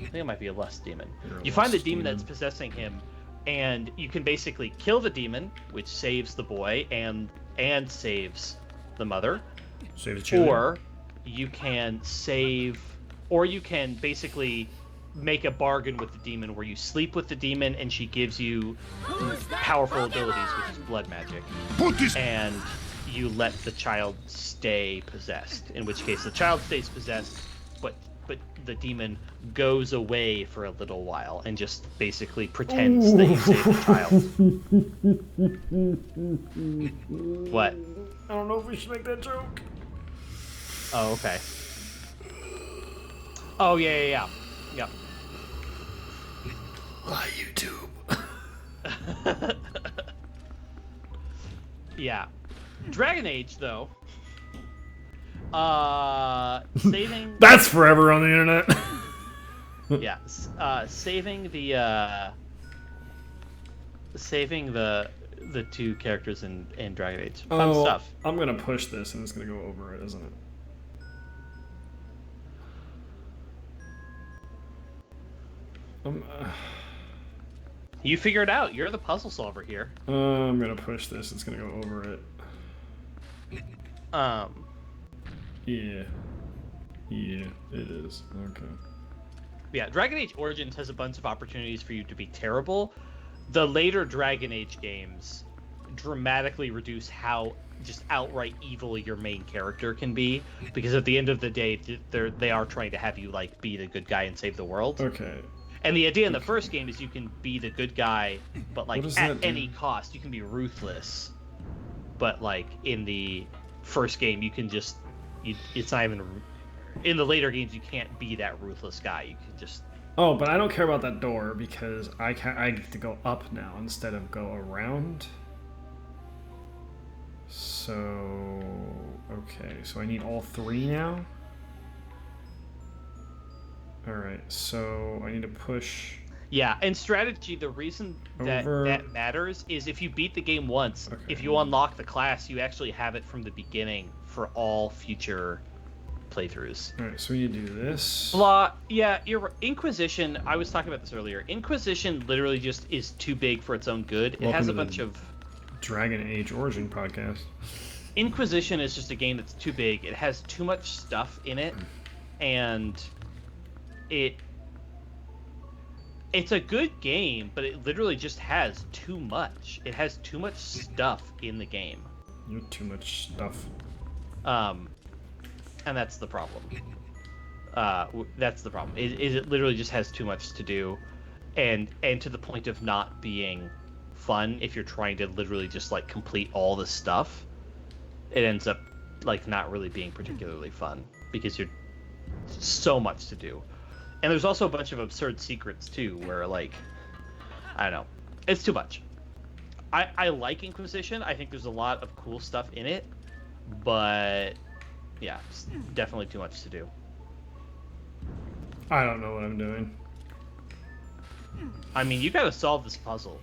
I think it might be a lust demon. You find the demon that's possessing him, and you can basically kill the demon, which saves the boy and saves the mother.
Save the children.
Or you can basically make a bargain with the demon where you sleep with the demon and she gives you powerful abilities, which is blood magic. And you let the child stay possessed, in which case the child stays possessed, but the demon goes away for a little while and just basically pretends that you saved the child. What?
I don't know if we should make that joke.
Oh, okay. Oh, yeah.
Why YouTube?
Yeah. Dragon Age, though. Saving...
That's forever on the internet.
Yeah, saving the two characters in Dragon Age. Fun stuff.
I'm gonna push this and it's gonna go over it, isn't it?
You figure it out. You're the puzzle solver here.
I'm gonna push this. It's gonna go over it. Yeah. Yeah, it is. Okay.
Yeah, Dragon Age Origins has a bunch of opportunities for you to be terrible. The later Dragon Age games dramatically reduce how just outright evil your main character can be, because at the end of the day, they are trying to have you like be the good guy and save the world.
Okay.
And the idea in the first game is you can be the good guy, but like at any cost. You can be ruthless, but like in the first game, you can just it's not even. In the later games, you can't be that ruthless guy. You can just.
Oh, but I don't care about that door because I get to go up now instead of go around. So okay, so I need all three now. All right, so I need to push.
Yeah, and strategy. The reason that matters is if you beat the game once, if you unlock the class, you actually have it from the beginning for all future playthroughs.
Alright, so we need to do this.
Yeah, Inquisition, I was talking about this earlier. Inquisition literally just is too big for its own good. It has a bunch of...
Dragon Age Origin podcast.
Inquisition is just a game that's too big. It has too much stuff in it, and it's a good game, but it literally just has too much. It has too much stuff in the game.
You have too much stuff.
And that's the problem. That's the problem. It literally just has too much to do, and to the point of not being fun. If you're trying to literally just like complete all the stuff, it ends up like not really being particularly fun because you're so much to do. And there's also a bunch of absurd secrets too, where like I don't know, it's too much. I like Inquisition. I think there's a lot of cool stuff in it, but yeah, it's definitely too much to do.
I don't know what I'm doing.
I mean, you gotta solve this puzzle.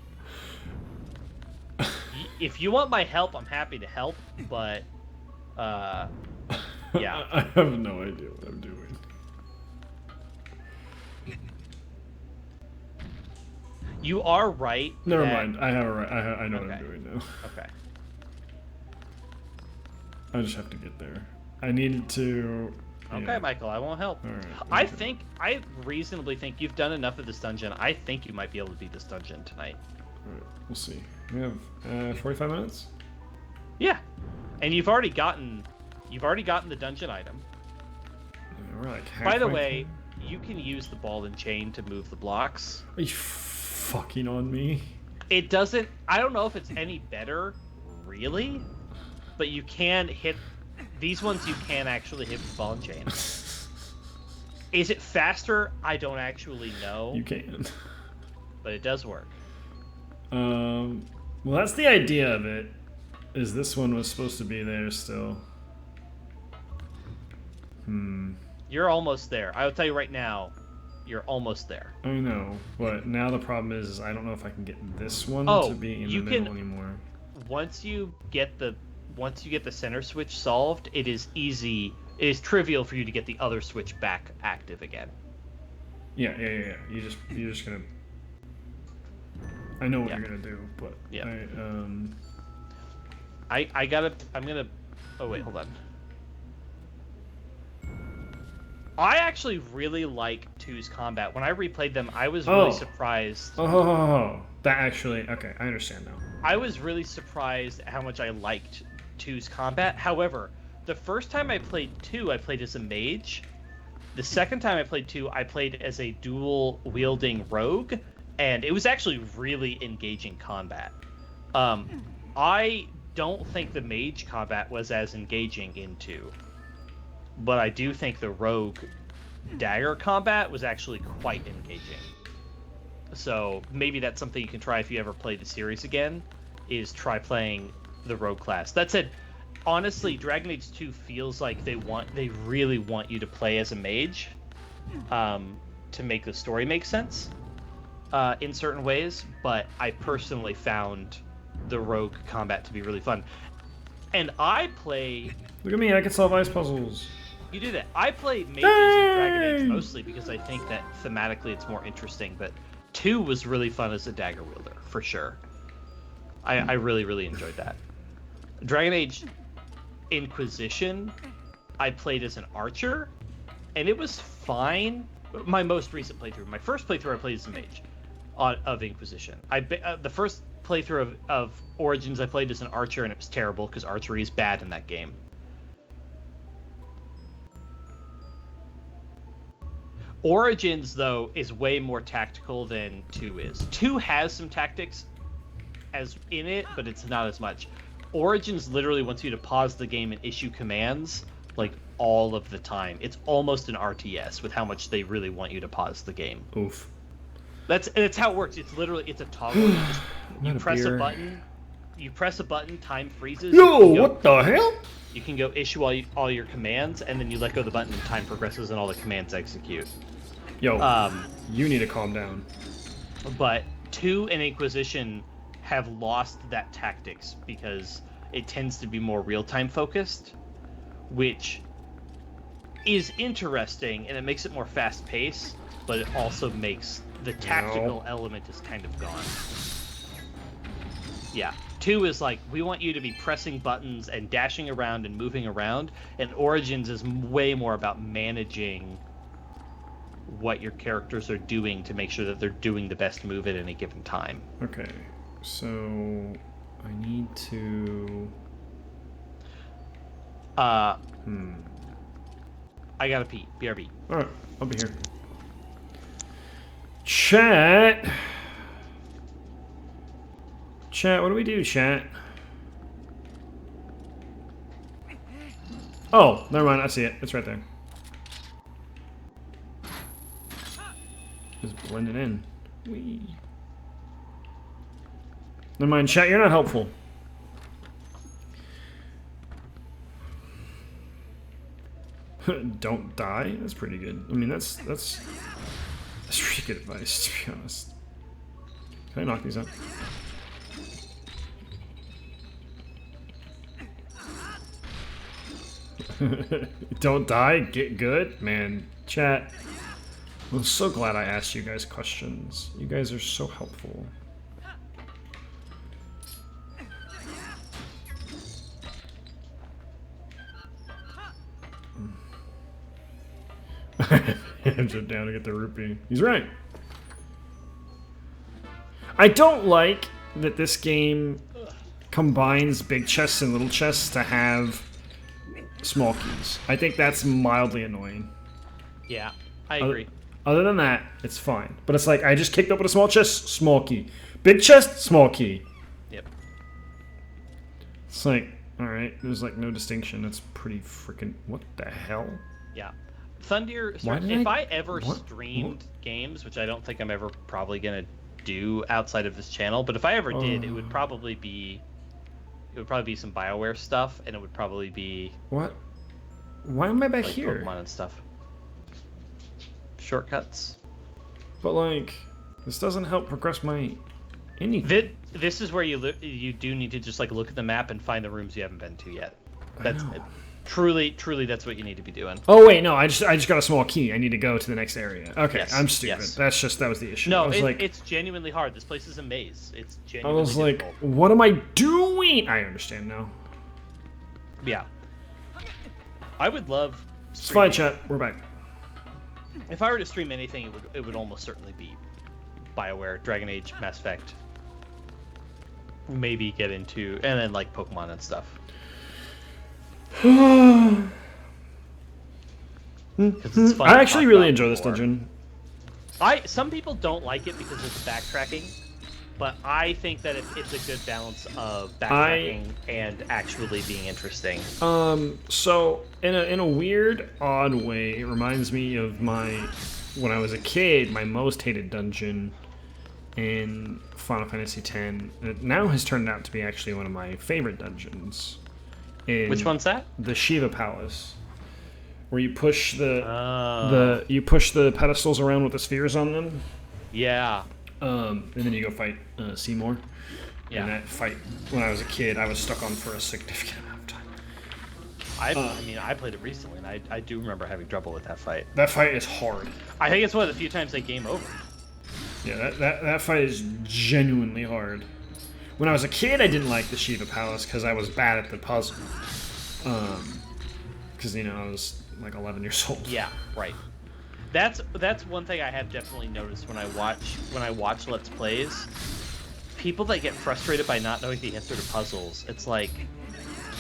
If you want my help, I'm happy to help, but yeah.
I have no idea what I'm doing.
You are right.
Never mind. I have a right. I know what I'm doing now.
Okay.
I just have to get there. I needed to.
Okay, Michael, I won't help.
All right,
I reasonably think you've done enough of this dungeon. I think you might be able to beat this dungeon tonight.
All right, we'll see. We have 45 minutes.
Yeah, and you've already gotten the dungeon item.
We're like
by the way, you can use the ball and chain to move the blocks.
Are you fucking on me?
It doesn't. I don't know if it's any better, really, but you can hit. These ones you can actually hit with ball and chain. Is it faster? I don't actually know.
You can.
But it does work.
Well, that's the idea of it. Is this one was supposed to be there still?
You're almost there. I'll tell you right now, you're almost there.
I know, but now the problem is I don't know if I can get this one to be in the middle anymore.
Once you get the center switch solved, it is easy. It is trivial for you to get the other switch back active again.
Yeah. You're just gonna. I know what you're gonna do, but
yeah.
I'm
gonna. Oh wait, hold on. I actually really like 2's combat. When I replayed them, I was really surprised.
Oh, that actually. Okay, I understand now.
I was really surprised at how much I liked 2's combat. However, the first time I played 2, I played as a mage. The second time I played 2, I played as a dual-wielding rogue, and it was actually really engaging combat. I don't think the mage combat was as engaging in 2, but I do think the rogue dagger combat was actually quite engaging. So maybe that's something you can try if you ever play the series again, is try playing the rogue class. That said, honestly, Dragon Age 2 feels like they really want you to play as a mage, to make the story make sense in certain ways, but I personally found the rogue combat to be really fun. And I play...
Look at me, I can solve ice puzzles.
You do that. I play mages in Dragon Age mostly because I think that thematically it's more interesting, but 2 was really fun as a dagger wielder, for sure. I really, really enjoyed that. Dragon Age Inquisition, I played as an archer, and it was fine. My most recent playthrough, my first playthrough I played as a mage of Inquisition. The first playthrough of Origins I played as an archer, and it was terrible because archery is bad in that game. Origins, though, is way more tactical than 2 is. 2 has some tactics as in it, but it's not as much. Origins literally wants you to pause the game and issue commands like all of the time. It's almost an RTS with how much they really want you to pause the game.
Oof.
That's how it works. It's literally a toggle. You press a button. You press a button. Time freezes.
Yo, what the hell?
You can go issue all your commands, and then you let go of the button, and time progresses, and all the commands execute.
Yo, you need to calm down.
But 2 and Inquisition have lost that tactics because it tends to be more real-time focused, which is interesting, and it makes it more fast-paced, but it also makes the tactical element is kind of gone. Yeah. 2 is like, we want you to be pressing buttons and dashing around and moving around, and Origins is way more about managing what your characters are doing to make sure that they're doing the best move at any given time.
Okay, so I need to...
I gotta pee. BRB.
Alright, I'll be here. Chat! Chat, what do we do, chat? Oh, never mind, I see it. It's right there. Just blending in. Whee. Never mind, chat, you're not helpful. Don't die? That's pretty good. I mean, that's pretty good advice, to be honest. Can I knock these out? Don't die, get good? Man, chat. I'm so glad I asked you guys questions. You guys are so helpful. Jump down to get the rupee. He's right. I don't like that this game combines big chests and little chests to have small keys. I think that's mildly annoying.
Yeah, I agree.
Other than that, it's fine. But it's like, I just kicked open a small chest, small key. Big chest, small key.
Yep.
It's like, alright, there's like no distinction. That's pretty freaking... What the hell?
Yeah. Thundir, if I ever streamed games, which I don't think I'm ever probably going to do outside of this channel, but if I ever did, it would probably be some BioWare stuff, and it would probably be...
What? Why am I back
like
here?
Pokemon and stuff. Shortcuts.
But like, this doesn't help progress my anything.
This is where you do need to just like look at the map and find the rooms you haven't been to yet. That's truly that's what you need to be doing.
Oh wait, no, I just got a small key. I need to go to the next area. Okay, yes, I'm stupid. Yes. That was the issue.
No, it's genuinely hard. This place is a maze. It's genuinely
I was like,
difficult.
what am I doing? I understand now.
Yeah. I would love...
It's fine, chat. We're back.
If I were to stream anything, it would almost certainly be BioWare, Dragon Age, Mass Effect. Maybe get into... And then, like, Pokemon and stuff. It's fun
I actually really enjoy this dungeon.
Some people don't like it because it's backtracking, but I think that it's a good balance of backtracking and actually being interesting.
So in a weird, odd way, it reminds me of when I was a kid, my most hated dungeon in Final Fantasy X. It now has turned out to be actually one of my favorite dungeons.
Which one's that?
The Shiva Palace. where you push the pedestals around with the spheres on them.
Yeah.
And then you go fight Seymour.
Yeah.
And that fight, when I was a kid, I was stuck on for a significant amount of time.
I played it recently, and I do remember having trouble with that fight.
That fight is hard.
I think it's one of the few times they game over.
Yeah, that fight is genuinely hard. When I was a kid, I didn't like the Shiva Palace because I was bad at the puzzle. Because, I was like 11 years old.
Yeah, right. That's one thing I have definitely noticed when I watch Let's Plays. People that get frustrated by not knowing the answer to puzzles, it's like,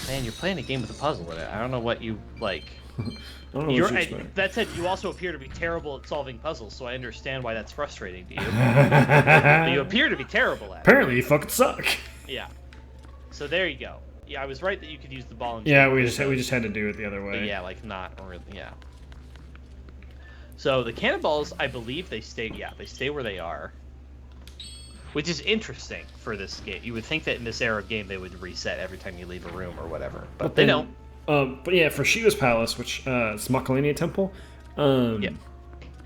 man, you're playing a game with a puzzle in it. I don't know what you like. That said, you also appear to be terrible at solving puzzles, so I understand why that's frustrating to you. You appear to be terrible at it.
Apparently, you fucking suck.
Yeah. So there you go. Yeah, I was right that you could use the ball and
yeah, we just had to do it the other way.
But yeah, like not really. Yeah. So the cannonballs, I believe they stay. Yeah, they stay where they are. Which is interesting for this game. You would think that in this era of game they would reset every time you leave a room or whatever, but they don't.
But yeah, for Shiva's Palace, which it's Makalania Temple, the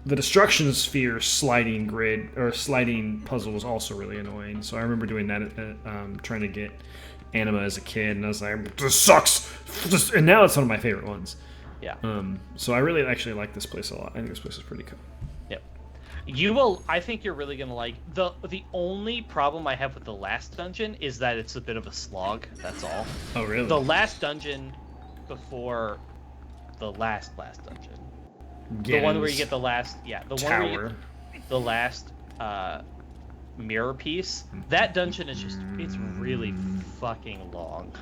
destruction sphere sliding grid or sliding puzzle was also really annoying. So I remember doing that, trying to get Anima as a kid, and I was like, "This sucks!" And now it's one of my favorite ones.
Yeah.
So I really actually like this place a lot. I think this place is pretty cool.
Yep. You will. I think you're really gonna like the only problem I have with the last dungeon is that it's a bit of a slog. That's all.
Oh really?
The last dungeon before the last dungeon. The one where you get the last. Yeah. The
tower.
one where you get the last mirror piece. That dungeon is it's really fucking long.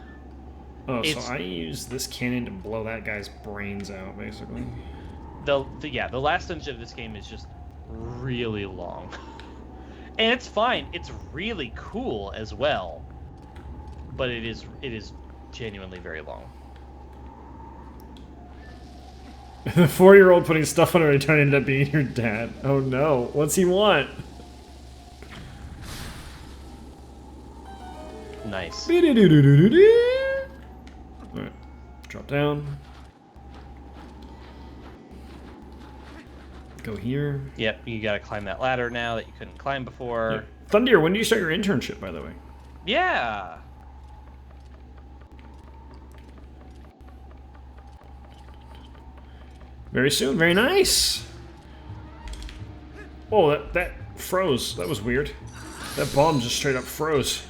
Oh, so I use this cannon to blow that guy's brains out, basically.
The last dungeon of this game is just really long. And it's fine. It's really cool as well. But it is genuinely very long.
The 4-year-old putting stuff on her and turning into being your dad. Oh no. What's he want?
Nice.
Alright. Drop down. Go here.
Yep, you gotta climb that ladder now that you couldn't climb before.
Yeah. Thunder, when do you start your internship, by the way?
Yeah.
Very soon. Very nice. Oh, that froze. That was weird. That bomb just straight up froze.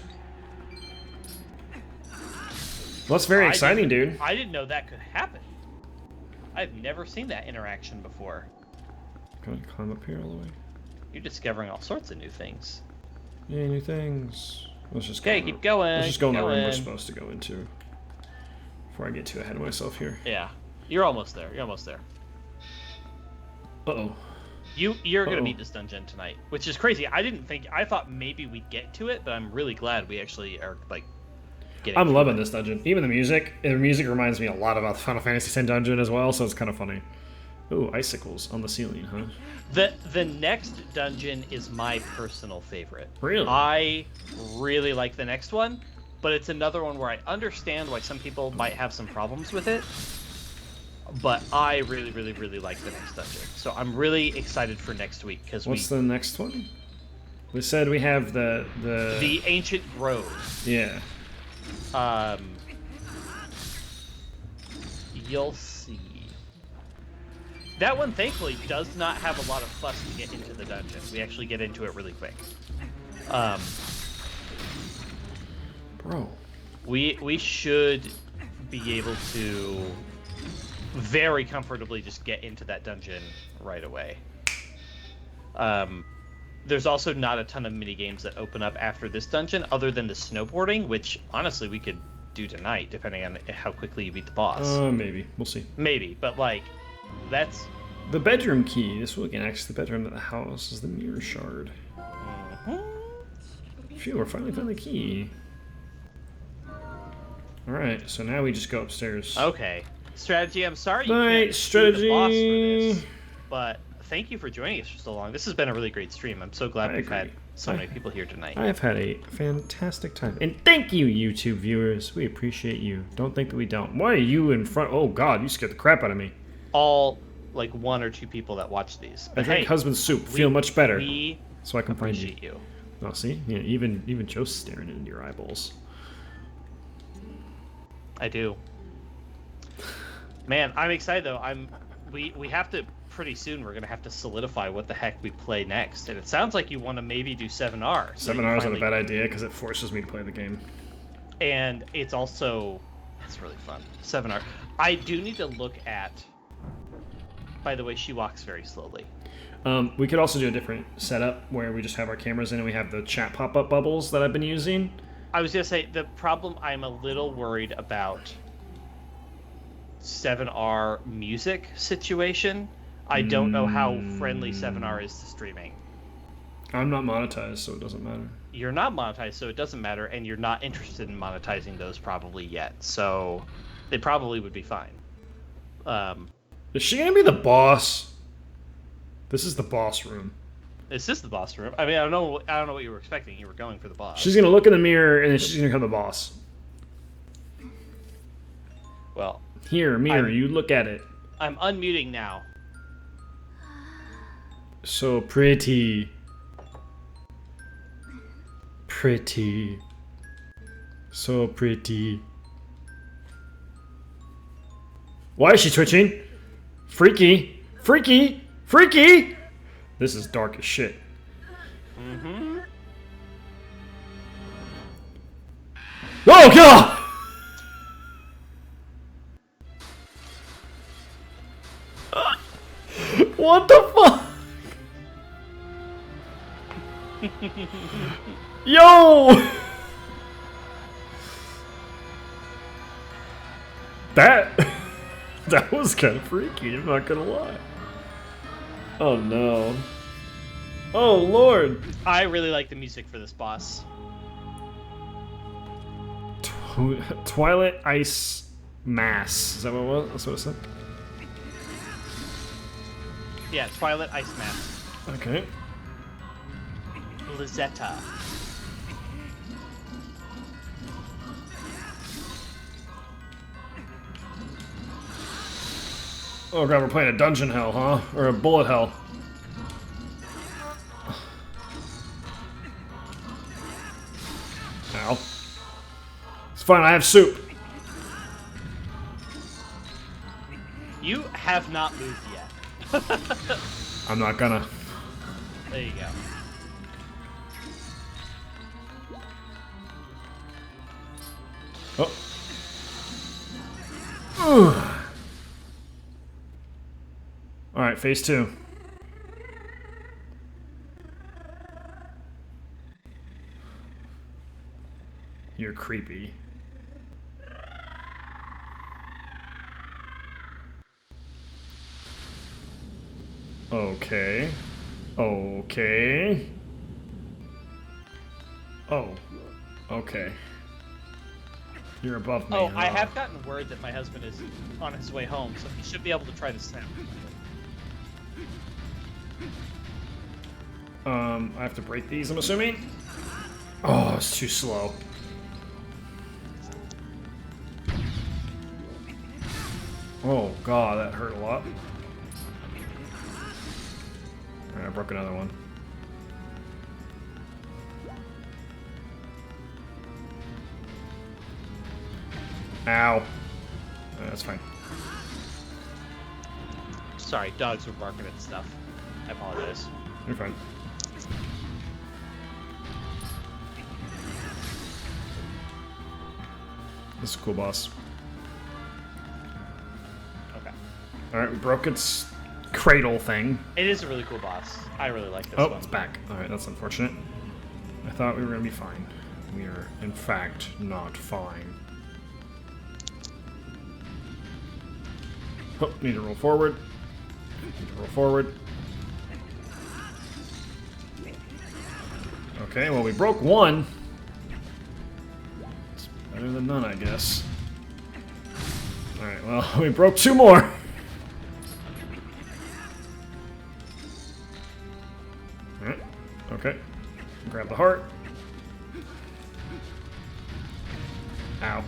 Well, that's very exciting, dude.
I didn't know that could happen. I've never seen that interaction before.
Can I climb up here all the way?
You're discovering all sorts of new things.
Yeah, new things. Let's just
keep going.
Let's just go in the room we're supposed to go into. Before I get too ahead of myself here.
Yeah, you're almost there. You're almost there.
Uh-oh.
You're gonna beat this dungeon tonight, which is crazy. I thought maybe we'd get to it, but I'm really glad we actually are like.
I'm loving this dungeon. Even the music. The music reminds me a lot about the Final Fantasy X dungeon as well, so it's kind of funny. Ooh, icicles on the ceiling, huh?
The next dungeon is my personal favorite.
Really?
I really like the next one, but it's another one where I understand why some people might have some problems with it. But I really, really, really like the next dungeon. So I'm really excited for next week because
What's the next one? We said we have the
Ancient Grove.
Yeah.
You'll see. That one, thankfully, does not have a lot of fuss to get into the dungeon. We actually get into it really quick.
Bro.
We should be able to very comfortably just get into that dungeon right away. There's also not a ton of mini games that open up after this dungeon, other than the snowboarding, which honestly we could do tonight, depending on how quickly you beat the boss.
Maybe we'll see.
Maybe, but like, that's
the bedroom key. This will get access to the bedroom of the house. Is the mirror shard. Phew, we're finally found the key. All right, so now we just go upstairs.
Okay, strategy. I'm sorry you
can't
be the boss for this, but thank you for joining us for so long. This has been a really great stream. I'm so glad we've had so many people here tonight.
I have had a fantastic time. And thank you, YouTube viewers. We appreciate you. Don't think that we don't. Why are you in front? Oh, God, you scared the crap out of me.
all like 1 or 2 people that watch these. But
I drink husband's soup. Feel much better. So I can find you. Oh, see? Yeah, even Joe's staring into your eyeballs.
I do. Man, I'm excited though. We have to pretty soon. We're gonna have to solidify what the heck we play next. And it sounds like you want to maybe do 7R.
7R is not a bad idea because it forces me to play the game.
And it's also really fun. 7R. I do need to look at. By the way, she walks very slowly.
We could also do a different setup where we just have our cameras in and we have the chat pop-up bubbles that I've been using.
I was gonna say the problem I'm a little worried about 7R music situation. I don't know how friendly 7R is to streaming.
I'm not monetized, so it doesn't matter.
You're not monetized, so it doesn't matter, and you're not interested in monetizing those probably yet. So they probably would be fine.
Is she gonna be the boss? This is the boss room.
Is this the boss room? I mean, I don't know what you were expecting. You were going for the boss.
She's gonna look in the mirror and then she's gonna become the boss.
Well,
here, mirror, you look at it.
I'm unmuting now.
So pretty. Pretty. So pretty. Why is she twitching? Freaky. Freaky. Freaky! This is dark as shit.
Mm-hmm.
Oh, God! What the fuck? Yo! That was kind of freaky, I'm not gonna lie. Oh no. Oh Lord.
I really like the music for this boss.
Twilight Ice Mass. Is that what it was? That's what it said?
Yeah, Twilight Ice Mass.
Okay.
Lizetta.
Oh god, we're playing a dungeon hell, huh? Or a bullet hell. Ow. It's fine, I have soup.
You have not moved yet.
I'm not gonna.
There you go.
Oh. Ugh. Alright, phase 2. You're creepy. Okay. Okay. Oh. Okay. You're above me.
Oh,
huh?
I have gotten word that my husband is on his way home, so he should be able to try to snap.
I have to break these, I'm assuming? Oh, it's too slow. Oh god, that hurt a lot. Alright, I broke another one. Ow. That's fine.
Sorry, dogs were barking at stuff. I apologize.
You're fine. This is a cool boss.
Okay.
Alright, we broke its cradle thing.
It is a really cool boss. I really like this
Oh,
one.
it's back. Alright, that's unfortunate. I thought we were going to be fine. We are, in fact, not fine. Oh, need to roll forward. Need to roll forward. Okay, well, we broke one. It's better than none, I guess. Alright, well, we broke 2 more. Alright, okay. Grab the heart. Ow.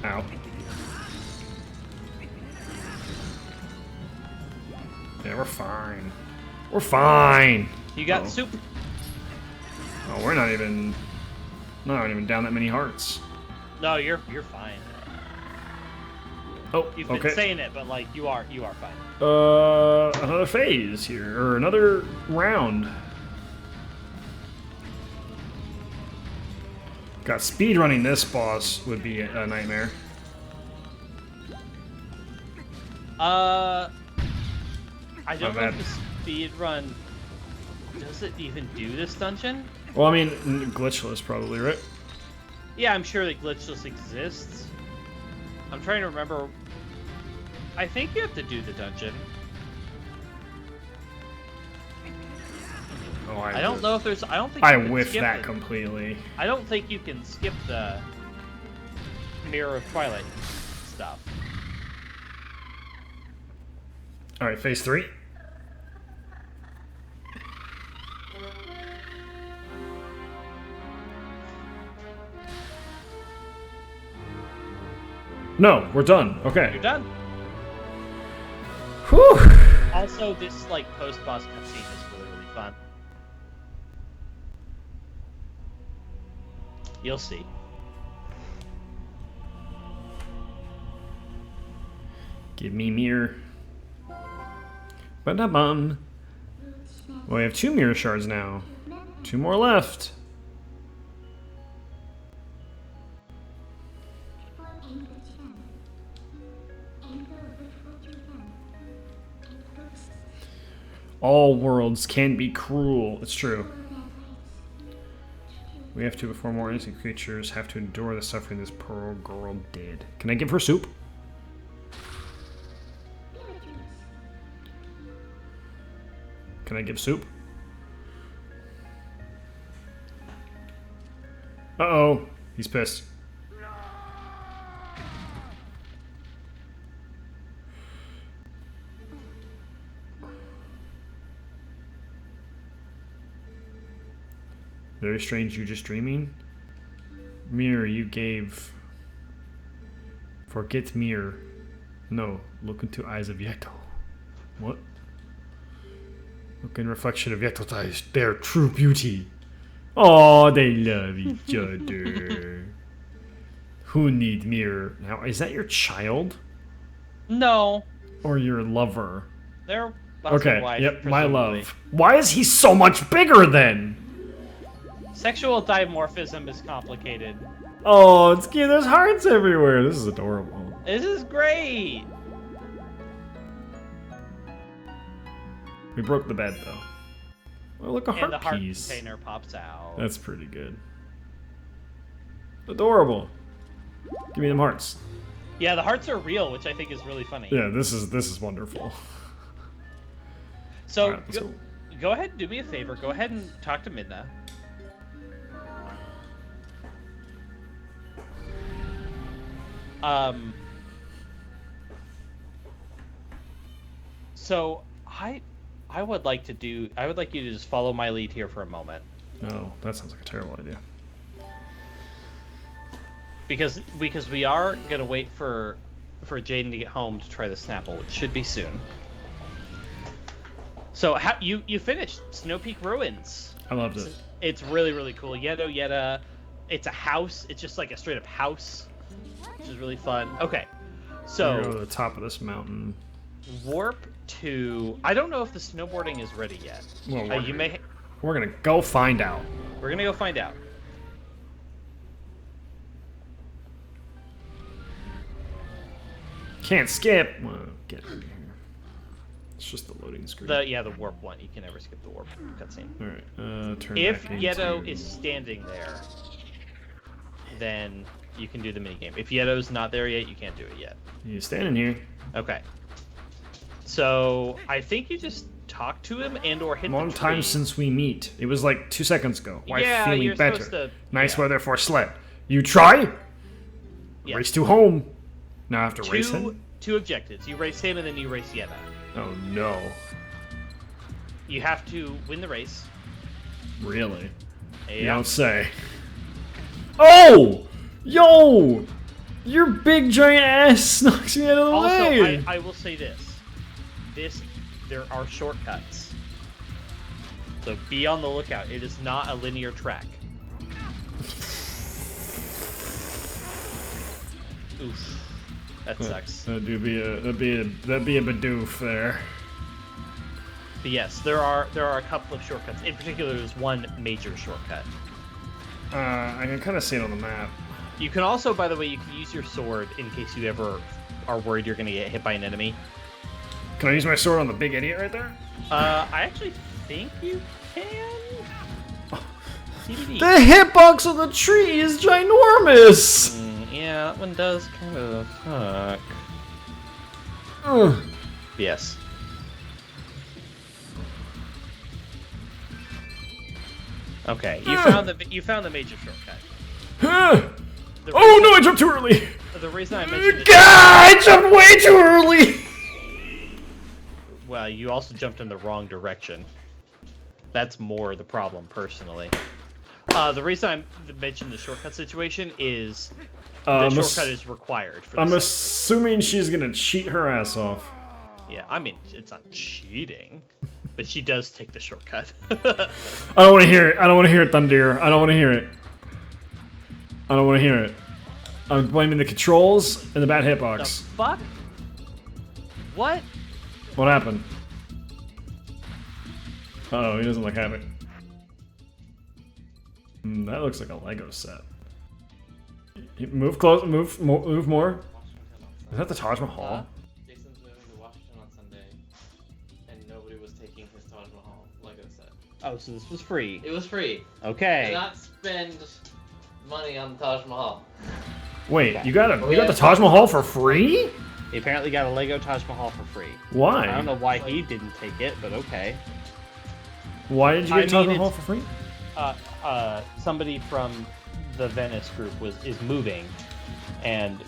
Ow. Yeah, we're fine. We're fine.
You got soup.
Oh, we're not even down that many hearts.
No, you're fine.
Oh,
You've been saying it, but like you are fine.
Another phase here, or another round. God, speedrunning this boss would be a nightmare.
I don't know if the speed run does it even do this dungeon.
Well, I mean, glitchless probably, right?
Yeah, I'm sure that glitchless exists. I'm trying to remember. I think you have to do the dungeon.
Oh,
I don't know if there's. I don't think.
I
you can
whiffed
skip
that
it.
completely.
I don't think you can skip the Mirror of Twilight stuff.
All right, phase 3. No, we're done. Okay.
You're done.
Whew.
Also, this like post-boss cutscene is really fun. You'll see.
Give me mirror. Ba-da-bum. Well, we have 2 mirror shards now. 2 more left. All worlds can be cruel. It's true. We have to before more innocent creatures have to endure the suffering this poor girl did. Can I give her soup? Can I give soup? Uh-oh. He's pissed. Very strange, you just dreaming? Mirror you gave. Forget mirror. No, look into eyes of Yeto. What? Look in reflection of Yeto's eyes. Their true beauty. Oh, they love each other. Who need mirror? Now, is that your child?
No.
Or your lover?
They're
okay,
wife,
yep, my
presumably.
love. Why is he so much bigger then?
Sexual dimorphism is complicated.
Oh, it's cute. There's hearts everywhere. This is adorable.
This is great.
We broke the bed, though. Oh, look, a heart
And the heart
piece.
container pops out.
That's pretty good. Adorable. Give me them hearts.
Yeah, the hearts are real, which I think is really funny.
Yeah, this is wonderful.
So,
Alright, let's go.
go ahead and do me a favor. Go ahead and talk to Midna. So I would like you to just follow my lead here for a moment.
Oh, that sounds like a terrible idea.
Because we are gonna wait for Jaden to get home to try the Snapple, which should be soon. So you finished Snow Peak Ruins.
I loved it.
It's really, really cool. Yetta. It's a house. It's just like a straight up house, which is really fun. Okay, so
We're gonna go to the top of this mountain.
warp to. I don't know if the snowboarding is ready yet.
Well,
We're
gonna go find out.
We're gonna go find out.
Can't skip. Well, get out of here. It's just the loading screen.
The warp one. You can never skip the warp cutscene.
All right. Turn
If
back
Yeto
into-
is standing there, then you can do the minigame. If Yeto's not there yet, you can't do it yet.
He's standing here.
Okay. So I think you just talk to him and or hit
Long
the tree.
time since we meet. It was like 2 seconds ago. Why
Yeah,
feeling
you're
better?
supposed to-
Nice
yeah.
weather for sled. You try?
Yeah.
Race to home. Now I have to race him?
Two objectives. You race him and then you race Yeta.
Oh no.
You have to win the race.
Really? You
Yeah.
don't say. Oh! Yo! Your big giant ass knocks me out of the
Also,
way!
I will say this. This there are shortcuts. So be on the lookout. It is not a linear track. Oof. That sucks.
That'd be a badoof there.
But yes, there are a couple of shortcuts. In particular, there's one major shortcut.
I can kind of see it on the map.
You can also, by the way, you can use your sword in case you ever are worried you're going to get hit by an enemy.
Can I use my sword on the big idiot right there?
I actually think you can. CBD.
The hitbox of the tree is ginormous!
Yeah, that one does kind of suck. Yes. Okay, you found the major shortcut.
Oh no, I jumped too early!
The reason I mentioned it...
I jumped way too early!
Well, you also jumped in the wrong direction. That's more the problem, personally. The reason I mentioned the shortcut situation is the shortcut is required.
I'm assuming she's gonna cheat her ass off.
Yeah, I mean, it's not cheating, but she does take the shortcut.
I don't want to hear it. I don't want to hear it, Thunder. I don't want to hear it. I don't want to hear it. I'm blaming the controls and the bad hitbox.
The fuck? What?
What happened? Uh-oh, he doesn't look happy. That looks like a Lego set. Move close. Move more. Is that the Taj Mahal?
Jason's moving to Washington on Sunday, and nobody was taking his Taj Mahal Lego set.
Oh, so this was free.
It was free.
Okay.
Do not spend money on the Taj Mahal.
Wait,
Okay.
you got the Taj Mahal for free?
He apparently got a Lego Taj Mahal for free.
Why?
I don't know why he didn't take it, but okay.
Why did you get Taj Mahal for free?
Somebody from the Venice group is moving, and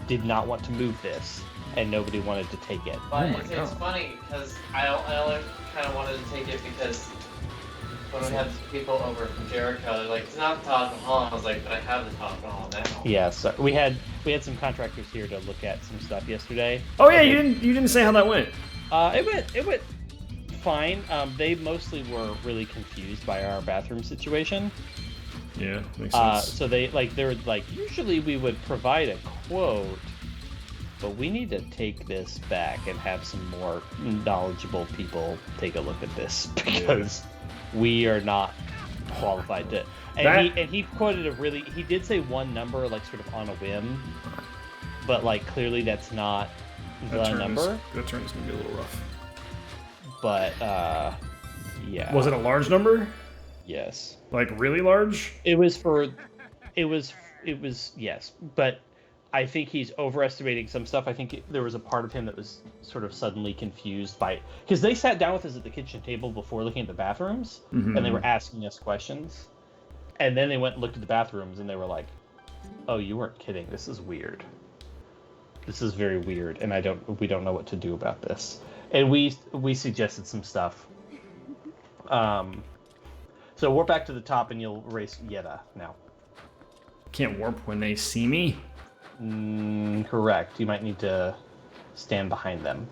did not want to move this, and nobody wanted to take it.
But
Oh my
it's
God.
funny because I only kind of wanted to take it because when we had people over from Jericho, they're like, "It's not the Taj Mahal." And I was like, "But I have the Taj Mahal now."
Yeah, so we had some contractors here to look at some stuff yesterday.
Oh yeah, you didn't say how that went.
It went fine. They mostly were really confused by our bathroom situation.
Yeah, makes sense.
So they were like, usually we would provide a quote, but we need to take this back and have some more knowledgeable people take a look at this because we are not qualified to. And he quoted he did say one number like sort of on a whim, but like clearly that's not the number.
That turn is gonna be a little rough.
But yeah.
Was it a large number?
Yes.
Like really large?
It was yes, but I think he's overestimating some stuff. I think there was a part of him that was sort of suddenly confused by because they sat down with us at the kitchen table before looking at the bathrooms, and they were asking us questions, and then they went and looked at the bathrooms, and they were like, "Oh, you weren't kidding. This is weird. This is very weird, and we don't know what to do about this." And we suggested some stuff. So we're back to the top, and you'll race Yetta now.
Can't warp when they see me.
Correct. You might need to stand behind them.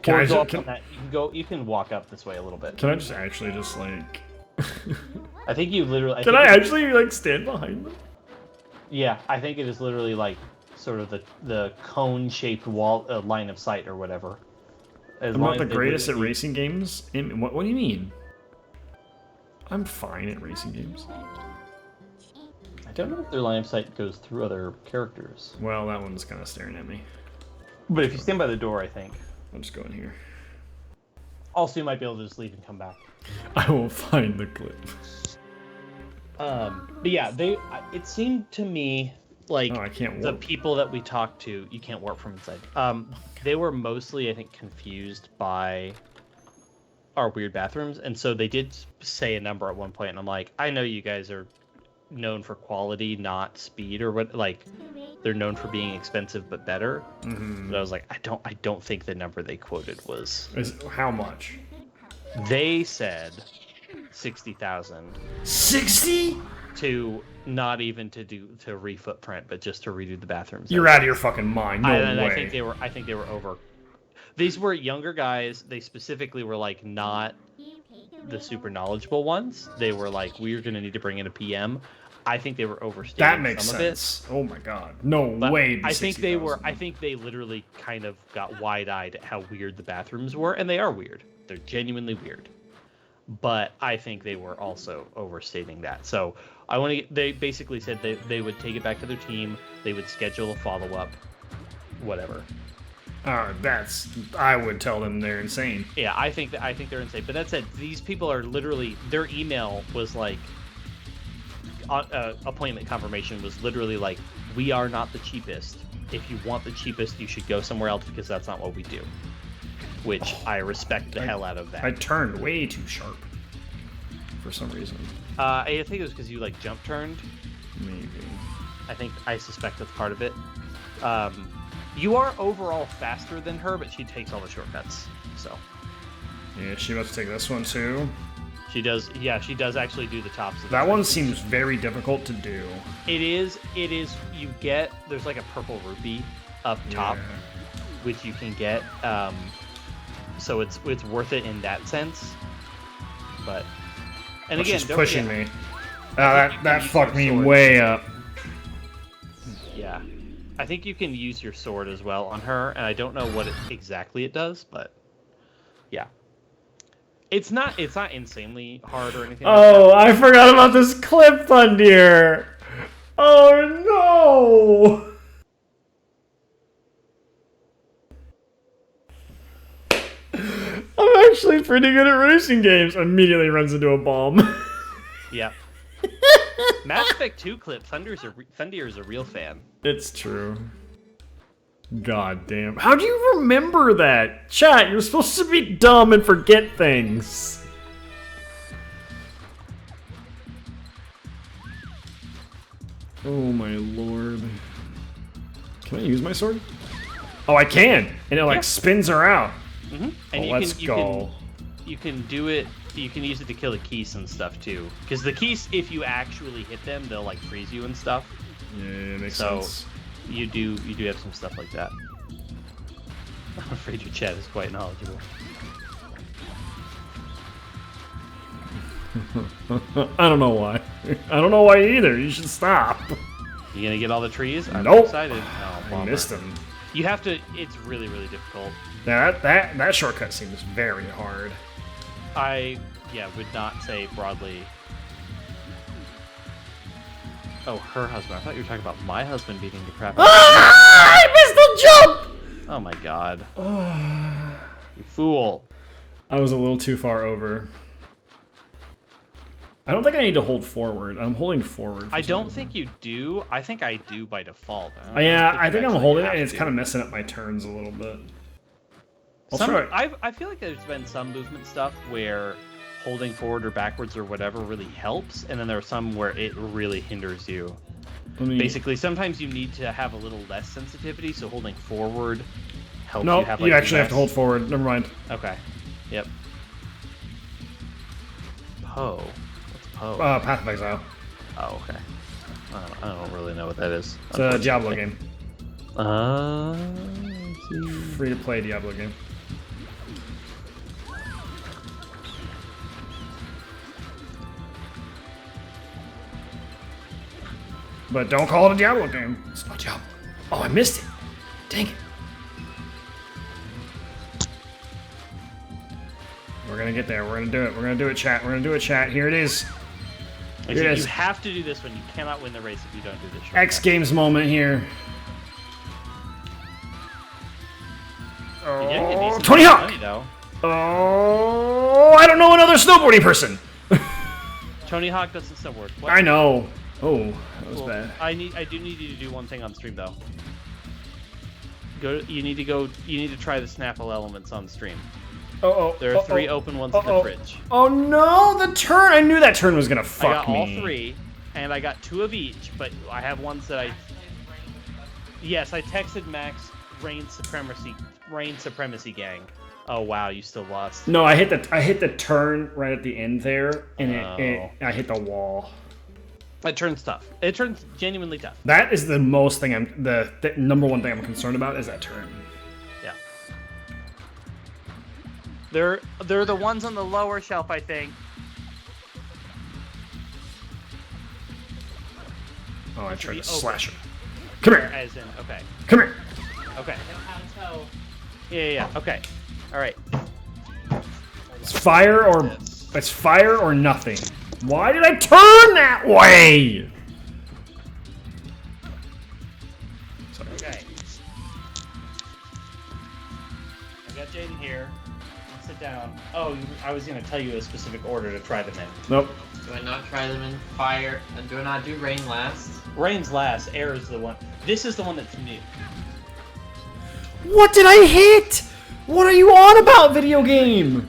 Can
Or
I
go
just,
up on that. You can walk up this way a little bit.
can I just actually just like?
I think you literally.
Can I actually like stand behind them?
Yeah, I think it is literally like sort of the cone-shaped wall line of sight or whatever.
I'm not the greatest at racing games. What do you mean? I'm fine at racing games.
I don't know if their line of sight goes through other characters.
Well, that one's kind of staring at me.
But if you stand by the door, I think.
I'll just go in here.
Also, you might be able to just leave and come back.
I will find the clip.
But yeah, it seemed to me like
I can't
the
warp.
people that we talked to, you can't warp from inside. They were mostly, I think, confused by our weird bathrooms, and so they did say a number at one point, and I'm like, I know you guys are known for quality, not speed, or what. Like, they're known for being expensive but better. But I was like, I don't think the number they quoted was.
How much?
They said 60,000.
60?
To not even to re-footprint, but just to redo the bathrooms.
You're out of your fucking mind. No way.
I think they were over. These were younger guys. They specifically were like not the super knowledgeable ones. They were like, we're gonna need to bring in a PM. I think they were overstating
That makes
some
sense. Oh my god. No
but
way.
I think they were.
60,000.
I think they literally kind of got wide-eyed at how weird the bathrooms were, and they are weird. They're genuinely weird. But I think they were also overstating that. So they basically said they would take it back to their team. They would schedule a follow-up, whatever.
I would tell them they're insane.
Yeah, I think they're insane. But that said, these people are literally, their email was like, appointment confirmation was literally like, we are not the cheapest. If you want the cheapest, you should go somewhere else because that's not what we do. Which I respect the hell out of that.
I turned way too sharp for some reason.
I think it was because you like jump turned.
Maybe.
I suspect that's part of it. You are overall faster than her, but she takes all the shortcuts. So.
Yeah, she about to take this one too.
She does. Yeah, she does actually do the tops. Of
that one seems very difficult to do.
It is. You get there's like a purple rupee up top, which you can get. So it's worth it in that sense. But and again,
she's pushing me.
That
fucked me way up.
Yeah, I think you can use your sword as well on her, and I don't know what exactly it does, but yeah. It's not insanely hard or anything.
Oh, like that. I forgot about this clip fund here. Oh no! I'm actually pretty good at racing games. Immediately runs into a bomb.
Yeah. Mass Effect 2 clip. Thunder is a real fan.
It's true. God damn. How do you remember that? Chat, you're supposed to be dumb and forget things. Oh my lord. Can I use my sword? Oh, I can! And it like spins her out.
Mm-hmm. And
let's go.
You can do it. You can use it to kill the keys and stuff too. Because the keys, if you actually hit them, they'll like freeze you and stuff.
Yeah, it makes sense.
You do have some stuff like that. I'm afraid your chat is quite knowledgeable.
I don't know why. I don't know why either. You should stop.
You gonna get all the trees? I'm
nope.
excited. Oh,
I missed them.
You have to. It's really, really difficult.
That shortcut seems very hard.
I would not say broadly. Oh, her husband. I thought you were talking about my husband beating the crap out of me.
I missed the jump!
Oh my god. You fool.
I was a little too far over. I don't think I need to hold forward. I'm holding forward.
I don't think you do. I think I do by default.
I think I'm holding it and it's kind of messing up my turns a little bit. I'll try.
I feel like there's been some movement stuff where holding forward or backwards or whatever really helps, and then there are some where it really hinders you. Basically, sometimes you need to have a little less sensitivity, so holding forward helps you have like
you actually have to hold forward. Never mind.
Okay. Yep. Poe. What's Poe?
Path of Exile.
Oh, okay. I don't really know what that is.
It's a Diablo game.
See.
Free to play Diablo game. But don't call it a Diablo game. It's not Diablo. Oh, I missed it. Dang it. We're gonna get there. We're gonna do it. We're gonna do it, chat. We're gonna do it, chat. Here it is.
Here it is. You have to do this one. You cannot win the race if you don't do this.
X Games moment here. Oh, Tony Hawk! Oh, I don't know another snowboarding person.
Tony Hawk doesn't snowboard. What?
I know. Oh, that was bad.
I do need you to do one thing on stream though. You need to try the Snapple elements on stream. There are 3 open ones in the fridge.
Oh no, the turn! I knew that turn was gonna fuck me.
I got all 3, and I got 2 of each, but I have ones that Yes, I texted Max Reign Supremacy Gang. Oh wow, you still lost.
No, I hit the turn right at the end there, and I hit the wall.
It turns tough. It turns genuinely tough.
That is the most thing the number one thing I'm concerned about is that turn.
Yeah. They're the ones on the lower shelf, I think.
Oh, I tried to
open.
slash him. Come here.
As in, okay.
Come here.
Okay.
I don't have a toe.
Yeah. Okay. All right.
It's fire or nothing. Why did I turn that way? Sorry.
Okay. I got Jaden here. Sit down. Oh, I was gonna tell you a specific order to try them in.
Nope.
Do I not try them in fire? And do I not do rain last?
Rain's last. Air is the one. This is the one that's new.
What did I hit? What are you on about, video game?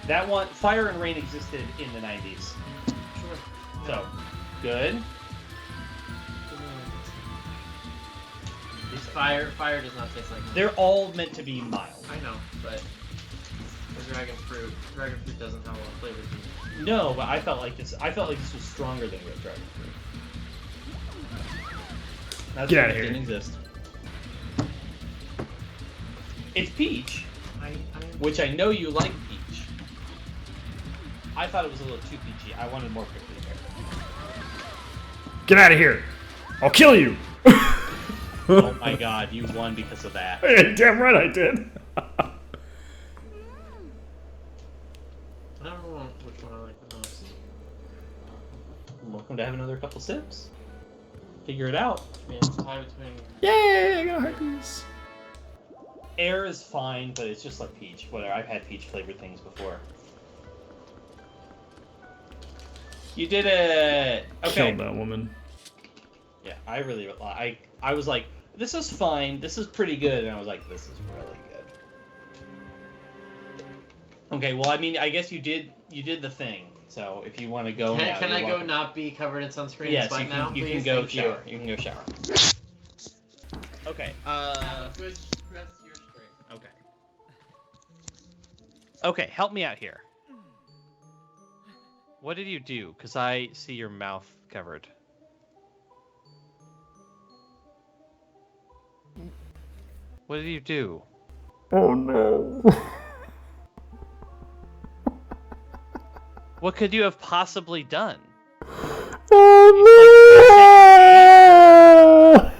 That one, fire and rain existed in the 90s.
Sure.
So, good.
Fire does not taste like.
They're all meant to be mild.
I know, but the dragon fruit doesn't have a lot of flavor to it.
No, but I felt like this was stronger than red dragon fruit. That's
Get
why
outta
it
here.
didn't exist. It's peach, which I know you like peach. I thought it was a little too peachy. I wanted more prickly pear.
Get out of here. I'll kill you.
Oh my god, you won because of that.
Yeah, damn right I did.
I don't know which one I like the most.
Welcome to have another couple sips. Figure it out.
Yeah, it's a tie between.
Yay, I got a heart piece.
Air is fine, but it's just like peach. Whatever. I've had peach flavored things before. You did it. Okay.
Killed that woman.
Yeah, I really I was like, this is fine. This is pretty good, and I was like, this is really good. Okay. Well, I mean, I guess you did the thing. So if you want to go,
Can I go not be covered in sunscreen?
Yes,
and sweat now,
you can
please?
go
Thank
shower. You can go shower. Okay.
Rest your strength.
Okay. Okay, help me out here. What did you do? Because I see your mouth covered. What did you do?
Oh no.
What could you have possibly done?
Oh no!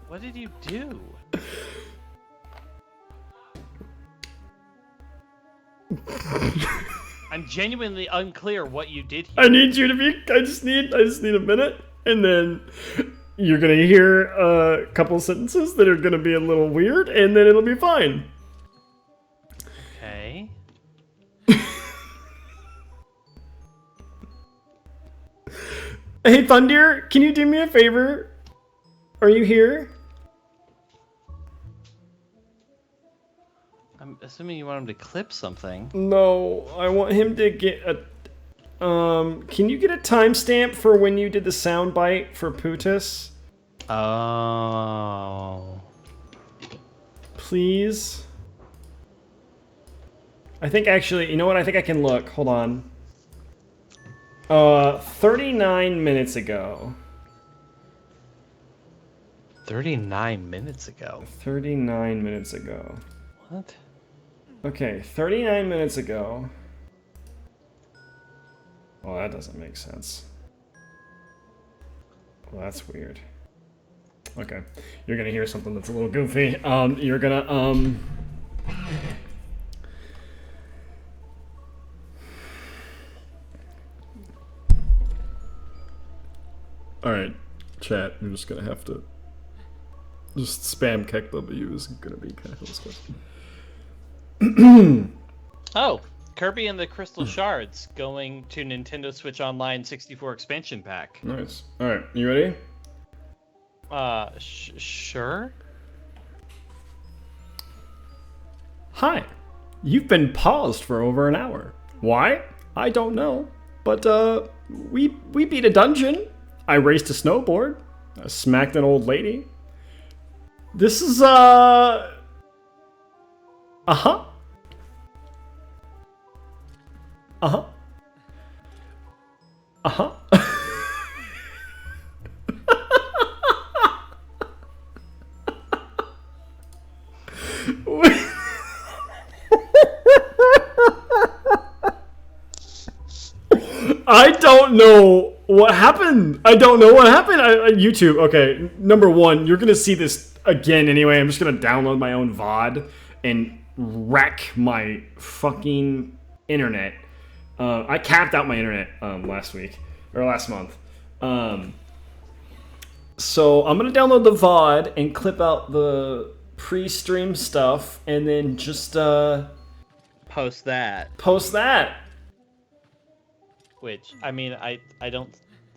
What did you do? I'm genuinely unclear what you did here.
I need you to be. I just need a minute, and then you're gonna hear a couple sentences that are gonna be a little weird, and then it'll be fine.
Okay.
Hey, Thunder, can you do me a favor? Are you here?
I'm assuming you want him to clip something.
No, I want him to get a. Can you get a timestamp for when you did the soundbite for Putus?
Oh.
Please? I think actually, you know what? I think I can look. Hold on. 39 minutes ago.
39 minutes ago.
39 minutes ago.
What?
Okay, 39 minutes ago. Well, that doesn't make sense. Well, that's weird. Okay, you're gonna hear something that's a little goofy. You're gonna, Alright, chat, you're just gonna have to... Just spam KEKW is gonna be kind of disgusting.
Oh, Kirby and the Crystal Shards going to Nintendo Switch Online 64 expansion pack.
Nice. Alright, you ready?
Sure?
Hi. You've been paused for over an hour. Why? I don't know. But, we beat a dungeon. I raced a snowboard. I smacked an old lady. This is, Uh-huh. Uh-huh. Uh-huh. I don't know what happened. YouTube, okay. Number one, you're gonna see this again anyway. I'm just gonna download my own VOD and wreck my fucking internet. I capped out my internet last month. So I'm gonna download the VOD and clip out the pre-stream stuff, and then just
Post that. Which, I mean, I don't...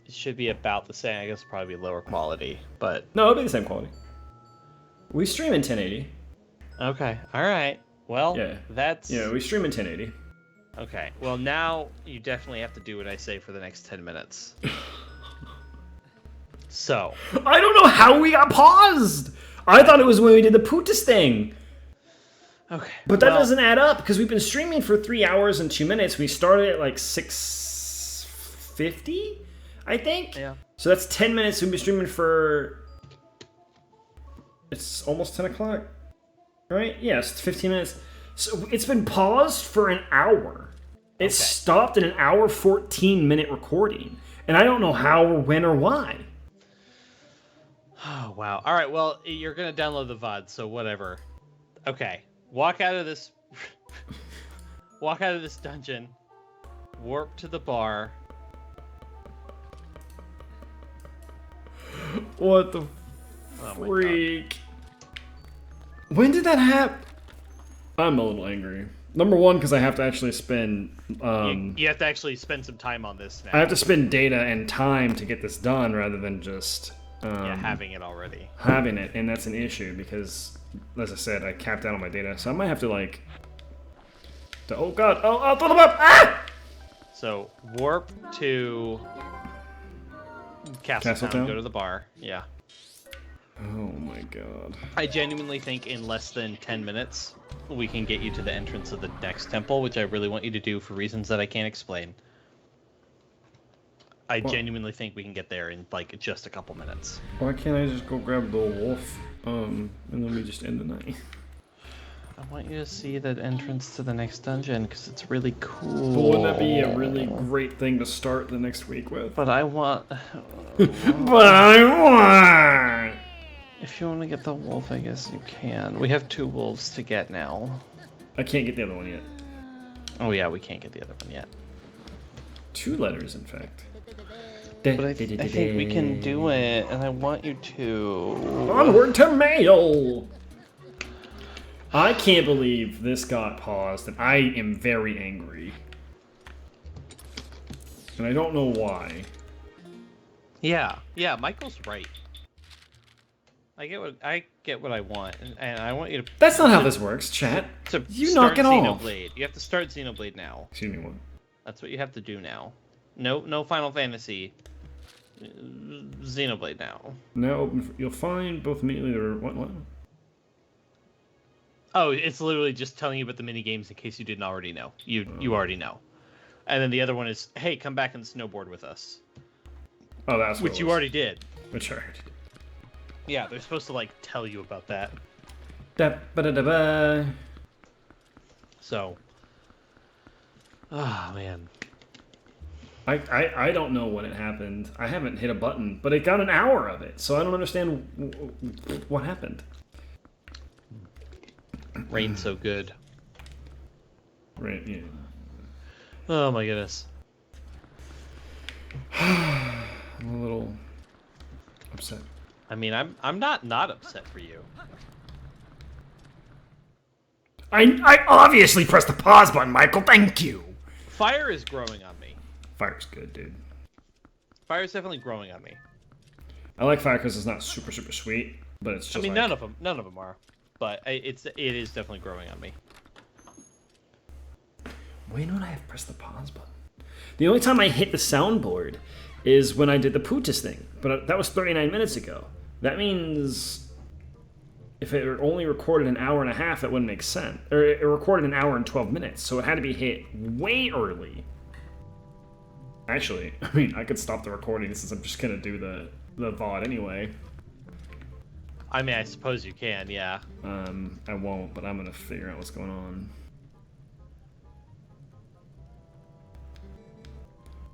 It should be about the same. I guess probably lower quality, but...
No, it'll be the same quality. We stream in 1080.
Okay, alright. Well,
Yeah.
that's...
Yeah, we stream in 1080.
Okay, well now you definitely have to do what I say for the next 10 minutes. So...
I don't know how we got paused! I thought it was when we did the Pootis thing.
Okay.
But that doesn't add up, because we've been streaming for 3 hours and 2 minutes. We started at like 6:50, I think?
Yeah.
So that's 10 minutes. We've been streaming for... It's almost 10 o'clock, right? Yeah, it's 15 minutes. So it's been paused for an hour. It stopped at an hour 14-minute recording. And I don't know how or when or why.
Oh, wow. Alright, well, you're gonna download the VOD, so whatever. Okay. Walk out of this dungeon, warp to the bar.
What the freak? When did that happen? I'm a little angry. Number one, because I have to actually spend...
you have to actually spend some time on this now.
I have to spend data and time to get this done rather than just...
having it already.
Having it, and that's an issue because, as I said, I capped out on my data, so I might have to, like... Oh, God! Oh, throw them up! Ah!
So, warp to... Castletown, go to the bar. Yeah.
Oh, my God.
I genuinely think in less than 10 minutes, we can get you to the entrance of the next temple, which I really want you to do for reasons that I can't explain. I genuinely think we can get there in, like, just a couple minutes.
Why can't I just go grab the wolf, and then we just end the night?
I want you to see the entrance to the next dungeon, because it's really cool.
But wouldn't that be a really great thing to start the next week with?
But I want...
But I want...
If you want to get the wolf, I guess you can. We have 2 wolves to get now.
I can't get the other one yet.
Oh yeah, we can't get the other one yet.
2 letters, in fact.
But I think we can do it, and I want you to.
Onward to mail! I can't believe this got paused, and I am very angry. And I don't know why.
Yeah, Michael's right. I get what I want, and I want you to.
That's not how this works, chat. You knock it off.
Xenoblade. You have to start Xenoblade now.
Excuse me, what?
That's what you have to do now. No Final Fantasy. Xenoblade now.
Now you'll find both immediately or what?
Oh, it's literally just telling you about the mini games in case you didn't already know. You already know. And then the other one is, hey, come back and snowboard with us.
Oh, that's what
which you already did.
Which I already did.
Yeah, they're supposed to like tell you about that.
Da-ba-da-da-ba.
So. Ah, man.
I don't know when it happened. I haven't hit a button, but it got an hour of it, so I don't understand what happened.
Rain's so good.
Right, yeah.
Oh my goodness.
I'm a little upset.
I mean, I'm not upset for you.
I obviously pressed the pause button, Michael. Thank you.
Fire is growing on me.
Fire's good, dude.
Fire's definitely growing on me.
I like fire because it's not super sweet, but it's just.
I mean,
like...
none of them are, but it is definitely growing on me.
When would I have pressed the pause button? The only time I hit the soundboard is when I did the Pootis thing, but that was 39 minutes ago. That means if it only recorded an hour and a half, that wouldn't make sense. Or it recorded an hour and 12 minutes, so it had to be hit way early. Actually, I mean, I could stop the recording since I'm just gonna do the VOD anyway.
I mean, I suppose you can, yeah.
I won't, but I'm gonna figure out what's going on.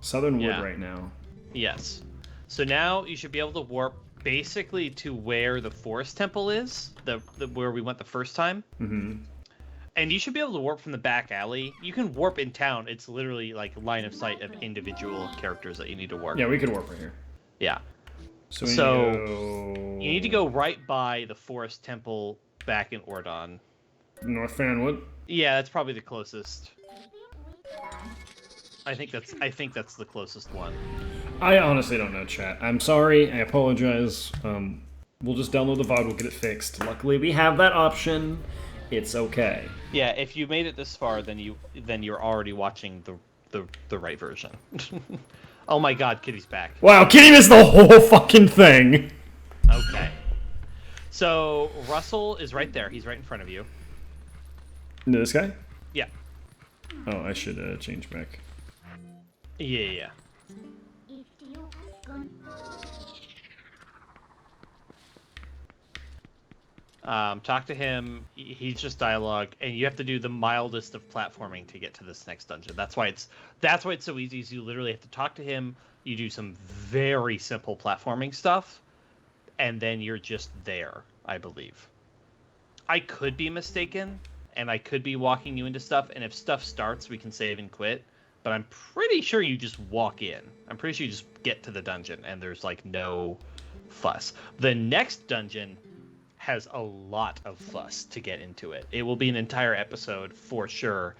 Southern Wood right now.
Yes. So now you should be able to warp basically to where the forest temple is, the where we went the first time.
Mm-hmm.
And you should be able to warp from the back alley. You can warp in town. It's literally like line of sight of individual characters that you need to warp.
Yeah, we could warp right here.
Yeah.
So
you need to go right by the forest temple back in Ordon.
North Fanwood?
Yeah, that's probably the closest. I think that's the closest one.
I honestly don't know, chat. I'm sorry. I apologize. We'll just download the VOD. We'll get it fixed. Luckily, we have that option. It's okay.
Yeah, if you made it this far, then you're already watching the right version. Oh my God, Kitty's back.
Wow, Kitty missed the whole fucking thing.
Okay. So Russell is right there. He's right in front of you.
This guy?
Yeah.
Oh, I should change back.
Yeah. Talk to him. He's just dialogue, and you have to do the mildest of platforming to get to this next dungeon. That's why it's so easy. Is you literally have to talk to him. You do some very simple platforming stuff, and then you're just there. I believe. I could be mistaken, and I could be walking you into stuff. And if stuff starts, we can save and quit. But I'm pretty sure you just walk in. I'm pretty sure you just get to the dungeon, and there's like no fuss. The next dungeon has a lot of fuss to get into it. It will be an entire episode for sure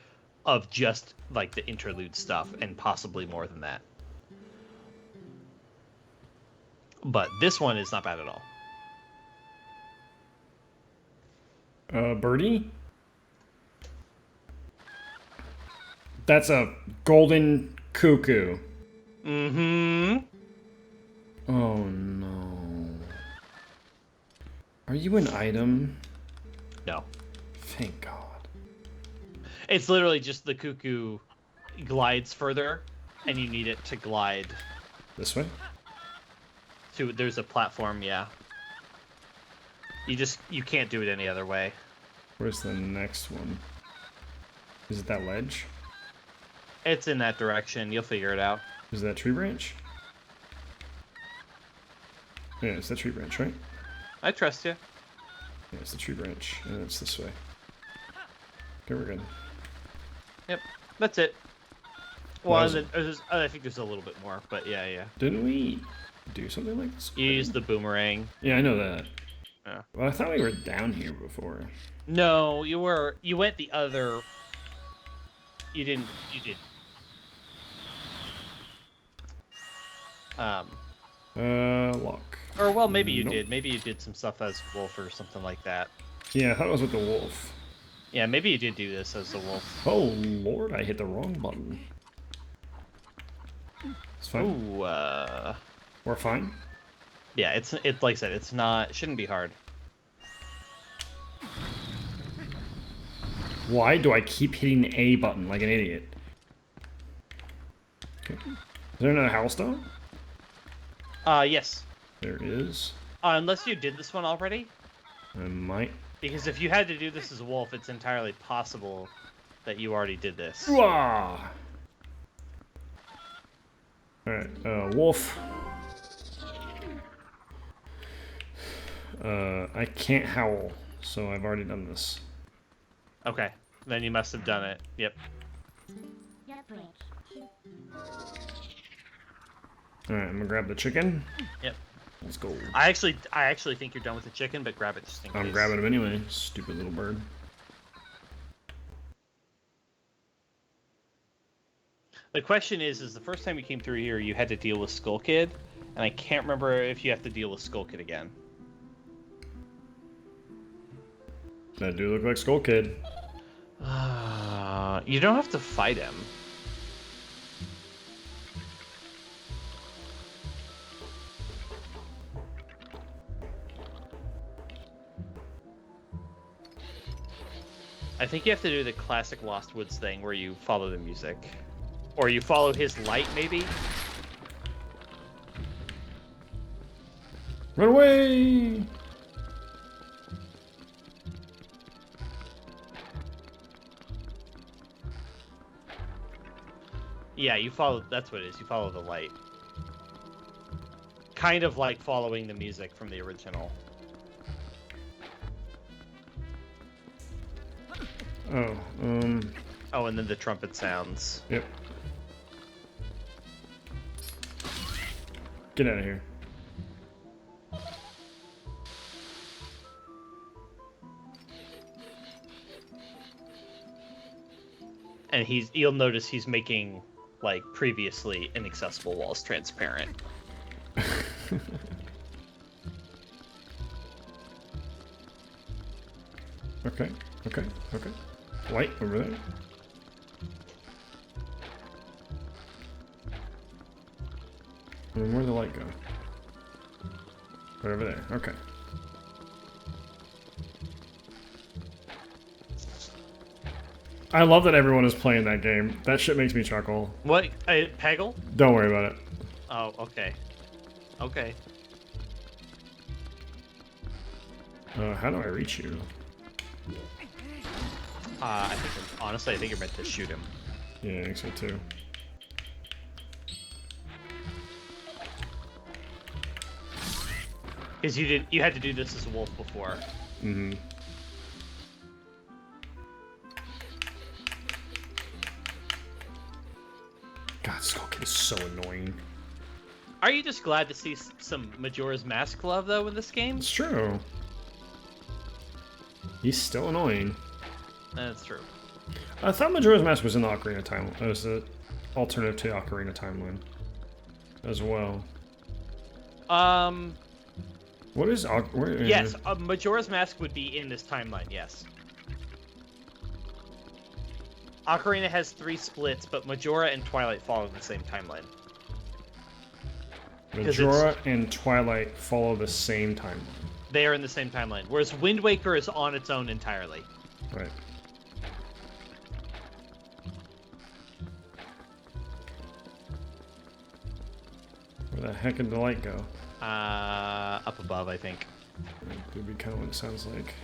of just like the interlude stuff and possibly more than that. But this one is not bad at all.
Birdie? That's a golden cuckoo.
Mm-hmm.
Oh no. Are you an item?
No.
Thank God.
It's literally just the cuckoo glides further, and you need it to glide.
This way?
There's a platform, yeah. You can't do it any other way.
Where's the next one? Is it that ledge?
It's in that direction. You'll figure it out.
Is that tree branch? Yeah, it's that tree branch, right?
I trust you.
Yeah, it's the tree branch, and it's this way. Okay, we're good.
Yep, that's it. Well, I think there's a little bit more, but yeah.
Didn't we do something like this?
You used the boomerang.
Yeah, I know that.
Yeah.
Well, I thought we were down here before.
No, you were. You went the other. You didn't. You did.
Lock.
Or well, maybe you
Nope.
did. Maybe you did some stuff as Wolf or something like that.
Yeah, I thought it was with the wolf.
Yeah, maybe you did do this as the Wolf.
Oh lord, I hit the wrong button. It's fine.
Ooh.
We're fine.
Yeah, it's like I said, it's not. It shouldn't be hard.
Why do I keep hitting the A button like an idiot? Okay. Is there another Howlstone?
Yes.
There is.
Unless you did this one already.
I might.
Because if you had to do this as a wolf, it's entirely possible that you already did this.
Alright, wolf. I can't howl, so I've already done this.
Okay, then you must have done it. Yep.
Alright, I'm gonna grab the chicken.
Yep.
Let's go.
I actually think you're done with the chicken, but grab it just in case.
I'm grabbing him anyway, stupid little bird.
The question is the first time you came through here, you had to deal with Skull Kid, and I can't remember if you have to deal with Skull Kid again.
That do look like Skull Kid.
You don't have to fight him. I think you have to do the classic Lost Woods thing where you follow the music. Or you follow his light, maybe?
Run away!
Yeah, you follow. That's what it is. You follow the light. Kind of like following the music from the original.
Oh,
Oh, and then the trumpet sounds.
Yep. Get out of here.
And you'll notice he's making, like, previously inaccessible walls transparent.
Okay. Light over there. And where'd the light go? Right over there. Okay. I love that everyone is playing that game. That shit makes me chuckle.
What? Peggle?
Don't worry about it.
Oh, okay. Okay.
How do I reach you?
Honestly, I think you're meant to shoot him.
Yeah, I think so too.
Because you had to do this as a wolf before.
Mm-hmm. God, Skullkid is so annoying.
Are you just glad to see some Majora's Mask love, though, in this game?
It's true. He's still annoying.
That's true.
I thought Majora's Mask was in the Ocarina timeline. It was the alternative to Ocarina timeline as well. What is
Yes, Majora's Mask would be in this timeline, yes. Ocarina has 3 splits, but Majora and Twilight follow the same timeline.
Majora and Twilight follow the same timeline.
They are in the same timeline, whereas Wind Waker is on its own entirely.
Right. Where the heck did the light go?
Up above, I think.
That would be kind of what it sounds like.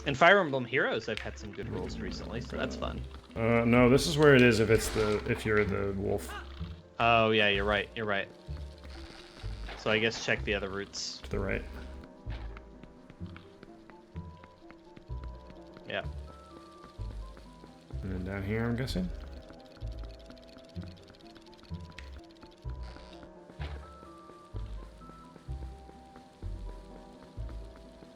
In Fire Emblem Heroes, I've had some good rolls recently, so that's fun.
No, this is where it is if you're the wolf.
Oh yeah, you're right. You're right. So I guess check the other routes.
To the right.
Yeah.
And then down here, I'm guessing.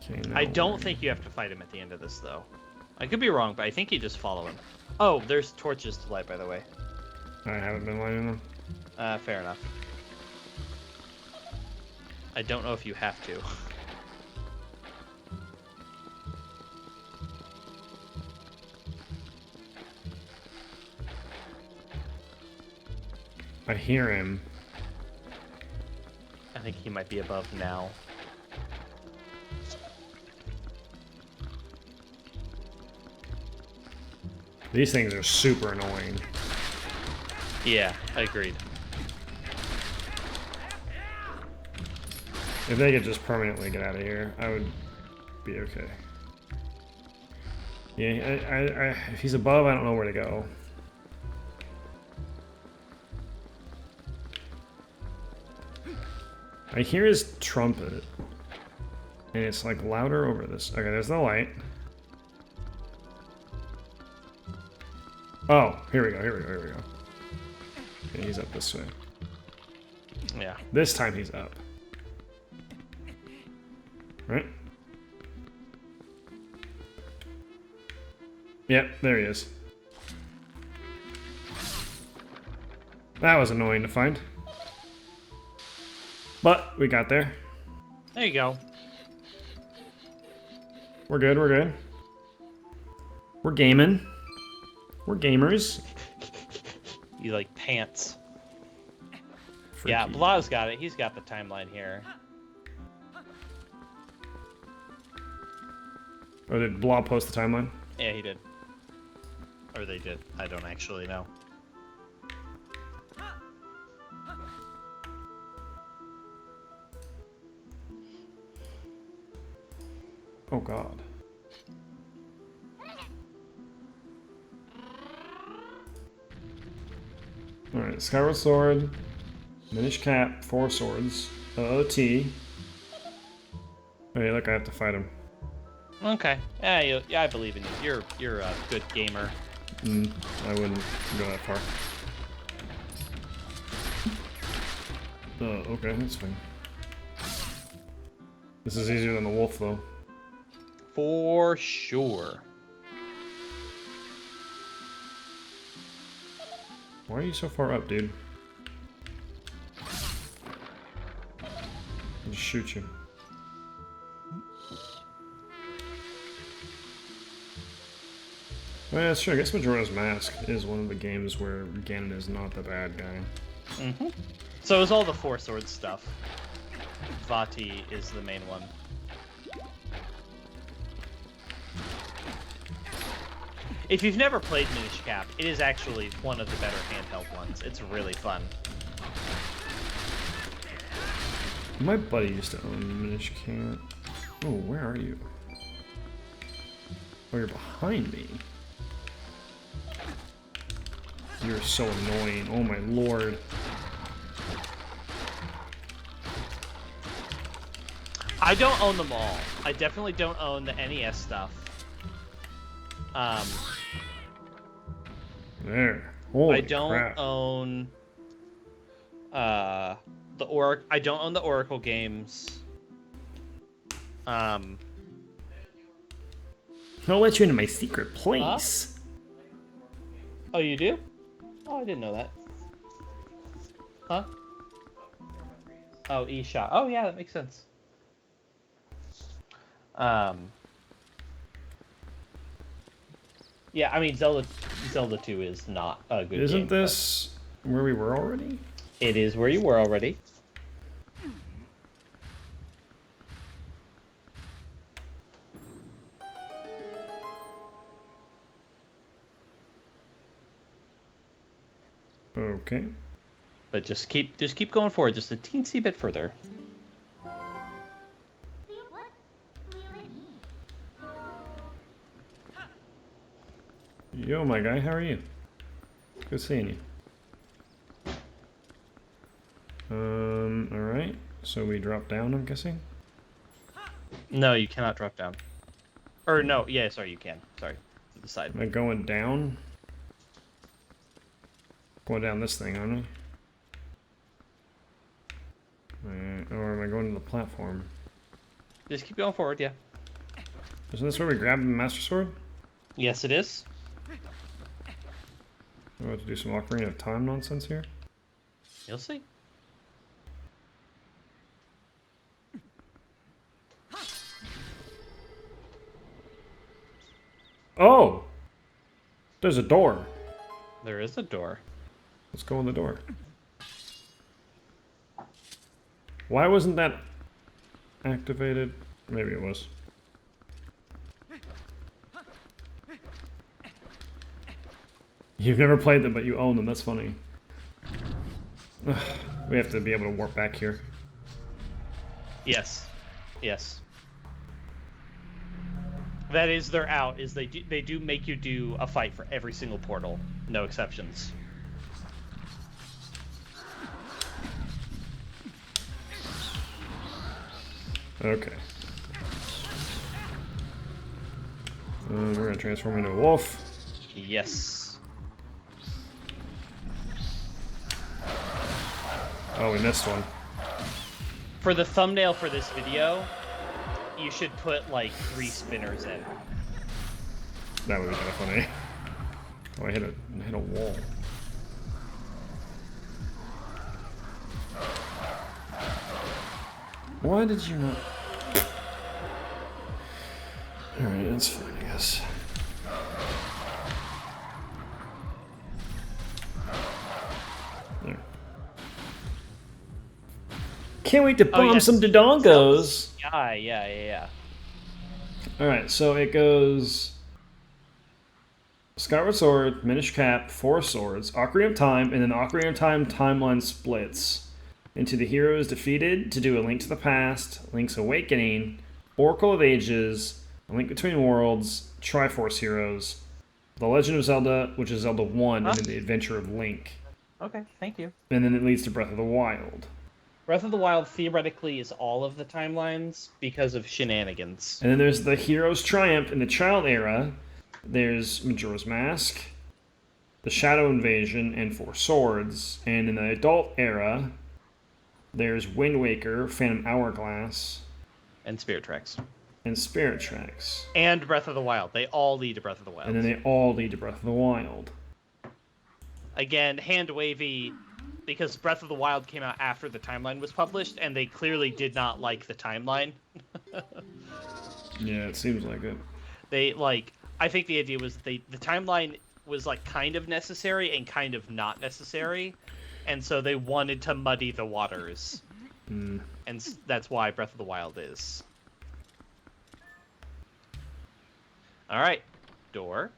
Okay,
I don't think you have to fight him at the end of this, though. I could be wrong, but I think you just follow him. Oh, there's torches to light, by the way.
I haven't been lighting them.
Fair enough. I don't know if you have to.
I hear him.
I think he might be above now.
These things are super annoying.
Yeah, agreed.
If they could just permanently get out of here, I would be okay. Yeah, if he's above, I don't know where to go. I hear his trumpet, and it's like louder over this. Okay, there's the light. Oh, here we go. Yeah, he's up this way.
Yeah.
This time he's up. Right? Yep, there he is. That was annoying to find. But we got there.
There you go.
We're good. We're gaming. We're gamers.
You like pants.
Freaky.
Yeah, Blah's got it. He's got the timeline here.
Oh, did Blah post the timeline?
Yeah, he did. Or they did. I don't actually know.
Oh god. Alright, Skyward Sword, Minish Cap, 4 swords, T. Oh yeah, look, I have to fight him.
Okay. Yeah, I believe in you. You're a good gamer.
I wouldn't go that far. Okay, that's fine. This is easier than the wolf, though.
For sure.
Why are you so far up, dude? I'll just shoot you. Well, yeah, sure. I guess Majora's Mask is one of the games where Ganon is not the bad guy.
So is all the Four Swords stuff. Vati is the main one. If you've never played Minish Cap, it is actually one of the better handheld ones. It's really fun.
My buddy used to own Minish Cap. Oh, where are you? Oh, you're behind me. You're so annoying. Oh my lord.
I don't own them all. I definitely don't own the NES stuff.
There. Holy
I don't
crap.
own I don't own the Oracle games.
I'll let you into my secret place.
Oh, you do? Oh, I didn't know that. Huh? Oh, eShop. Oh, yeah, that makes sense. Yeah, I mean, Zelda 2 is not a good game.
Isn't this where we were already?
It is where you were already.
Okay.
But just keep going forward, just a teensy bit further.
Yo, my guy, how are you? Good seeing you. Alright. So we drop down, I'm guessing?
No, you cannot drop down. Or no, yeah, sorry, you can. Sorry, to the side.
Am I going down? Going down this thing, aren't I? Or am I going to the platform?
Just keep going forward, yeah.
Isn't this where we grab the Master Sword?
Yes, it is.
I'm about to do some Ocarina of Time nonsense here.
You'll see.
Oh! There's a door.
There is a door.
Let's go in the door. Why wasn't that activated? Maybe it was. You've never played them, but you own them. That's funny. Ugh, we have to be able to warp back here.
Yes. Yes. That is their out, is they do make you do a fight for every single portal. No exceptions.
Okay. We're gonna transform into a wolf.
Yes.
Oh, we missed one.
For the thumbnail for this video, you should put like 3 spinners in.
That would be kind of funny. Oh, I hit a wall. Why did you not? Alright, that's fine, I guess. There. Can't wait to bomb some Dodongos!
Yeah.
Alright, so it goes Skyward Sword, Minish Cap, 4 swords, Ocarina of Time, and then the Ocarina of Time timeline splits into the Heroes Defeated, To Do a Link to the Past, Link's Awakening, Oracle of Ages, A Link Between Worlds, Triforce Heroes, The Legend of Zelda, which is Zelda 1, and then The Adventure of Link.
Okay, thank you.
And then it leads to Breath of the Wild.
Breath of the Wild theoretically is all of the timelines because of shenanigans.
And then there's the Hero's Triumph in the Child Era. There's Majora's Mask, the Shadow Invasion, and Four Swords. And in the Adult Era, there's Wind Waker, Phantom Hourglass,
And Spirit Tracks.
and Spirit Tracks.
And Breath of the Wild. They all lead to Breath of the Wild.
And then they all lead to Breath of the Wild.
Again, hand wavy, because Breath of the Wild came out after the timeline was published, and they clearly did not like the timeline.
Yeah, it seems like it.
They, like, I think the idea was the timeline was, like, kind of necessary and kind of not necessary, and so they wanted to muddy the waters. And that's why Breath of the Wild is. Alright, door.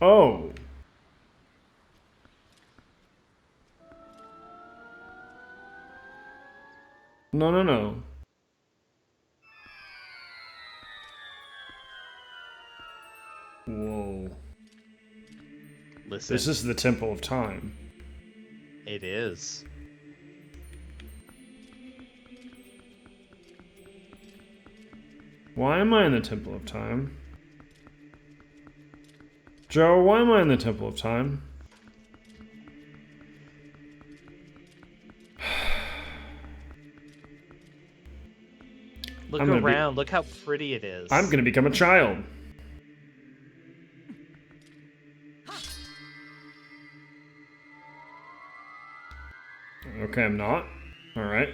Oh! No. Whoa.
Listen.
This is the Temple of Time.
It is.
Why am I in the Temple of Time? Joe, why am I in the Temple of Time?
Look around. Look how pretty it is.
I'm gonna become a child. Okay, I'm not. Alright.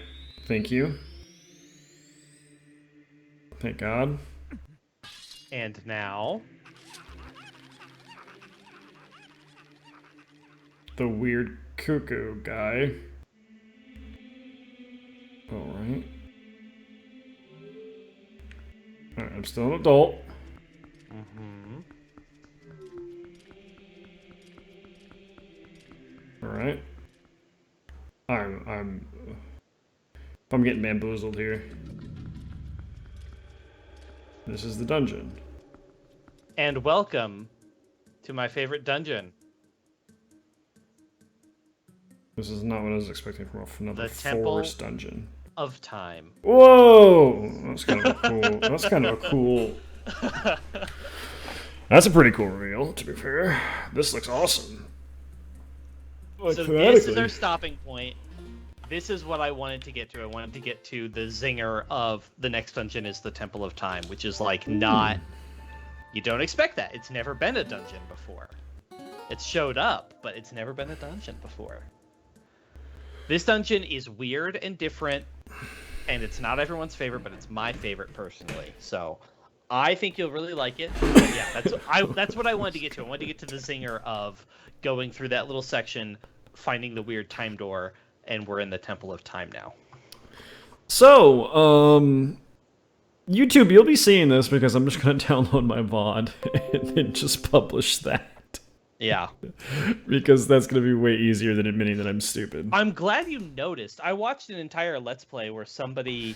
Thank you. Thank God.
And now...
The weird cuckoo guy. Alright. Alright, I'm still an adult. Alright. I'm getting bamboozled here. This is the dungeon.
And welcome to my favorite dungeon.
This is not what I was expecting from another forest dungeon.
Of Time.
Whoa! That's kind of a cool. That's kind of a cool. That's a pretty cool reveal, to be fair. This looks awesome.
So this is our stopping point. This is what I wanted to get to. I wanted to get to the zinger of the next dungeon is the Temple of Time, which is like not... You don't expect that. It's never been a dungeon before. It's showed up, but it's never been a dungeon before. This dungeon is weird and different, and it's not everyone's favorite, but it's my favorite personally. So I think you'll really like it. But yeah, that's what I wanted to get to. I wanted to get to the zinger of going through that little section, finding the weird time door, and we're in the Temple of Time now.
So, YouTube, you'll be seeing this because I'm just going to download my VOD and then just publish that.
Yeah.
Because that's going to be way easier than admitting that I'm stupid.
I'm glad you noticed. I watched an entire Let's Play where somebody,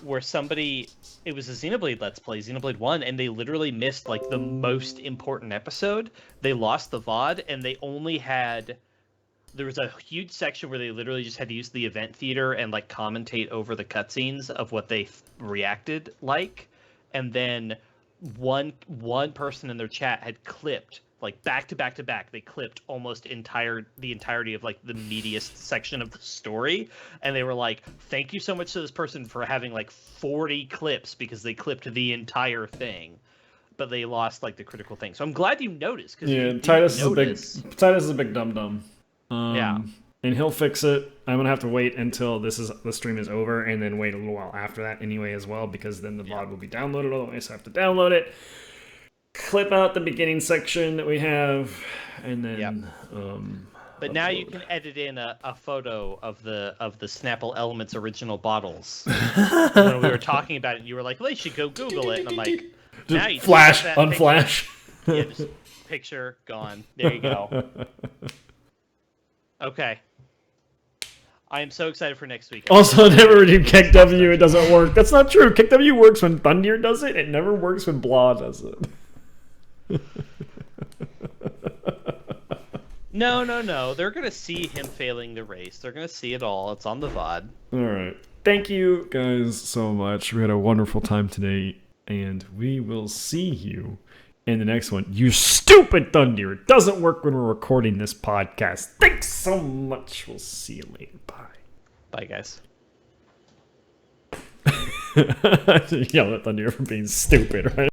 it was a Xenoblade Let's Play, Xenoblade 1, and they literally missed, like, the most important episode. They lost the VOD, and they only had, there was a huge section where they literally just had to use the event theater and, like, commentate over the cutscenes of what they reacted like. And then one person in their chat had clipped, like, back to back to back, they clipped almost the entirety of, like, the meatiest section of the story, and they were like, thank you so much to this person for having, like, 40 clips, because they clipped the entire thing, but they lost, like, the critical thing. So I'm glad you noticed.
Yeah, Titus is a big dum-dum.
Yeah.
And he'll fix it. I'm going to have to wait until the stream is over, and then wait a little while after that anyway as well, because then the VOD will be downloaded, otherwise I have to download it, clip out the beginning section that we have, and then
but now you can edit in a photo of the Snapple Elements original bottles. When we were talking about it, and you were like, well, you should go Google it, and I'm like, now you
flash, unflash.
Yeah, just picture gone. There you go. Okay. I am so excited for next week.
Also, never do Kick W. It doesn't work. That's not true. Kick W works when Thundir does it. It never works when Blah does it.
No. They're gonna see him failing the race. They're gonna see it all. It's on the VOD.
All right. Thank you guys so much. We had a wonderful time today, and we will see you in the next one. You stupid Thundir. It doesn't work when we're recording this podcast. Thanks so much. We'll see you later. Bye.
Bye, guys.
Yell at Thundir for being stupid, right?